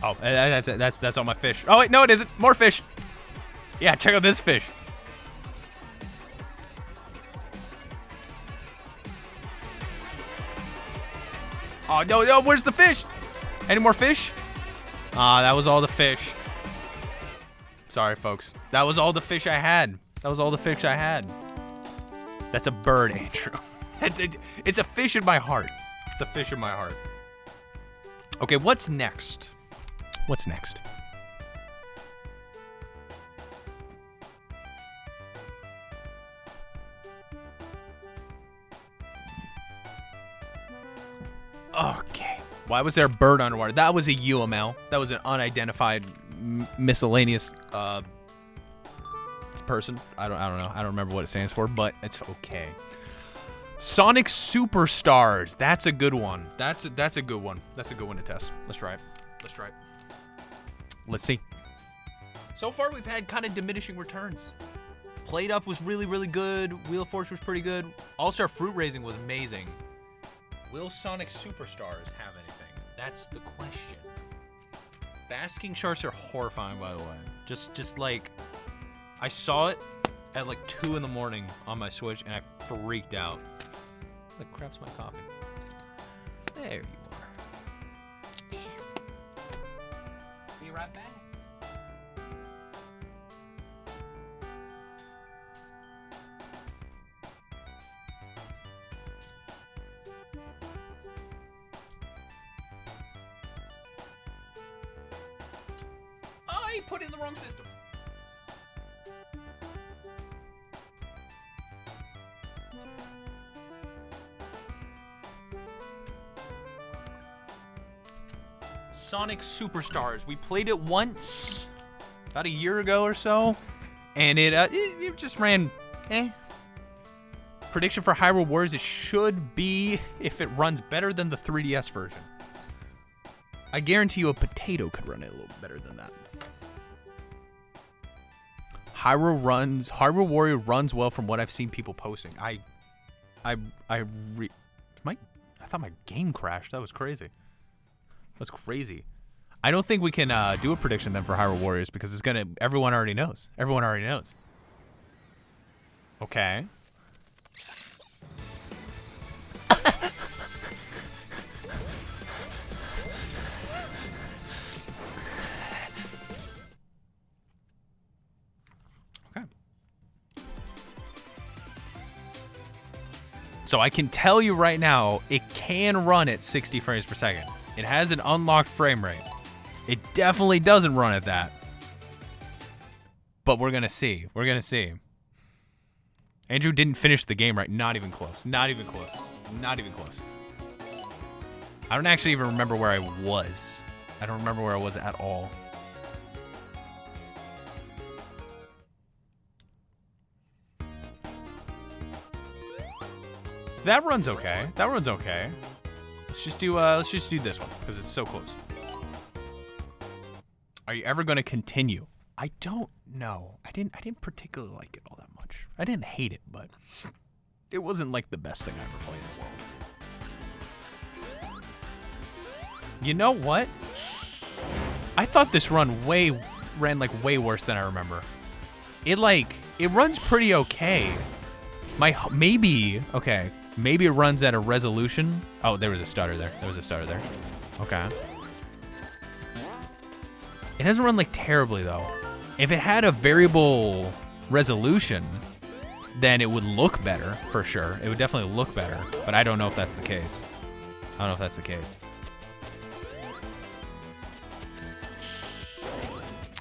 Oh, that's it. That's all my fish. Oh wait, no, it isn't. More fish. Yeah, check out this fish. Oh no, where's the fish? Any more fish? Ah, that was all the fish. Sorry, folks. That was all the fish I had. That was all the fish I had. That's a bird, Andrew. It's a fish in my heart. It's a fish in my heart. Okay, what's next? What's next? Okay. Why was there a bird underwater? That was a UML. That was an unidentified miscellaneous person. I don't know. I don't remember what it stands for, but it's okay. Sonic Superstars. That's a good one. That's a good one. That's a good one to test. Let's try it. Let's try it. Let's see. So far, we've had kind of diminishing returns. Played Up was really, really good. Wheel of Fortune was pretty good. All-Star Fruit Raising was amazing. Will Sonic Superstars have anything? That's the question. Basking sharks are horrifying, by the way. Just like, I saw it at like 2 in the morning on my Switch, and I freaked out. Like, crap's my coffee. There you are. Be right back. I put in the wrong system. Sonic Superstars. We played it once, about a year ago or so, and it just ran, Prediction for Hyrule Warriors, it should be, if it runs better than the 3DS version. I guarantee you a potato could run it a little better than that. Hyrule Warrior runs well from what I've seen people posting. I thought my game crashed. That was crazy. That's crazy. I don't think we can do a prediction then for Hyrule Warriors because everyone already knows. Everyone already knows. Okay. Okay. So I can tell you right now, it can run at 60 frames per second. It has an unlocked frame rate. It definitely doesn't run at that. But we're going to see. We're going to see. Andrew didn't finish the game right. Not even close. Not even close. Not even close. I don't actually even remember where I was. I don't remember where I was at all. So that runs okay. That runs okay. Let's just do this one because it's so close. Are you ever going to continue? I don't know. I didn't particularly like it all that much. I didn't hate it, but it wasn't like the best thing I ever played in the world. You know what? I thought this ran way worse than I remember. It runs pretty okay. Maybe it runs at a resolution. Oh, there was a stutter there. Okay. It doesn't run terribly though. If it had a variable resolution, then it would look better for sure. It would definitely look better, but I don't know if that's the case.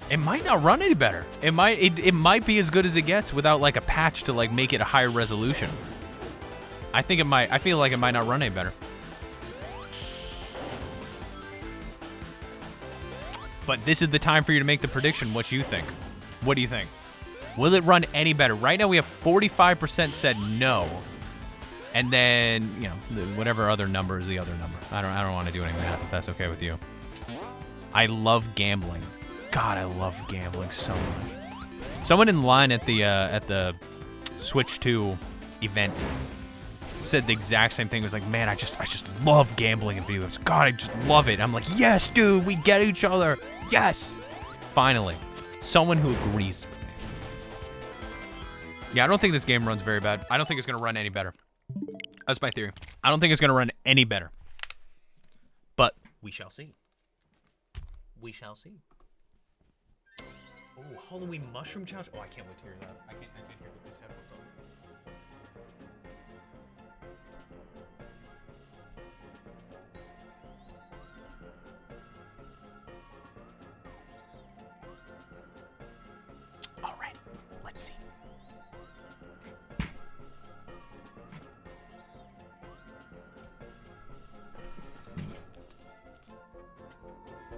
It might not run any better. It might be as good as it gets without a patch to make it a higher resolution. I feel like it might not run any better. But this is the time for you to make the prediction. What you think? What do you think? Will it run any better? Right now we have 45% said no. And then, whatever other number is the other number. I don't want to do any math if that's okay with you. I love gambling. God, I love gambling so much. Someone in line at the Switch 2 event said the exact same thing. It was like, man, I just love gambling in video games. God, I just love it. I'm like, yes, dude, we get each other. Yes. Finally, someone who agrees with me. Yeah, I don't think this game runs very bad. I don't think it's going to run any better. That's my theory. I don't think it's going to run any better. But we shall see. We shall see. Oh, Halloween mushroom challenge. Oh, I can't wait to hear that. I can't hear with these headphones on. Alright, let's see.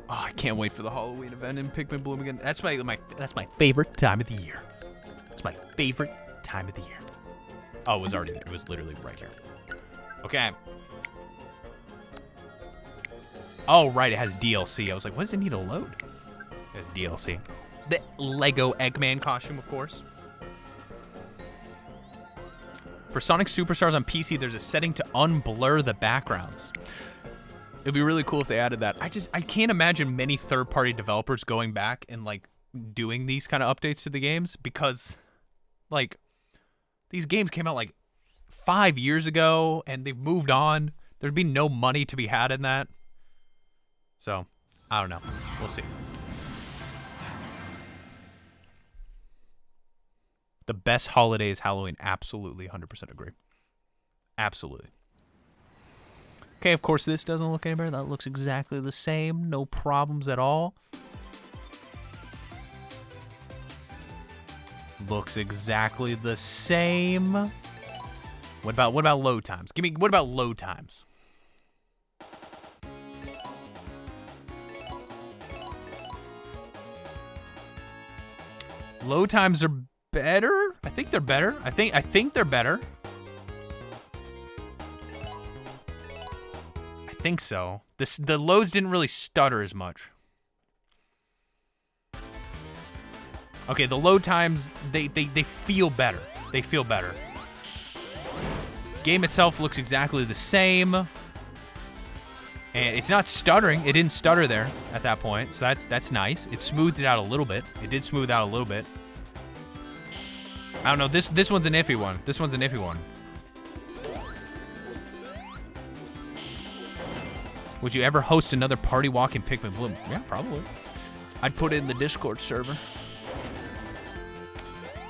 Oh, I can't wait for the Halloween event in Pikmin Bloom again. That's my favorite time of the year. It's my favorite time of the year. Oh, it was already there. It was literally right here. Okay. Oh, right. It has DLC. I was like, what does it need to load? It has DLC. The Lego Eggman costume, of course. For Sonic Superstars on PC, there's a setting to unblur the backgrounds. It'd be really cool if they added that. I can't imagine many third-party developers going back and like doing these kind of updates to the games because like these games came out like 5 years ago and they've moved on. There'd be no money to be had in that. So, I don't know. We'll see. The best holiday is Halloween. Absolutely, 100% agree. Absolutely. Okay, of course, this doesn't look any better. That looks exactly the same. No problems at all. Looks exactly the same. What about load times? What about load times? Load times are better. I think they're better. I think they're better. I think so. The loads didn't really stutter as much. Okay, the load times they feel better. They feel better. Game itself looks exactly the same. And it's not stuttering. It didn't stutter there at that point. So that's nice. It smoothed it out a little bit. It did smooth out a little bit. I don't know. This one's an iffy one. This one's an iffy one. Would you ever host another party walk in Pikmin Bloom? Yeah, probably. I'd put it in the Discord server.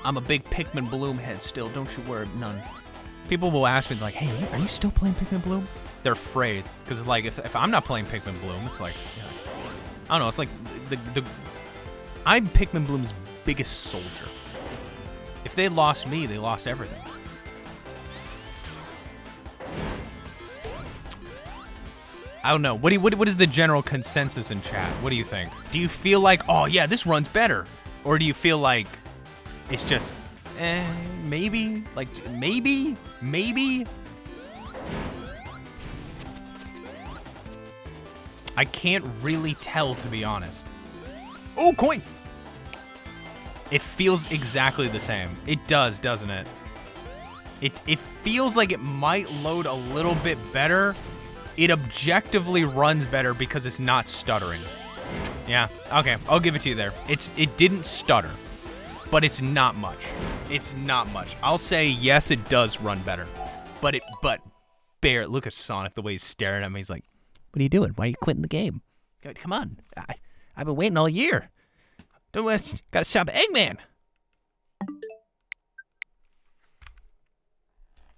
I'm a big Pikmin Bloom head still. Don't you worry, none. People will ask me like, "Hey, are you still playing Pikmin Bloom?" They're afraid because like if I'm not playing Pikmin Bloom, it's like I don't know. It's like I'm Pikmin Bloom's biggest soldier. If they lost me, they lost everything. I don't know. What is the general consensus in chat? What do you think? Do you feel like, oh yeah, this runs better, or do you feel like it's just, maybe, like maybe? I can't really tell, to be honest. Oh, coin! It feels exactly the same. It does, doesn't it? It feels like it might load a little bit better. It objectively runs better because it's not stuttering. Yeah, okay, I'll give it to you there. It didn't stutter, but it's not much. It's not much. I'll say yes, it does run better, but Bear, look at Sonic the way he's staring at me. He's like, "What are you doing? Why are you quitting the game? Come on, I've been waiting all year. Gotta stop Eggman."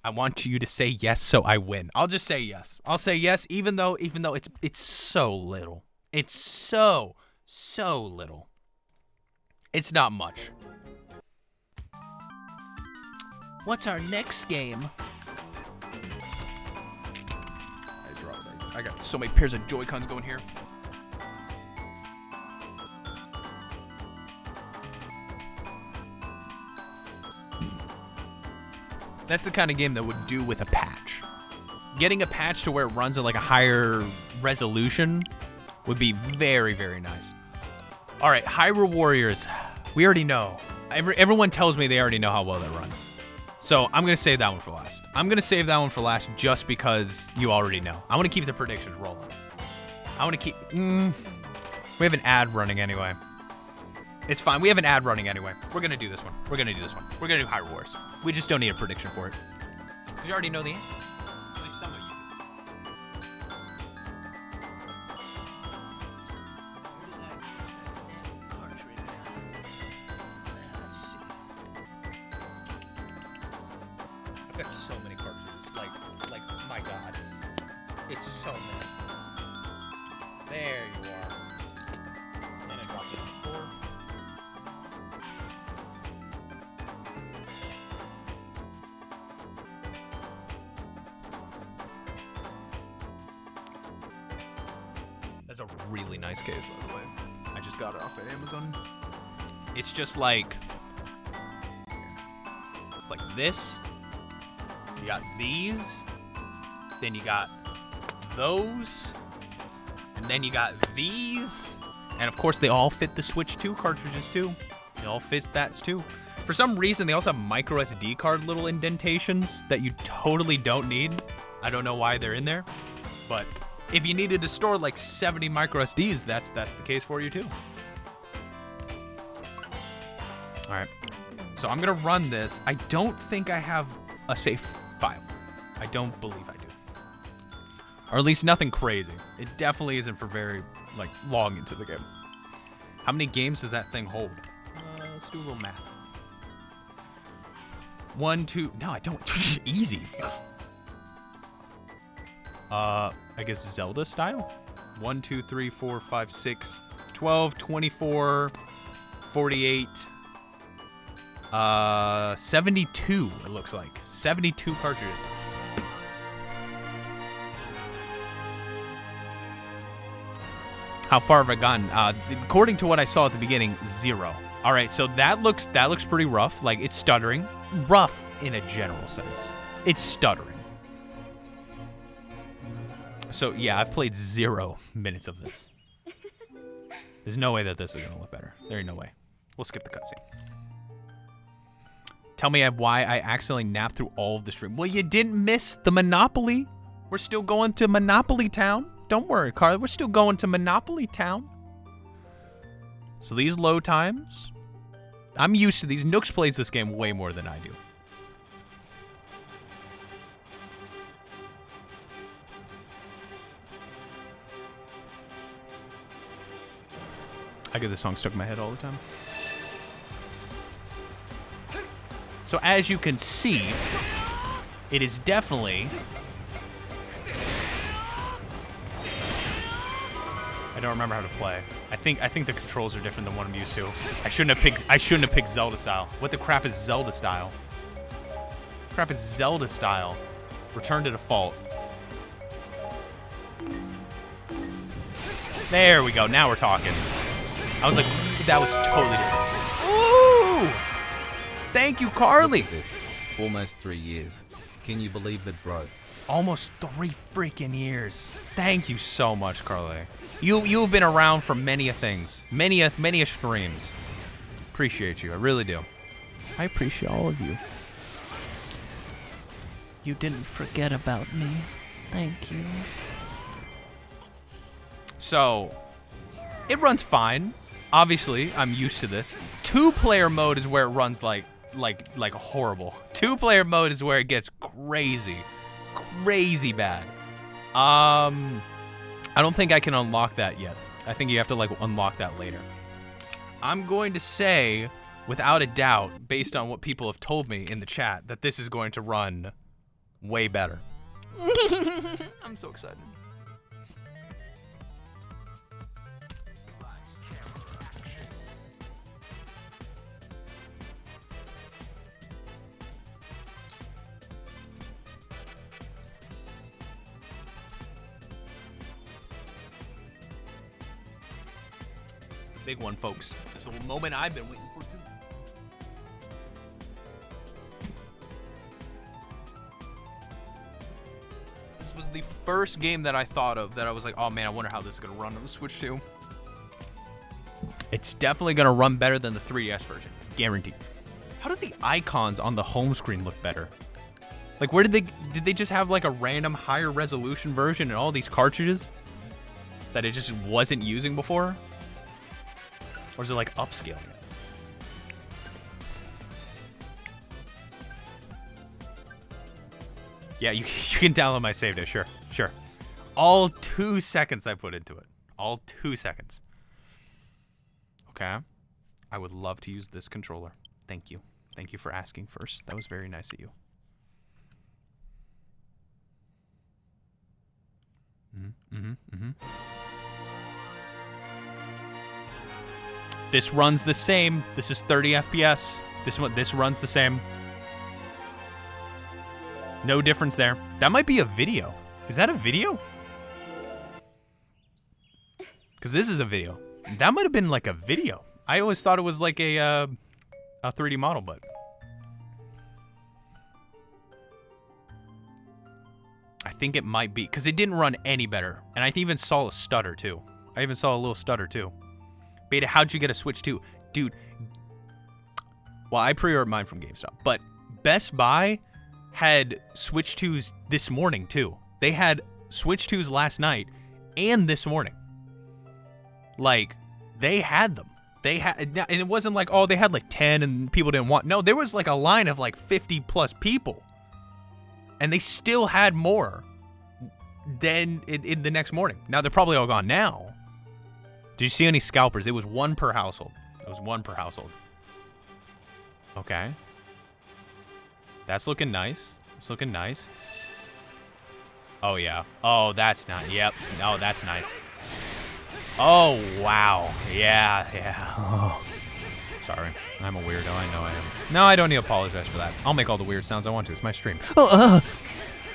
I want you to say yes so I win. I'll just say yes. I'll say yes even though it's so little. It's so little. It's not much. What's our next game? I got so many pairs of Joy-Cons going here. That's the kind of game that would do with a patch. Getting a patch to where it runs at like a higher resolution would be very, very nice. All right, Hyrule Warriors. We already know. Everyone tells me they already know how well that runs. So I'm going to save that one for last. I'm going to save that one for last just because you already know. I want to keep the predictions rolling. I want to keep... we have an ad running anyway. It's fine. We have an ad running anyway. We're going to do this one. We're going to do this one. We're going to do Hyrule Wars. We just don't need a prediction for it. Because you already know the answer. At least some of you I've got so many cartridges. Like, my God. It's so many. There you are. And I dropped it on the floor. That's a really nice case, by the way. I just got it off at Amazon. It's just like... It's like this. You got these. Then you got those. And then you got these. And of course, they all fit the Switch 2 cartridges, too. They all fit that, too. For some reason, they also have micro SD card little indentations that you totally don't need. I don't know why they're in there, but if you needed to store like 70 micro SDs, that's the case for you too. All right, so I'm gonna run this. I don't think I have a save file. I don't believe I do, or at least nothing crazy. It definitely isn't for very like long into the game. How many games does that thing hold? Let's do a little math. 1, 2. No, I don't. Easy. I guess Zelda style. 1, 2, 3, 4, 5, 6, 12, 24, 48, 72. It looks like 72 cartridges. How far have I gotten? According to what I saw at the beginning, 0. All right, so that looks pretty rough. Like, it's stuttering. Rough in a general sense. It's stuttering. So, yeah, I've played 0 minutes of this. There's no way that this is going to look better. There ain't no way. We'll skip the cutscene. Tell me why I accidentally napped through all of the stream. Well, you didn't miss the Monopoly. We're still going to Monopoly Town. Don't worry, Carl. We're still going to Monopoly Town. So these load times, I'm used to these. Nooks plays this game way more than I do. I get this song stuck in my head all the time. So as you can see, it is definitely... I don't remember how to play. I think the controls are different than what I'm used to. I shouldn't have picked Zelda style. What the crap is Zelda style? Crap is Zelda style. Return to default. There we go. Now we're talking. I was like, that was totally different. Ooh! Thank you, Carly. Look at this. Almost 3 years. Can you believe it, bro? Almost 3 freaking years. Thank you so much, Carly. You've been around for many a things, many a streams. Appreciate you. I really do. I appreciate all of you. You didn't forget about me. Thank you. So, it runs fine. Obviously, I'm used to this. 2-player mode is where it runs like horrible. 2-player mode is where it gets crazy bad. I don't think I can unlock that yet. I think you have to like unlock that later. I'm going to say, without a doubt, based on what people have told me in the chat, that this is going to run way better. I'm so excited. Big one, folks. This is a moment I've been waiting for too. This was the first game that I thought of that I was like, oh man, I wonder how this is gonna run on the Switch 2. It's definitely gonna run better than the 3DS version, guaranteed. How do the icons on the home screen look better? Like, where did they just have like a random higher resolution version in all these cartridges that it just wasn't using before? Or is it like upscaling it? Yeah, you can download my save data. Sure. All 2 seconds I put into it. All 2 seconds. Okay. I would love to use this controller. Thank you. Thank you for asking first. That was very nice of you. This runs the same. This is 30 FPS. This runs the same. No difference there. That might be a video. Is that a video? Because this is a video. That might have been like a video. I always thought it was like a 3D model, but I think it might be because it didn't run any better. And I even saw a stutter too. I even saw a little stutter too. Beta, how'd you get a Switch 2? Dude, Well, I pre-ordered mine from GameStop, but Best Buy had Switch 2s this morning too. They had Switch 2s last night and this morning. Like, they had them. They had, and it wasn't like, oh, they had like 10 and people didn't want. No, there was like a line of like 50 plus people, and they still had more than in the next morning. Now they're probably all gone now. Did you see any scalpers? It was one per household. It was one per household. Okay. That's looking nice. It's looking nice. Oh, yeah. Oh, that's not. Yep. Oh, that's nice. Oh, wow. Yeah, yeah. Oh. Sorry. I'm a weirdo. I know I am. No, I don't need to apologize for that. I'll make all the weird sounds I want to. It's my stream.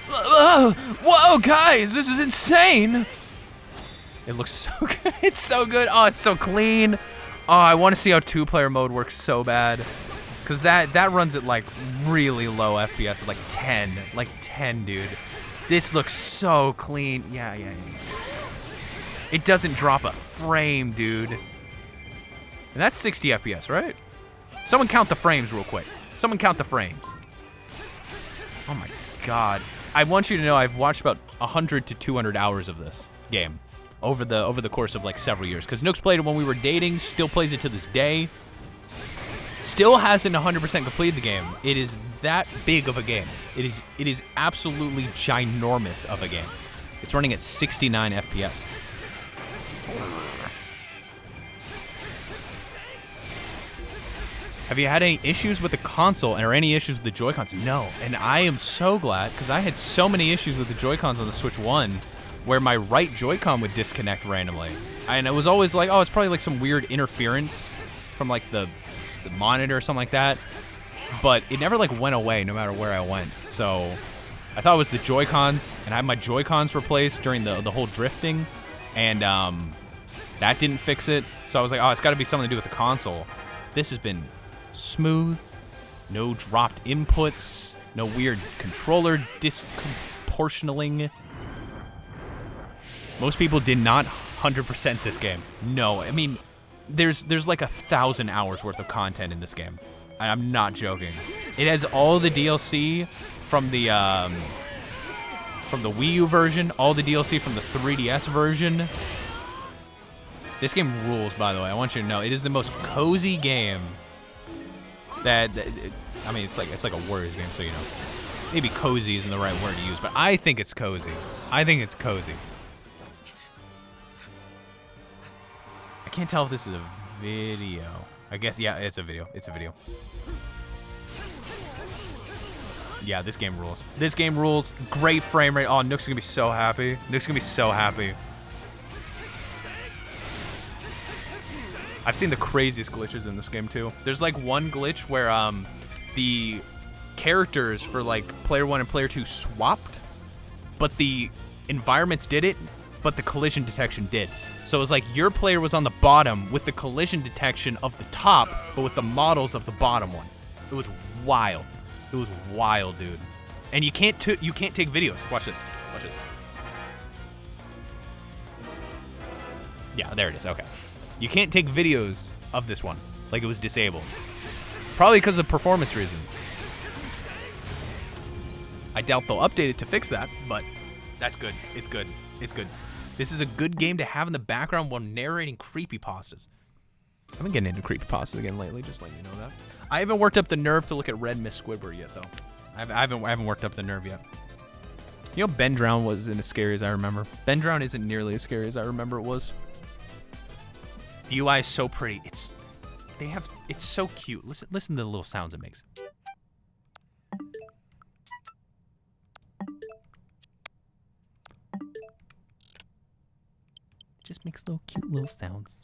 Whoa, guys. This is insane. It looks so good. It's so good. Oh, it's so clean. Oh, I want to see how 2-player mode works so bad. Because that runs at, like, really low FPS, at, like, 10. Like, 10, dude. This looks so clean. Yeah. It doesn't drop a frame, dude. And that's 60 FPS, right? Someone count the frames real quick. Someone count the frames. Oh, my God. I want you to know I've watched about 100 to 200 hours of this game over the course of, like, several years. Because Nooks played it when we were dating, still plays it to this day. Still hasn't 100% completed the game. It is that big of a game. It is absolutely ginormous of a game. It's running at 69 FPS. Have you had any issues with the console or any issues with the Joy-Cons? No, and I am so glad because I had so many issues with the Joy-Cons on the Switch 1 where my right Joy-Con would disconnect randomly. And it was always like, oh, it's probably like some weird interference from like the monitor or something like that, but it never like went away no matter where I went. So I thought it was the Joy-Cons, and I had my Joy-Cons replaced during the whole drifting, and that didn't fix it. So I was like, oh, it's got to be something to do with the console. This has been smooth, no dropped inputs, no weird controller disproportionaling. Most people did not 100% this game. No, I mean, there's like 1,000 hours worth of content in this game. And I'm not joking. It has all the DLC from the Wii U version, all the DLC from the 3DS version. This game rules, by the way. I want you to know it is the most cozy game that I mean, it's like a Warriors game, so you know. Maybe cozy isn't the right word to use, but I think it's cozy. I think it's cozy. I can't tell if this is a video. I guess, yeah, it's a video. It's a video. Yeah, this game rules. This game rules. Great frame rate. Oh, Nook's gonna be so happy. Nook's gonna be so happy. I've seen the craziest glitches in this game, too. There's, like, one glitch where, the characters for, like, player 1 and player 2 swapped, but the environments did it, but the collision detection did. So it was like your player was on the bottom with the collision detection of the top, but with the models of the bottom one. It was wild. It was wild, dude. And you can't take videos. Watch this. Watch this. Yeah, there it is. Okay. You can't take videos of this one. Like, it was disabled. Probably because of performance reasons. I doubt they'll update it to fix that, but that's good. It's good. It's good. This is a good game to have in the background while narrating creepypastas. I've been getting into creepypastas again lately, just letting you know that. I haven't worked up the nerve to look at Red Miss Squidward yet, though. I haven't worked up the nerve yet. You know, Ben Drown wasn't as scary as I remember. Ben Drown isn't nearly as scary as I remember it was. The UI is so pretty. It's so cute. Listen to the little sounds it makes. Just makes cute little sounds.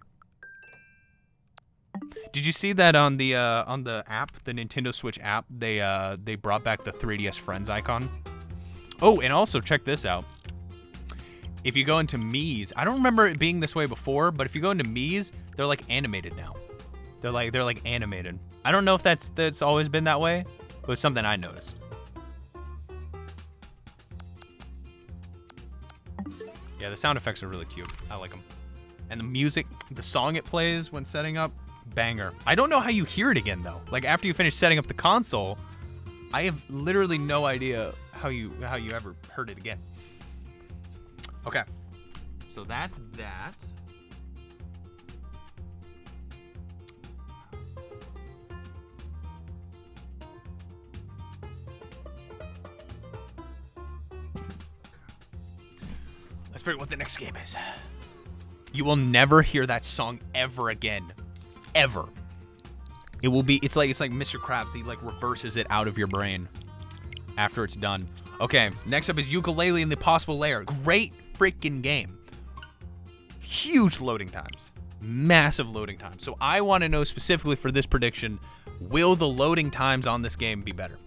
Did you see that on the app, the Nintendo Switch app? They brought back the 3DS Friends icon. Oh, and also check this out. If you go into Mii's, I don't remember it being this way before, but if you go into Mii's, they're like animated now. They're like animated. I don't know if that's always been that way, but it's something I noticed. Yeah, the sound effects are really cute. I like them. And the music, the song it plays when setting up, Banger. I don't know how you hear it again though. Like after you finish setting up the console, I have literally no idea how you ever heard it again. Okay. So that's that. Let's figure out what the next game is. You will never hear that song ever again. Ever. It will be, it's like Mr. Krabs. He like reverses it out of your brain after it's done. Okay, next up is Yooka-Laylee and the Possible Lair. Great freaking game. Huge loading times. Massive loading times. So I want to know specifically for this prediction, will the loading times on this game be better?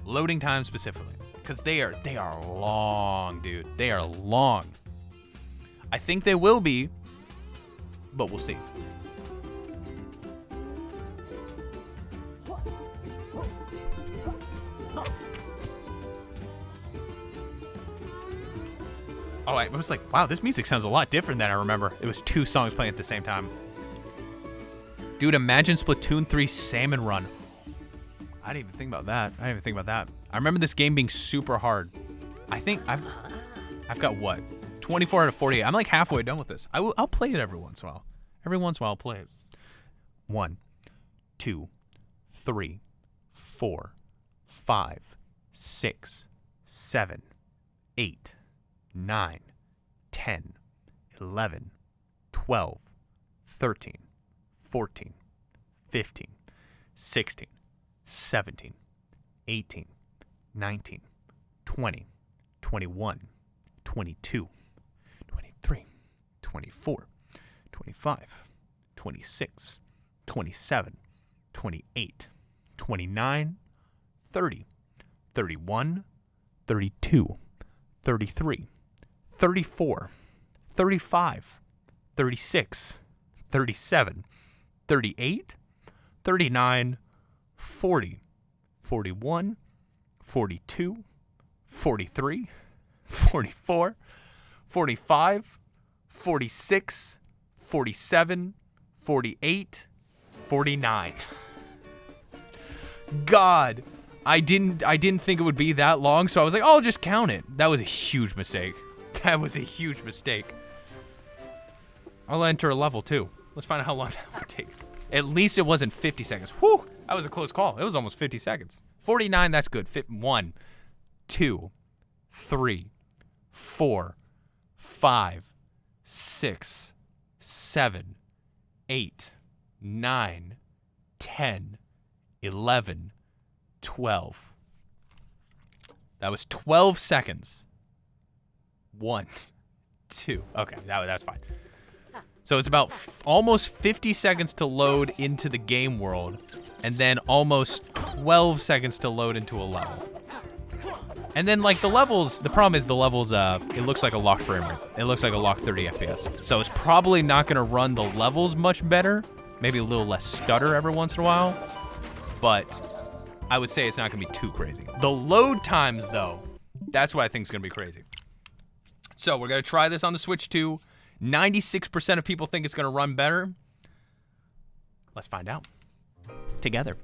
Loading times specifically. Because they are long, dude. They are long. I think they will be, but we'll see. Oh, I was like, wow, this music sounds a lot different than I remember. It was 2 songs playing at the same time. Dude, imagine Splatoon 3 Salmon Run. I didn't even think about that. I remember this game being super hard. I think I've got what? 24 out of 48. I'm like halfway done with this. I'll play it every once in a while. Every once in a while I'll play it. 1, 2, 3, 4, 5, 6, 7, 8, 9, 10, 11, 12, 13, 14, 15, 16, 17, 18, 19, 20, 21, 22, 23, 24, 25, 26, 27, 28, 29, 30, 31, 32, 33, 34, 35, 36, 37, 38, 39, 40, 41, 42, 43, 44, 45, 46, 47, 48, 49. God, I didn't think it would be that long, so I was like, oh, I'll just count it. That was a huge mistake. That was a huge mistake. I'll enter a level too. Let's find out how long that one takes. At least it wasn't 50 seconds. Whew, that was a close call. It was almost 50 seconds. 49, that's good. 1, 2, 3, 4, 5, 6, 7, 8, 9, 10, 11, 12. That was 12 seconds. 1, 2. Okay, that's fine. So it's about almost 50 seconds to load into the game world, and then almost 12 seconds to load into a level. And then, like, the levels, the problem is the levels, it looks like a locked frame rate. It looks like a locked 30 FPS. So it's probably not going to run the levels much better. Maybe a little less stutter every once in a while. But I would say it's not going to be too crazy. The load times, though, that's what I think is going to be crazy. So we're going to try this on the Switch 2. 96% of people think it's going to run better. Let's find out together.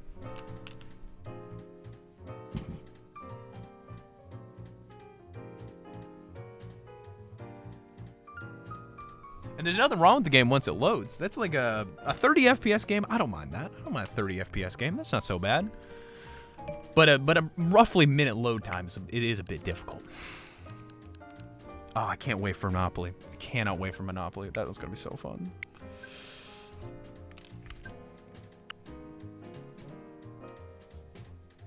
And there's nothing wrong with the game once it loads. That's like a 30 FPS game. I don't mind that. I don't mind a 30 FPS game. That's not so bad. But a roughly minute load time, it is a bit difficult. Oh, I can't wait for Monopoly. I cannot wait for Monopoly. That was going to be so fun.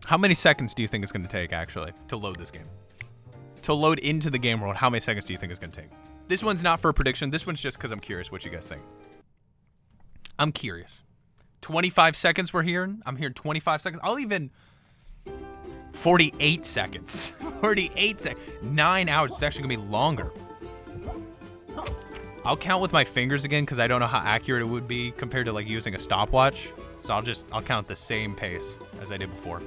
How many seconds do you think it's going to take, actually, to load this game? To load into the game world, how many seconds do you think it's going to take? This one's not for a prediction. This one's just because I'm curious what you guys think. I'm curious. 25 seconds we're hearing. I'm hearing 25 seconds. I'll even... 48 seconds. 48 seconds. 9 hours. It's actually going to be longer. I'll count with my fingers again because I don't know how accurate it would be compared to like using a stopwatch. So I'll count the same pace as I did before.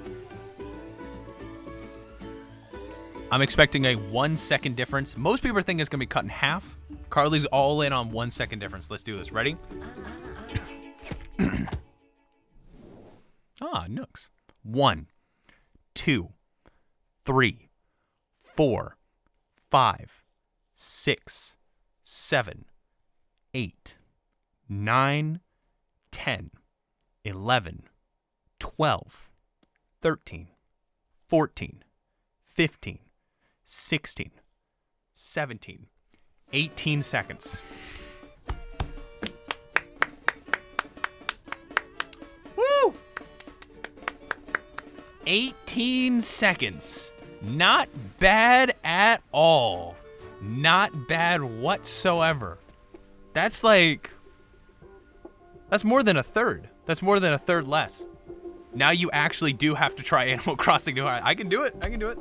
I'm expecting a 1 second difference. Most people are thinking it's going to be cut in half. Carly's all in on 1 second difference. Let's do this. Ready? Ah, Nooks. 1, 2, 3, 4, 5, 6, 7, 8, 9, 10, 11, 12, 13, 14, 15, 16, 17, 18 seconds. Woo! 18 seconds. Not bad at all. Not bad whatsoever. That's more than a third. That's more than a third less. Now you actually do have to try Animal Crossing New Horizons. I can do it. I can do it.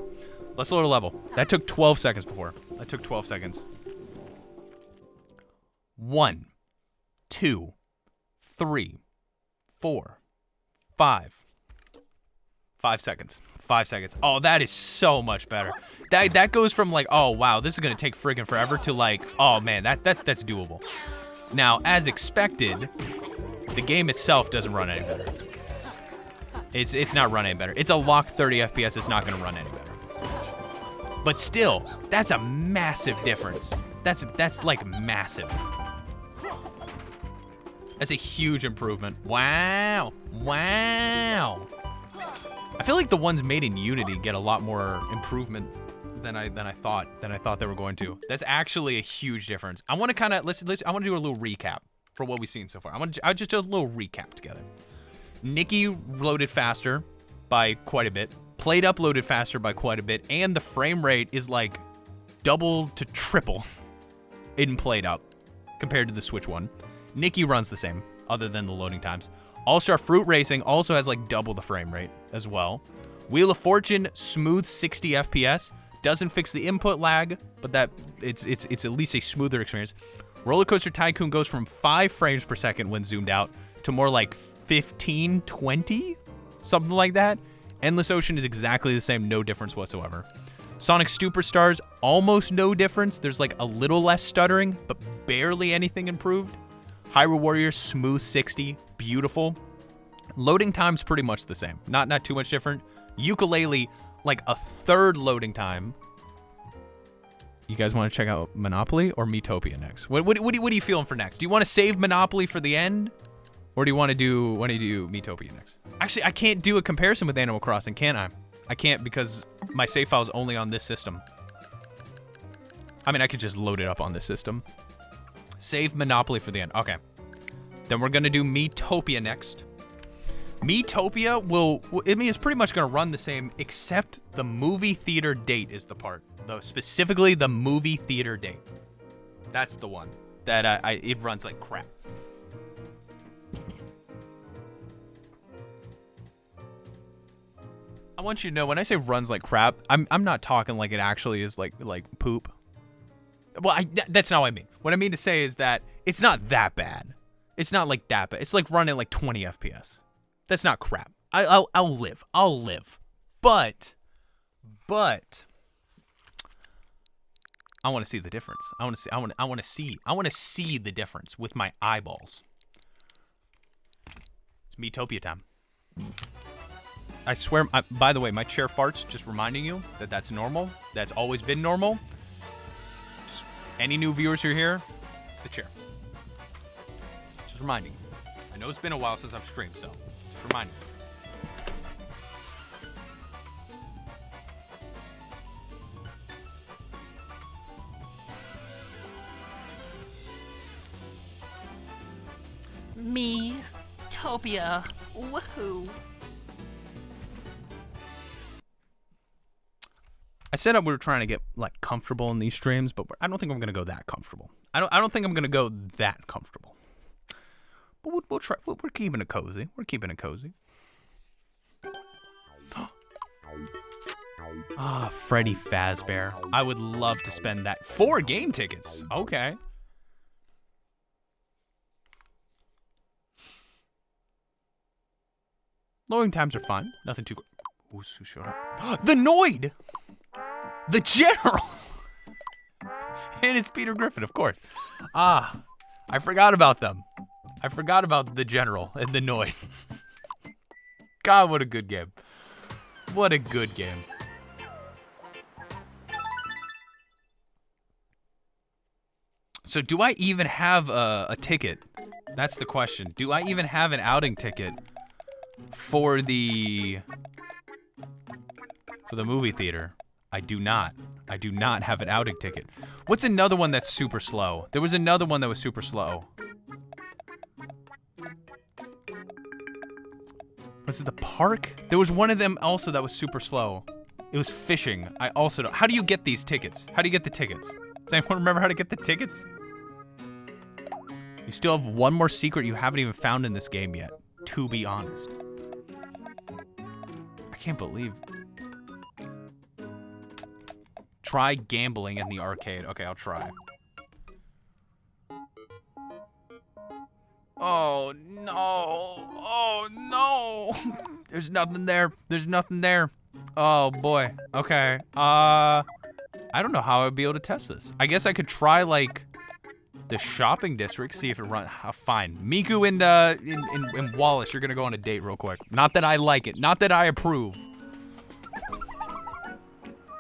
Let's load a level. That took 12 seconds before. That took 12 seconds. 1, 2, 3, 4, 5. 5 seconds. 5 seconds. Oh, that is so much better. That goes from like, oh wow, this is gonna take friggin' forever to like, oh man, that's doable. Now, as expected, the game itself doesn't run any better. It's not running any better. It's a locked 30 FPS. It's not gonna run any better. But still, that's a massive difference. That's like massive. That's a huge improvement. Wow. Wow. I feel like the ones made in Unity get a lot more improvement than I thought they were going to. That's actually a huge difference. I want to kind of I want to do a little recap for what we've seen so far. I just do a little recap together. Nikki loaded faster by quite a bit. Played Up loaded faster by quite a bit, and the frame rate is like double to triple in Played Up compared to the Switch one. Nikki runs the same, other than the loading times. All-Star Fruit Racing also has like double the frame rate as well. Wheel of Fortune, smooth 60 FPS. Doesn't fix the input lag, but that it's at least a smoother experience. Roller Coaster Tycoon goes from 5 frames per second when zoomed out to more like 15, 20, something like that. Endless Ocean is exactly the same, no difference whatsoever. Sonic Superstars, almost no difference. There's like a little less stuttering, but barely anything improved. Hyrule Warriors, smooth 60, beautiful. Loading time's pretty much the same, not too much different. Yooka-Laylee, like a third loading time. You guys want to check out Monopoly or Miitopia next? What are you feeling for next? Do you want to save Monopoly for the end, or do you want to do Miitopia next? Actually, I can't do a comparison with Animal Crossing, can I? I can't because my save file is only on this system. I mean, I could just load it up on this system. Save Monopoly for the end. Okay. Then we're gonna do Miitopia next. Miitopia it's pretty much gonna run the same, except the movie theater date is the part. Specifically the movie theater date. That's the one that it runs like crap. I want you to know, when I say runs like crap, I'm not talking like it actually is like poop. Well, that's not what I mean. What I mean to say is that it's not that bad. It's not like that bad. It's like running like 20 FPS. That's not crap. I'll live. I'll live. But I want to see the difference. I want to see the difference with my eyeballs. It's Miitopia time. I swear, by the way, my chair farts, just reminding you that that's normal. That's always been normal. Just any new viewers who are here, it's the chair. Just reminding you. I know it's been a while since I've streamed, so just reminding you. Miitopia. Woohoo. I said we were trying to get like comfortable in these streams, but I don't think I'm gonna go that comfortable. I don't think I'm gonna go that comfortable. But we'll try. We're keeping it cozy. We're keeping it cozy. Ah, Freddy Fazbear. I would love to spend that. 4 game tickets. Okay. Loading times are fine. Nothing too. Who showed up? The Noid. The General! And it's Peter Griffin, of course. Ah, I forgot about them. I forgot about the General and the Noid. God, what a good game. What a good game. So do I even have a ticket? That's the question. Do I even have an outing ticket for the movie theater? I do not. I do not have an outing ticket. What's another one that's super slow? There was another one that was super slow. Was it the park? There was one of them also that was super slow. It was fishing. I also don't. How do you get these tickets? How do you get the tickets? Does anyone remember how to get the tickets? You still have one more secret you haven't even found in this game yet, to be honest. I can't believe. Try gambling in the arcade. Okay, I'll try. Oh, no. Oh, no. There's nothing there. There's nothing there. Oh, boy. Okay. I don't know how I'd be able to test this. I guess I could try, like, the shopping district, see if it runs. Fine. Miku and Wallace, you're going to go on a date real quick. Not that I like it. Not that I approve.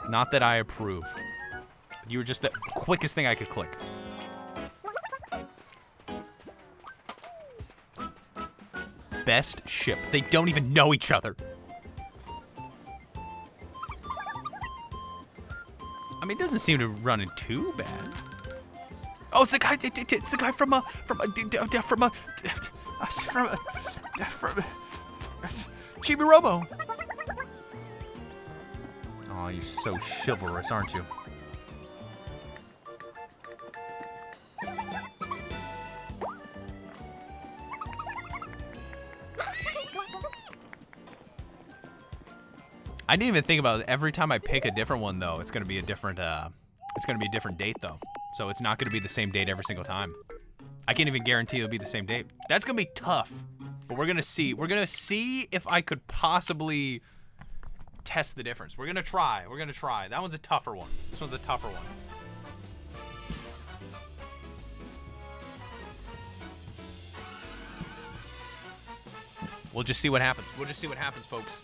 Not that I approve. You were just the quickest thing I could click. Best ship. They don't even know each other. I mean, it doesn't seem to run in too bad. Oh, it's the guy. It's the guy from Chibi-Robo. Oh, you're so chivalrous, aren't you? I didn't even think about it. Every time I pick a different one, though, it's gonna be a different. It's gonna be a different date, though. So it's not gonna be the same date every single time. I can't even guarantee it'll be the same date. That's gonna be tough. But we're gonna see. We're gonna see if I could possibly test the difference. We're gonna try. We're gonna try. That one's a tougher one. This one's a tougher one. We'll just see what happens. We'll just see what happens, folks.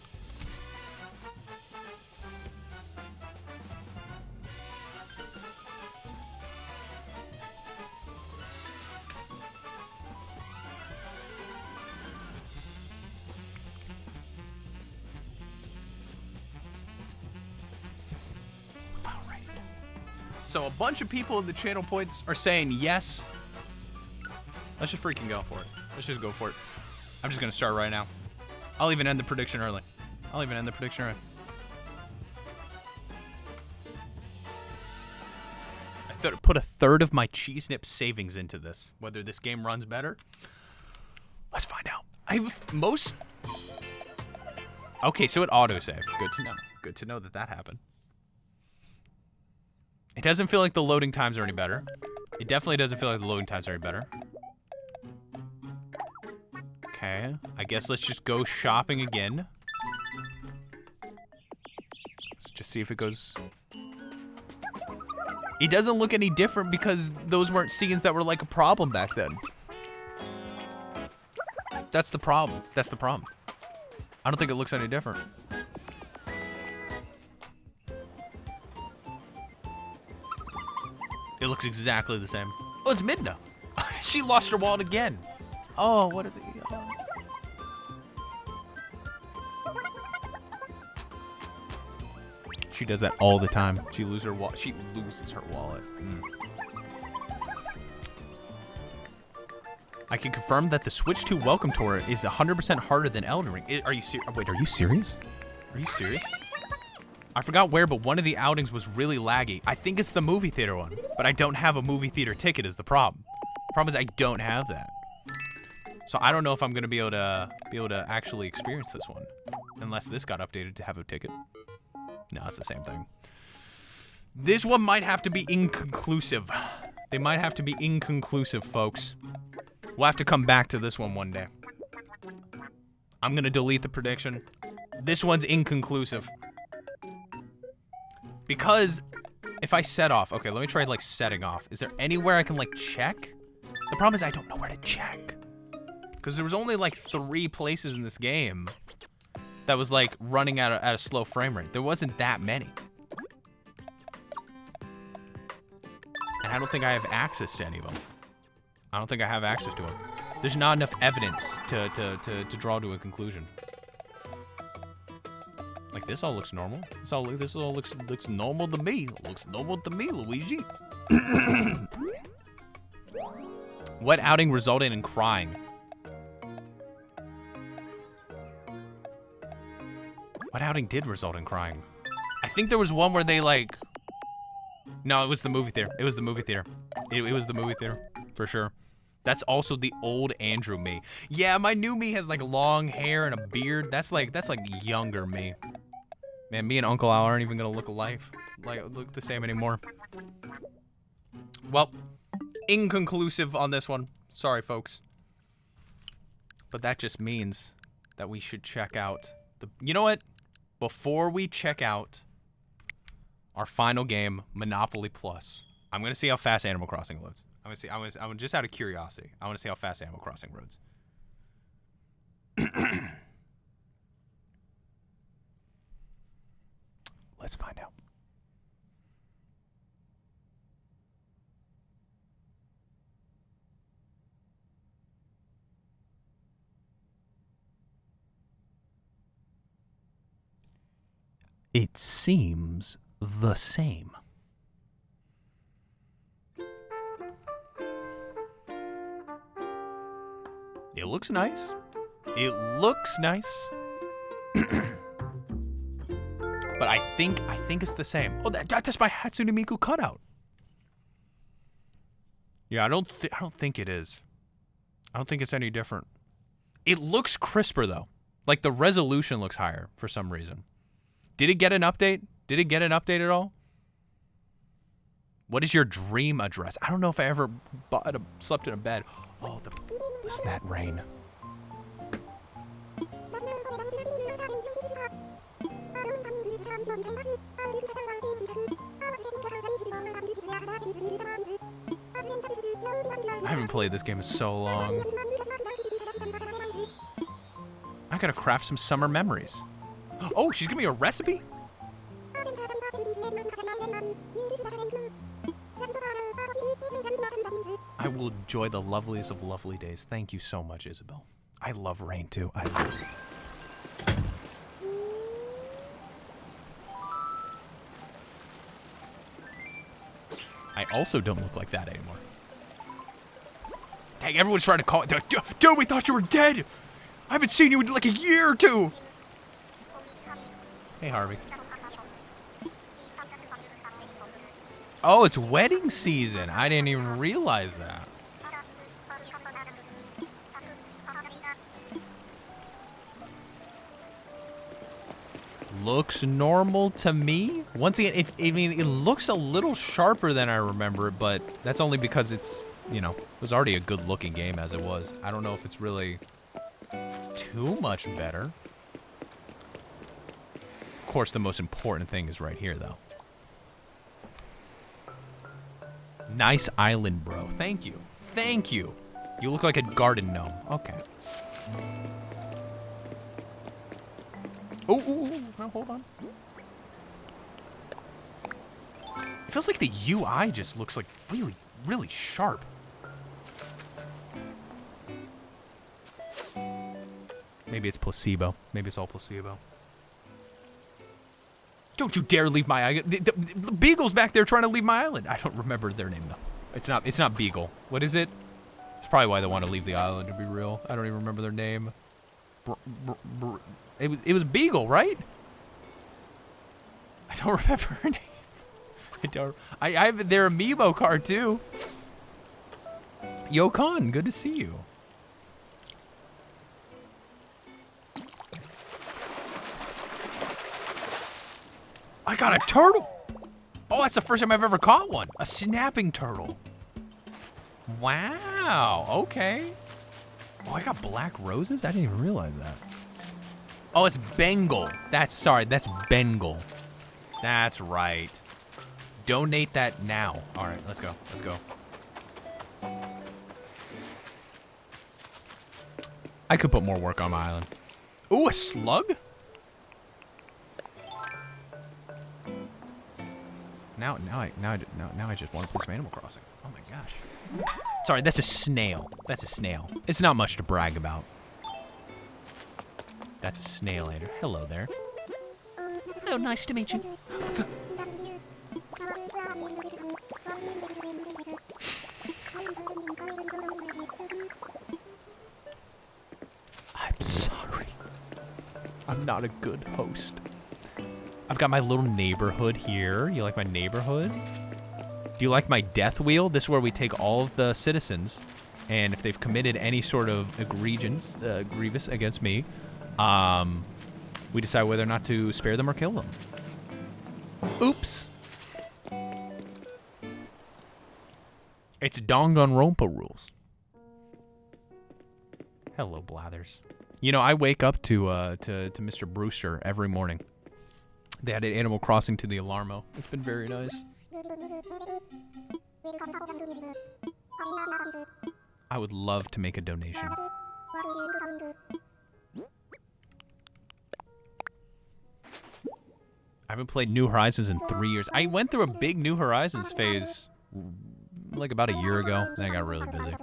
So a bunch of people in the channel points are saying yes. Let's just freaking go for it. Let's just go for it. I'm just gonna start right now. I'll even end the prediction early. I'll even end the prediction early. I put a third of my cheese nip savings into this. Whether this game runs better, let's find out. Okay, so it autosaved. Good to know. Good to know that that happened. It doesn't feel like the loading times are any better. It definitely doesn't feel like the loading times are any better. Okay, I guess let's just go shopping again. Let's just see if it goes... It doesn't look any different because those weren't scenes that were like a problem back then. That's the problem. That's the problem. I don't think it looks any different. It looks exactly the same. Oh, it's Midna. She lost her wallet again. Oh, what are the odds? She does that all the time. She loses her wallet. She loses her wallet. I can confirm that the Switch 2 Welcome Tour is 100% harder than Elden Ring. Are you serious? Wait, are you serious? Are you serious? I forgot where, but one of the outings was really laggy. I think it's the movie theater one, but I don't have a movie theater ticket is the problem. The problem is I don't have that. So I don't know if I'm gonna be able to actually experience this one, unless this got updated to have a ticket. No, it's the same thing. This one might have to be inconclusive. They might have to be inconclusive, folks. We'll have to come back to this one day. I'm gonna delete the prediction. This one's inconclusive. Because if I set off, okay, let me try like setting off. Is there anywhere I can like check? The problem is I don't know where to check. Because there was only like 3 places in this game that was like running at a slow frame rate. There wasn't that many. And I don't think I have access to any of them. I don't think I have access to them. There's not enough evidence to draw to a conclusion. Like, this all looks normal. This all looks normal to me. Looks normal to me, Luigi. What outing resulted in crying? What outing did result in crying? I think there was one where they like... No, it was the movie theater. It was the movie theater. It was the movie theater, for sure. That's also the old Andrew me. Yeah, my new me has like long hair and a beard. That's like younger me. Man, me and Uncle Al aren't even gonna look alike. Look the same anymore. Well, inconclusive on this one. Sorry, folks. But that just means that we should check out the... You know what? Before we check out our final game, Monopoly Plus, I'm gonna see how fast Animal Crossing loads. I'm just out of curiosity. I want to see how fast Animal Crossing loads. Let's find out. It seems the same. It looks nice. It looks nice. But I think it's the same. Oh, that's my Hatsune Miku cutout. Yeah, I don't think it is. I don't think it's any different. It looks crisper though. Like the resolution looks higher for some reason. Did it get an update? Did it get an update at all? What is your dream address? I don't know if I ever slept in a bed. Oh, listen to that rain. I haven't played this game in so long. I gotta craft some summer memories. Oh, she's giving me a recipe? I will enjoy the loveliest of lovely days. Thank you so much, Isabel. I love rain too. I love it. I also don't look like that anymore. Dang, everyone's trying to call it. Dude, we thought you were dead. I haven't seen you in like a year or two. Hey, Harvey. Oh, it's wedding season. I didn't even realize that. Looks normal to me. Once again, I mean, it looks a little sharper than I remember it, but that's only because it's, you know, it was already a good-looking game as it was. I don't know if it's really too much better. Of course, the most important thing is right here, though. Nice island, bro. Thank you. Thank you. You look like a garden gnome. Okay. Oh, no, hold on. It feels like the UI just looks like really, really sharp. Maybe it's placebo. Maybe it's all placebo. Don't you dare leave my island. The Beagle's back there trying to leave my island. I don't remember their name, though. It's not Beagle. What is it? It's probably why they want to leave the island, to be real. I don't even remember their name. It was Beagle, right? I don't remember her name. I have their amiibo card, too. Yo, Con, good to see you. I got a turtle. Oh, that's the first time I've ever caught one. A snapping turtle. Wow. Okay. Oh, I got black roses? I didn't even realize that. Oh, it's Bengal. That's Bengal. That's right. Donate that now. All right, let's go. Let's go. I could put more work on my island. Ooh, a slug? Now I just want to play some Animal Crossing. Oh my gosh. Sorry, that's a snail. That's a snail. It's not much to brag about. That's a snail later. Hello there. Oh, nice to meet you. I'm sorry. I'm not a good host. I've got my little neighborhood here. You like my neighborhood? Do you like my death wheel? This is where we take all of the citizens, and if they've committed any sort of grievous against me, we decide whether or not to spare them or kill them. Oops. It's Danganronpa rules. Hello, Blathers. You know, I wake up to Mr. Brewster every morning. They added Animal Crossing to the Alarmo. It's been very nice. I would love to make a donation. I haven't played New Horizons in 3 years. I went through a big New Horizons phase like about a year ago. Then I got really busy.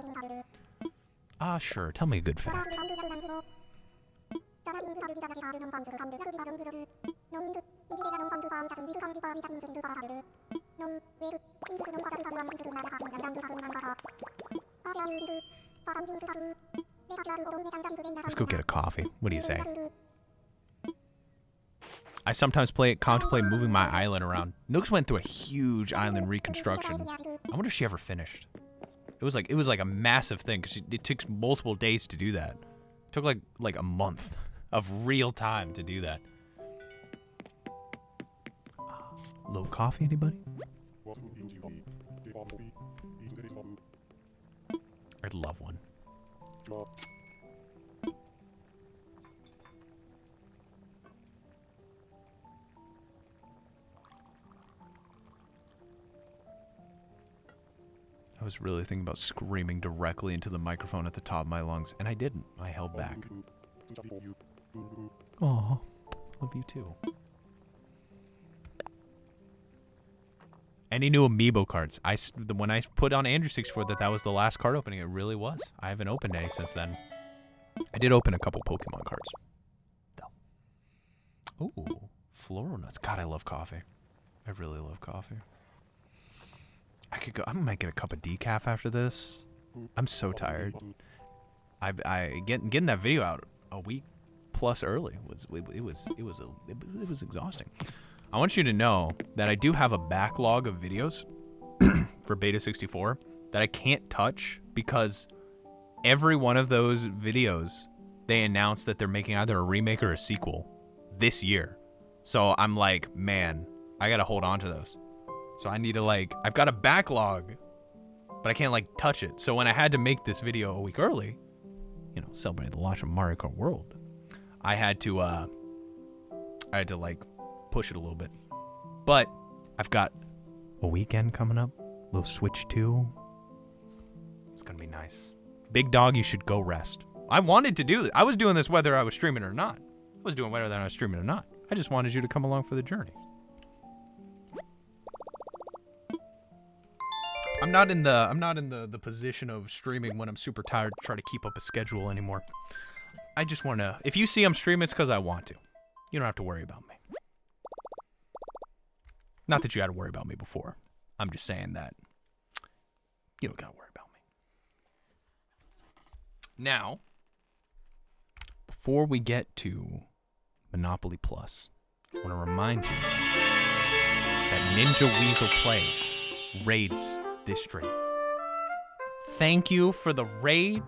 Ah, sure. Tell me a good fact. Let's go get a coffee. What do you say? I sometimes contemplate moving my island around. Nooks went through a huge island reconstruction. I wonder if she ever finished. It was like a massive thing because it took multiple days to do that. It took like a month of real time to do that. Low coffee, anybody? I'd love one. I was really thinking about screaming directly into the microphone at the top of my lungs, and I didn't. I held back. Aw, love you too. Any new amiibo cards? When I put on Andrew 64 that was the last card opening, it really was. I haven't opened any since then. I did open a couple Pokemon cards, though. Ooh, floral nuts. God, I love coffee. I really love coffee. I might get a cup of decaf after this. I'm so tired. Getting that video out a week plus early was exhausting. I want you to know that I do have a backlog of videos for Beta 64 that I can't touch because every one of those videos they announced that they're making either a remake or a sequel this year. So I'm like, man, I gotta hold on to those. So I need to I've got a backlog, but I can't touch it. So when I had to make this video a week early, celebrating the launch of Mario Kart World, I had to push it a little bit. But I've got a weekend coming up, a little Switch 2. It's gonna be nice. Big dog, you should go rest. I wanted to do this. I was doing this whether I was streaming or not. I was doing whether I was streaming or not. I just wanted you to come along for the journey. I'm not in the position of streaming when I'm super tired to try to keep up a schedule anymore. I just want to, if you see I'm streaming, it's because I want to. You don't have to worry about me. Not that you had to worry about me before. I'm just saying that you don't got to worry about me. Now, before we get to Monopoly Plus, I want to remind you that Ninja Weasel Plays raids this stream. Thank you for the raid,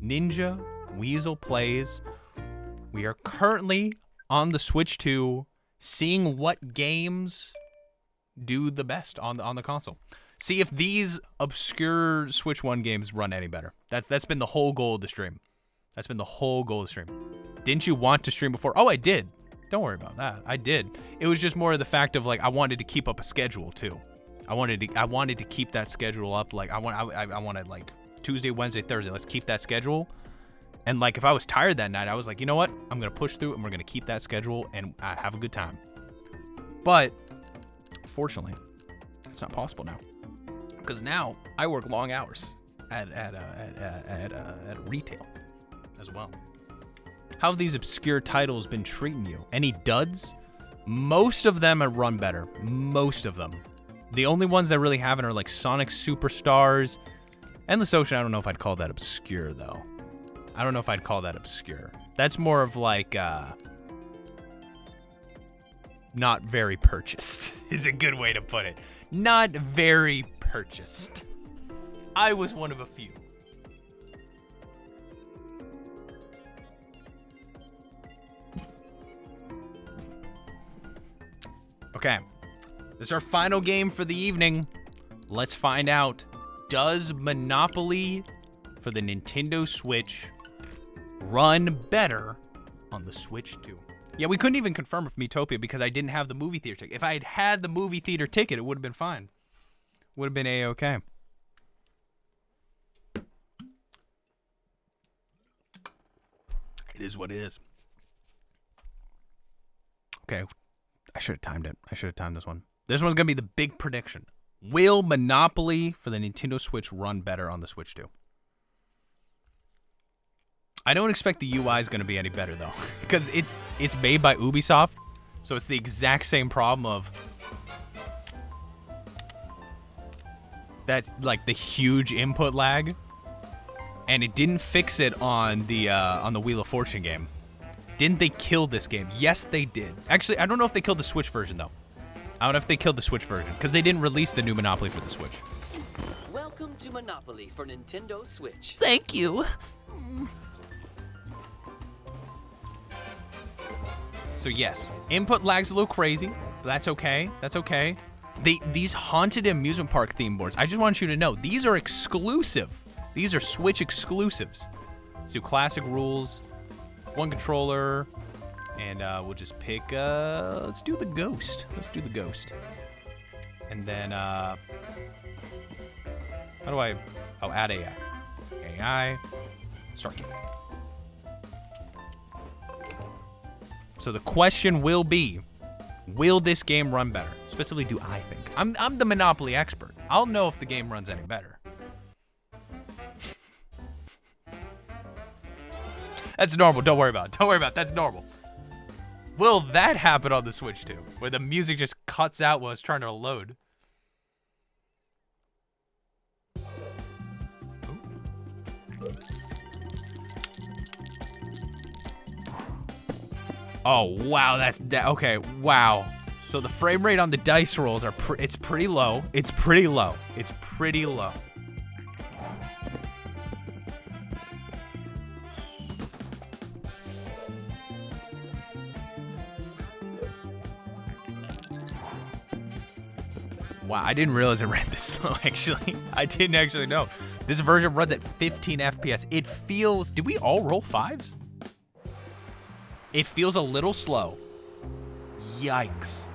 Ninja Weasel Plays. We are currently on the Switch 2 seeing what games do the best on the console. See if these obscure Switch 1 games run any better. That's been the whole goal of the stream. That's been the whole goal of the stream. Didn't you want to stream before? Oh, I did. Don't worry about that. I did. It was just more of the fact of I wanted to keep up a schedule too. I wanted to keep that schedule up. I wanted Tuesday, Wednesday, Thursday. Let's keep that schedule. And if I was tired that night, I was like, you know what? I'm gonna push through and we're gonna keep that schedule and have a good time. But fortunately, It's not possible now. Because now I work long hours at retail as well. How have these obscure titles been treating you? Any duds? Most of them have run better. Most of them. The only ones that really haven't are like Sonic Superstars. Endless Ocean, I don't know if I'd call that obscure, though. I don't know if I'd call that obscure. That's more of like, not very purchased, is a good way to put it. Not very purchased. I was one of a few. Okay, this is our final game for the evening. Let's find out, does Monopoly for the Nintendo Switch run better on the Switch 2? Yeah, we couldn't even confirm with Miitopia because I didn't have the movie theater ticket. If I had had the movie theater ticket, it would have been fine. Would have been A-okay. It is what it is. Okay, I should have timed it. I should have timed this one. This one's going to be the big prediction. Will Monopoly for the Nintendo Switch run better on the Switch 2? I don't expect the UI is going to be any better, though, because it's made by Ubisoft, so it's the exact same problem of that, like, the huge input lag, and it didn't fix it on the Wheel of Fortune game. Didn't they kill this game? Yes, they did. Actually, I don't know if they killed the Switch version, though. I don't know if they killed the Switch version, because they didn't release the new Monopoly for the Switch. Welcome to Monopoly for Nintendo Switch. Thank you. So yes, input lag's a little crazy, but that's okay. That's okay. These haunted amusement park theme boards, I just want you to know, these are exclusive. These are Switch exclusives. Let's do classic rules, one controller, and we'll just pick, let's do the Ghost. Let's do the Ghost. And then, how do I, oh, add AI. AI, start game. So the question will be, will this game run better? Specifically, do I think? I'm the Monopoly expert. I'll know if the game runs any better. That's normal. Don't worry about it. Don't worry about it. That's normal. Will that happen on the Switch too? Where the music just cuts out while it's trying to load? Oh, wow, okay, wow. So the frame rate on the dice rolls are, it's pretty low. It's pretty low. It's pretty low. Wow, I didn't realize it ran this slow, actually. I didn't actually know. This version runs at 15 FPS. It feels, did we all roll 5s? It feels a little slow. Yikes.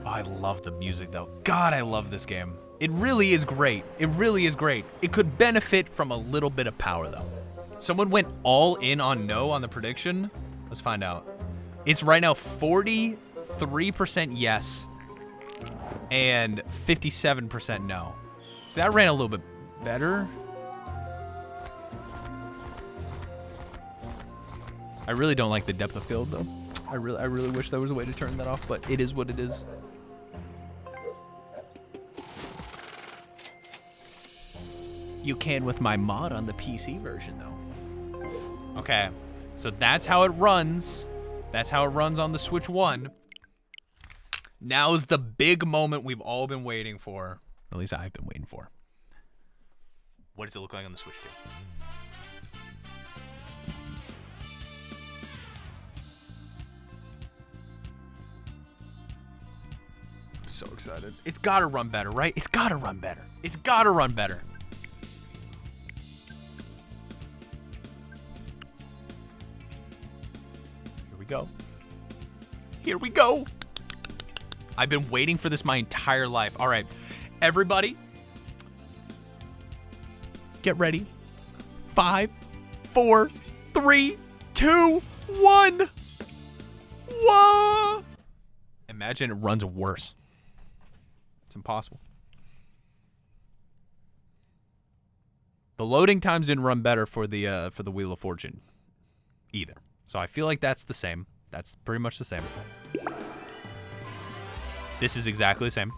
Oh, I love the music, though. God, I love this game. It really is great. It really is great. It could benefit from a little bit of power, though. Someone went all in on no on the prediction. Let's find out. It's right now 43% yes and 57% no. So that ran a little bit better. I really don't like the depth of field, though. I really wish there was a way to turn that off, but it is what it is. You can with my mod on the PC version, though. Okay, so that's how it runs. That's how it runs on the Switch 1. Now's the big moment we've all been waiting for. At least I've been waiting for. What does it look like on the Switch 2? So excited. It's gotta run better, right? It's gotta run better. It's gotta run better. Here we go. Here we go. I've been waiting for this my entire life. All right, everybody, get ready. 5, 4, 3, 2, 1. Whoa! Imagine it runs worse. It's impossible. The loading times didn't run better for the Wheel of Fortune either. So I feel like that's the same. That's pretty much the same. This is exactly the same.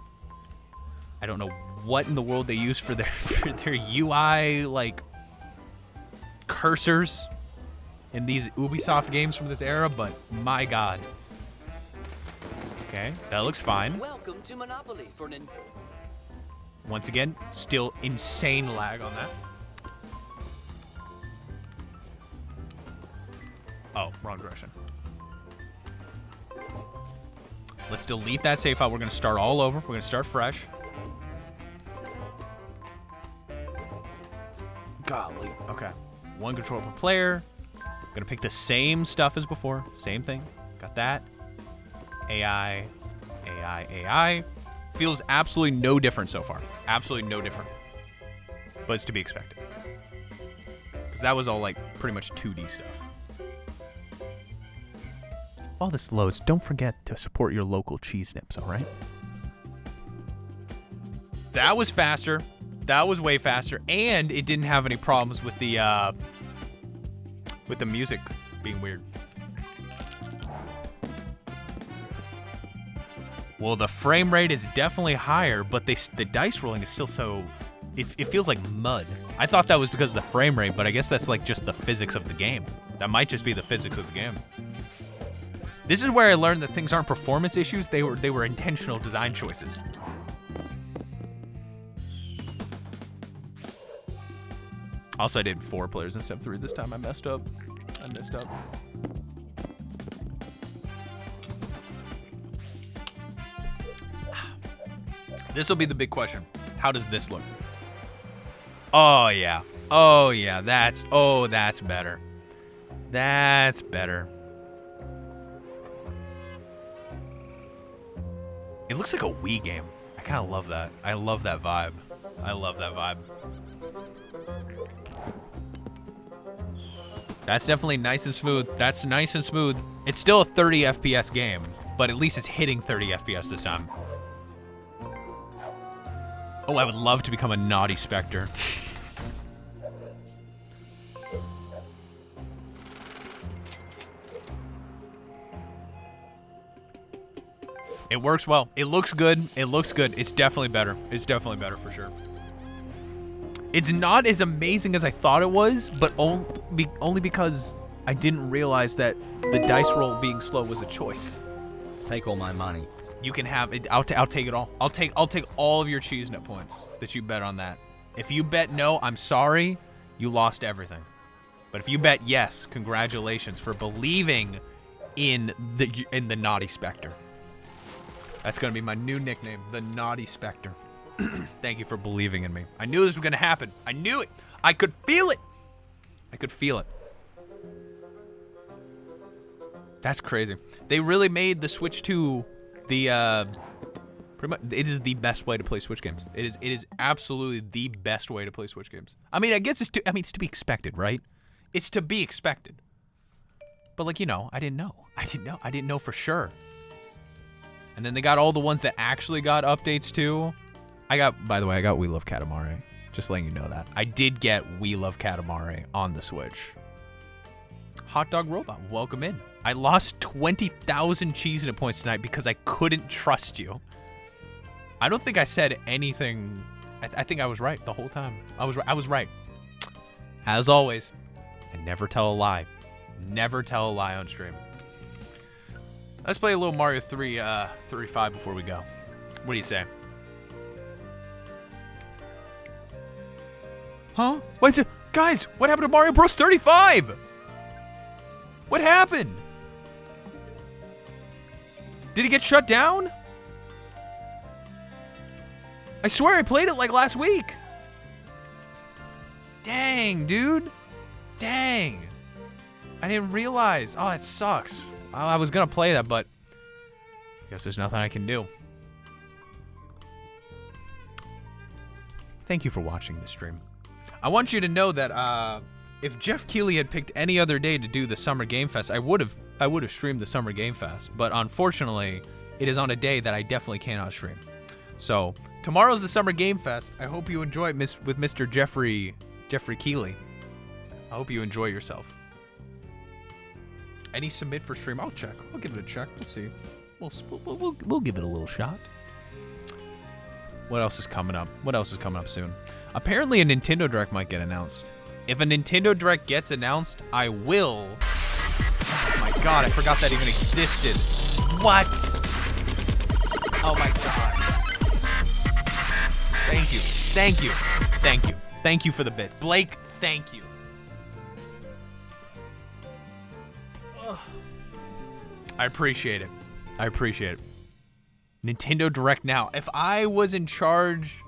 I don't know what in the world they use for their UI like cursors in these Ubisoft games from this era, but my god. Okay, that looks fine. Welcome to Monopoly for Once again, still insane lag on that. Oh, wrong direction. Let's delete that save file. We're going to start all over. We're going to start fresh. Golly. Okay. One control per player. Going to pick the same stuff as before. Same thing. Got that. AI. AI. Feels absolutely no different so far. Absolutely no different. But it's to be expected. Because that was all like pretty much 2D stuff. While this loads, don't forget to support your local cheese nips, all right? That was faster. That was way faster, and it didn't have any problems with the music being weird. Well, the frame rate is definitely higher, but the dice rolling is still so... It feels like mud. I thought that was because of the frame rate, but I guess that's like just the physics of the game. That might just be the physics of the game. This is where I learned that things aren't performance issues, they were intentional design choices. Also, I did 4 players instead of 3 this time. I messed up. I messed up. This will be the big question. How does this look? Oh, yeah. Oh, yeah. That's better. That's better. It looks like a Wii game. I kind of love that. I love that vibe. I love that vibe. That's definitely nice and smooth. That's nice and smooth. It's still a 30 FPS game, but at least it's hitting 30 FPS this time. Oh, I would love to become a naughty Spectre. It works well. It looks good. It looks good. It's definitely better. It's definitely better for sure. It's not as amazing as I thought it was, but only because I didn't realize that the dice roll being slow was a choice. Take all my money. You can have it. I'll take it all. I'll take all of your cheese nut points that you bet on that. If you bet no, I'm sorry. You lost everything. But if you bet yes, congratulations for believing in the Naughty Spectre. That's going to be my new nickname, the Naughty Spectre. Thank you for believing in me. I knew this was going to happen. I knew it. I could feel it. I could feel it. That's crazy. They really made the Switch 2 the pretty much it is the best way to play Switch games. It is absolutely the best way to play Switch games. I mean, I guess it's to be expected, right? It's to be expected. But like, you know, I didn't know. I didn't know for sure. And then they got all the ones that actually got updates too. By the way, I got We Love Katamari. Just letting you know that. I did get We Love Katamari on the Switch. Hot Dog Robot, welcome in. I lost 20,000 cheese nut points tonight because I couldn't trust you. I don't think I said anything. I think I was right the whole time. I was right. As always, I never tell a lie. Never tell a lie on stream. Let's play a little Mario 35 before we go. What do you say? Huh? What's it? Guys, what happened to Mario Bros 35? What happened? Did it get shut down? I swear I played it like last week. Dang, dude. Dang. I didn't realize. Oh, that sucks. I was going to play that, but I guess there's nothing I can do. Thank you for watching this stream. I want you to know that if Jeff Keighley had picked any other day to do the Summer Game Fest, I would have streamed the Summer Game Fest. But unfortunately, it is on a day that I definitely cannot stream. So tomorrow's the Summer Game Fest. I hope you enjoy it with Mr. Jeffrey Keeley. I hope you enjoy yourself. Any submit for stream? I'll check. I'll give it a check. We'll see. We'll give it a little shot. What else is coming up? What else is coming up soon? Apparently a Nintendo Direct might get announced. If a Nintendo Direct gets announced, I will. Oh my god, I forgot that even existed. What? Oh my god. Thank you. Thank you. Thank you. Thank you for the bits. Blake, thank you. Ugh. I appreciate it. I appreciate it. Nintendo Direct now. If I was in charge,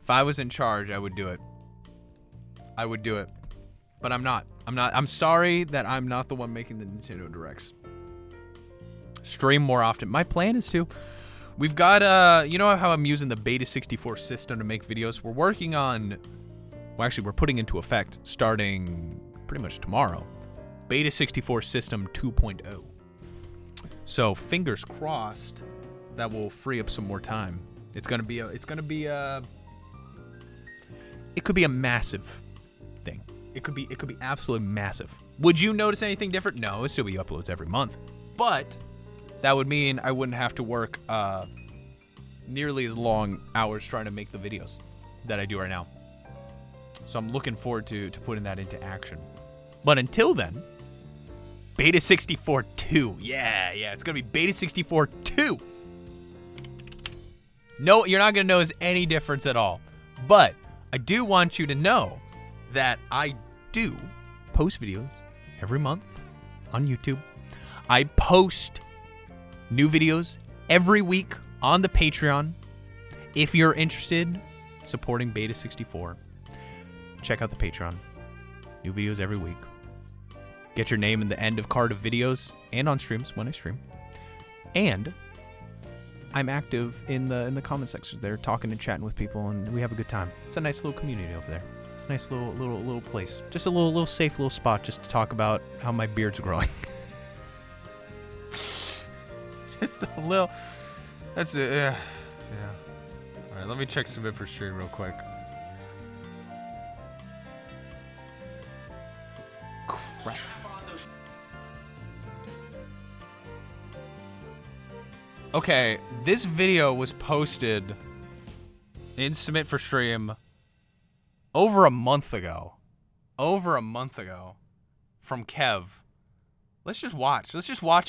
I would do it. I would do it. But I'm not. I'm sorry that I'm not the one making the Nintendo Directs. Stream more often. My plan is to. We've got, you know how I'm using the Beta 64 system to make videos? We're working on, well, actually, we're putting into effect, starting pretty much tomorrow, Beta 64 system 2.0. So fingers crossed that will free up some more time. It could be a massive thing. It could be absolutely massive. Would you notice anything different? No, it still be uploads every month. But that would mean I wouldn't have to work nearly as long hours trying to make the videos that I do right now. So I'm looking forward to putting that into action. But until then, Beta 64 2. Yeah, it's gonna be Beta 64 2. No, you're not gonna notice any difference at all. But I do want you to know that I do post videos every month on YouTube. I post new videos every week on the Patreon. If you're interested in supporting Beta 64, check out the Patreon. New videos every week. Get your name in the end of card of videos and on streams when I stream. And I'm active in the comment sections there, talking and chatting with people, and we have a good time. It's a nice little community over there. It's a nice little place. Just a little safe little spot just to talk about how my beard's growing. Just a little. That's it. Yeah. All right, let me check submit for stream real quick. Crap. Okay, this video was posted in submit for stream over a month ago. From Kev. Let's just watch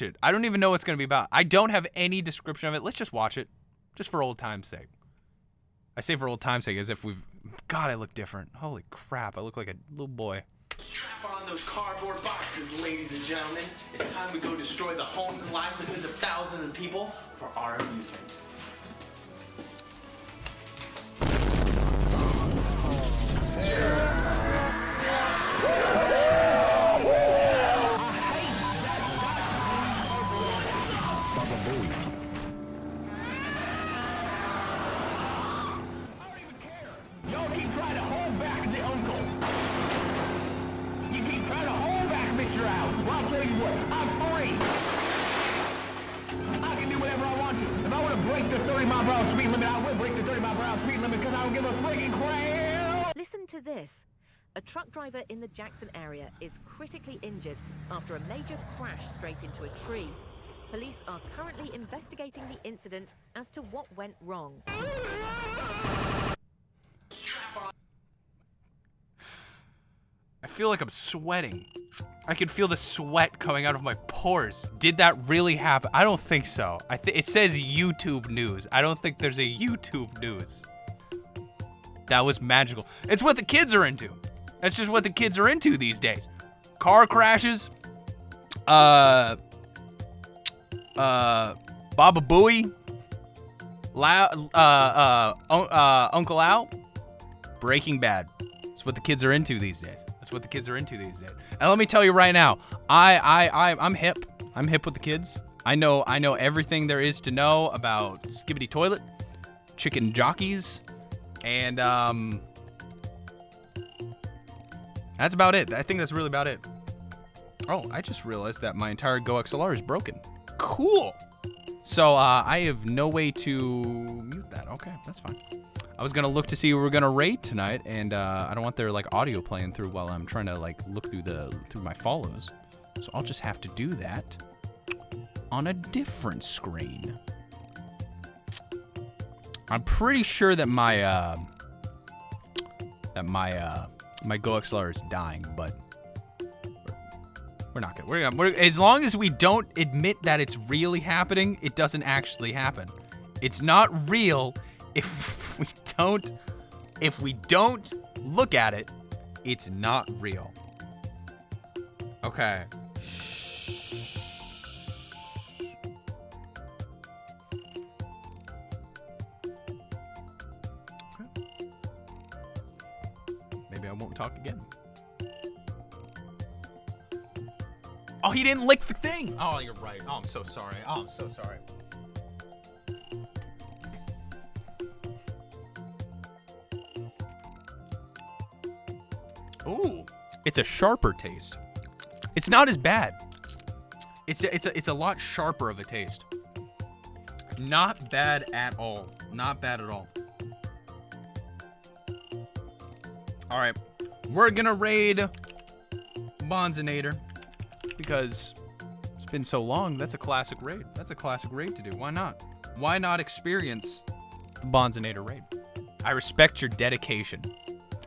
it. I don't even know what it's going to be about. I don't have any description of it. Let's just watch it. Just for old time's sake. I say for old time's sake as if we've... God, I look different. Holy crap, I look like a little boy. Strap on those cardboard boxes, ladies and gentlemen. It's time we go destroy the homes and livelihoods of thousands of people for our amusement. Y'all keep trying to hold back the uncle. You keep trying to hold back Mr. Al. Well, I'll tell you what, I'm free. I can do whatever I want to. If I want to break the 30-mile-per-hour speed limit, I will break the 30-mile-per-hour speed limit because I don't give a friggin' crap. Listen to this. A truck driver in the Jackson area is critically injured after a major crash straight into a tree. Police are currently investigating the incident as to what went wrong. I feel like I'm sweating. I can feel the sweat coming out of my pores. Did that really happen? I don't think so. It says YouTube news. I don't think there's a YouTube news. That was magical. It's what the kids are into. That's just what the kids are into these days. Car crashes. Baba Booey. Uncle Al. Breaking Bad. That's what the kids are into these days. And let me tell you right now, I'm hip. I'm hip with the kids. I know everything there is to know about Skibbity Toilet, chicken jockeys, and that's about it. I think that's really about it. Oh, I just realized that my entire Go XLR is broken. Cool. So I have no way to mute that. Okay, that's fine. I was gonna look to see who we're gonna raid tonight, and I don't want their like audio playing through while I'm trying to like look through my follows. So I'll just have to do that on a different screen. I'm pretty sure that my my GoXLR is dying, but we're not gonna. We're as long as we don't admit that it's really happening, it doesn't actually happen. It's not real if we don't look at it. It's not real. Okay. Maybe I won't talk again. Oh, he didn't lick the thing. Oh, you're right. Oh, I'm so sorry. Oh, I'm so sorry. Ooh, it's a sharper taste. It's not as bad. It's a lot sharper of a taste. Not bad at all. Not bad at all. All right, we're gonna raid Bonzinator because it's been so long. That's a classic raid. That's a classic raid to do. Why not? Why not experience the Bonzinator raid? I respect your dedication.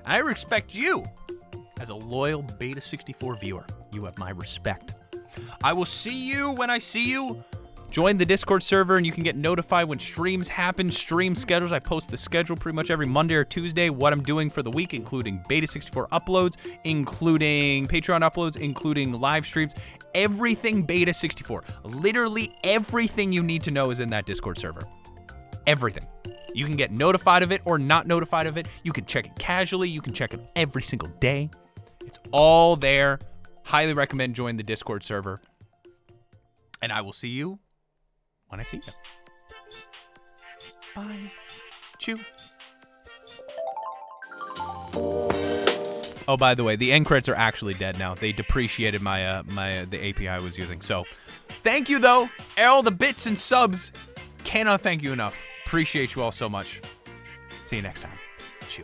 I respect you as a loyal Beta 64 viewer. You have my respect. I will see you when I see you. Join the Discord server and you can get notified when streams happen, stream schedules. I post the schedule pretty much every Monday or Tuesday, what I'm doing for the week, including Beta 64 uploads, including Patreon uploads, including live streams, everything Beta 64. Literally everything you need to know is in that Discord server. Everything. You can get notified of it or not notified of it. You can check it casually. You can check it every single day. It's all there. Highly recommend joining the Discord server. And I will see you when I see you. Bye. Chew. Oh, by the way, the end credits are actually dead now. They depreciated my the API I was using. So, thank you though, all the bits and subs. Cannot thank you enough. Appreciate you all so much. See you next time. Chew.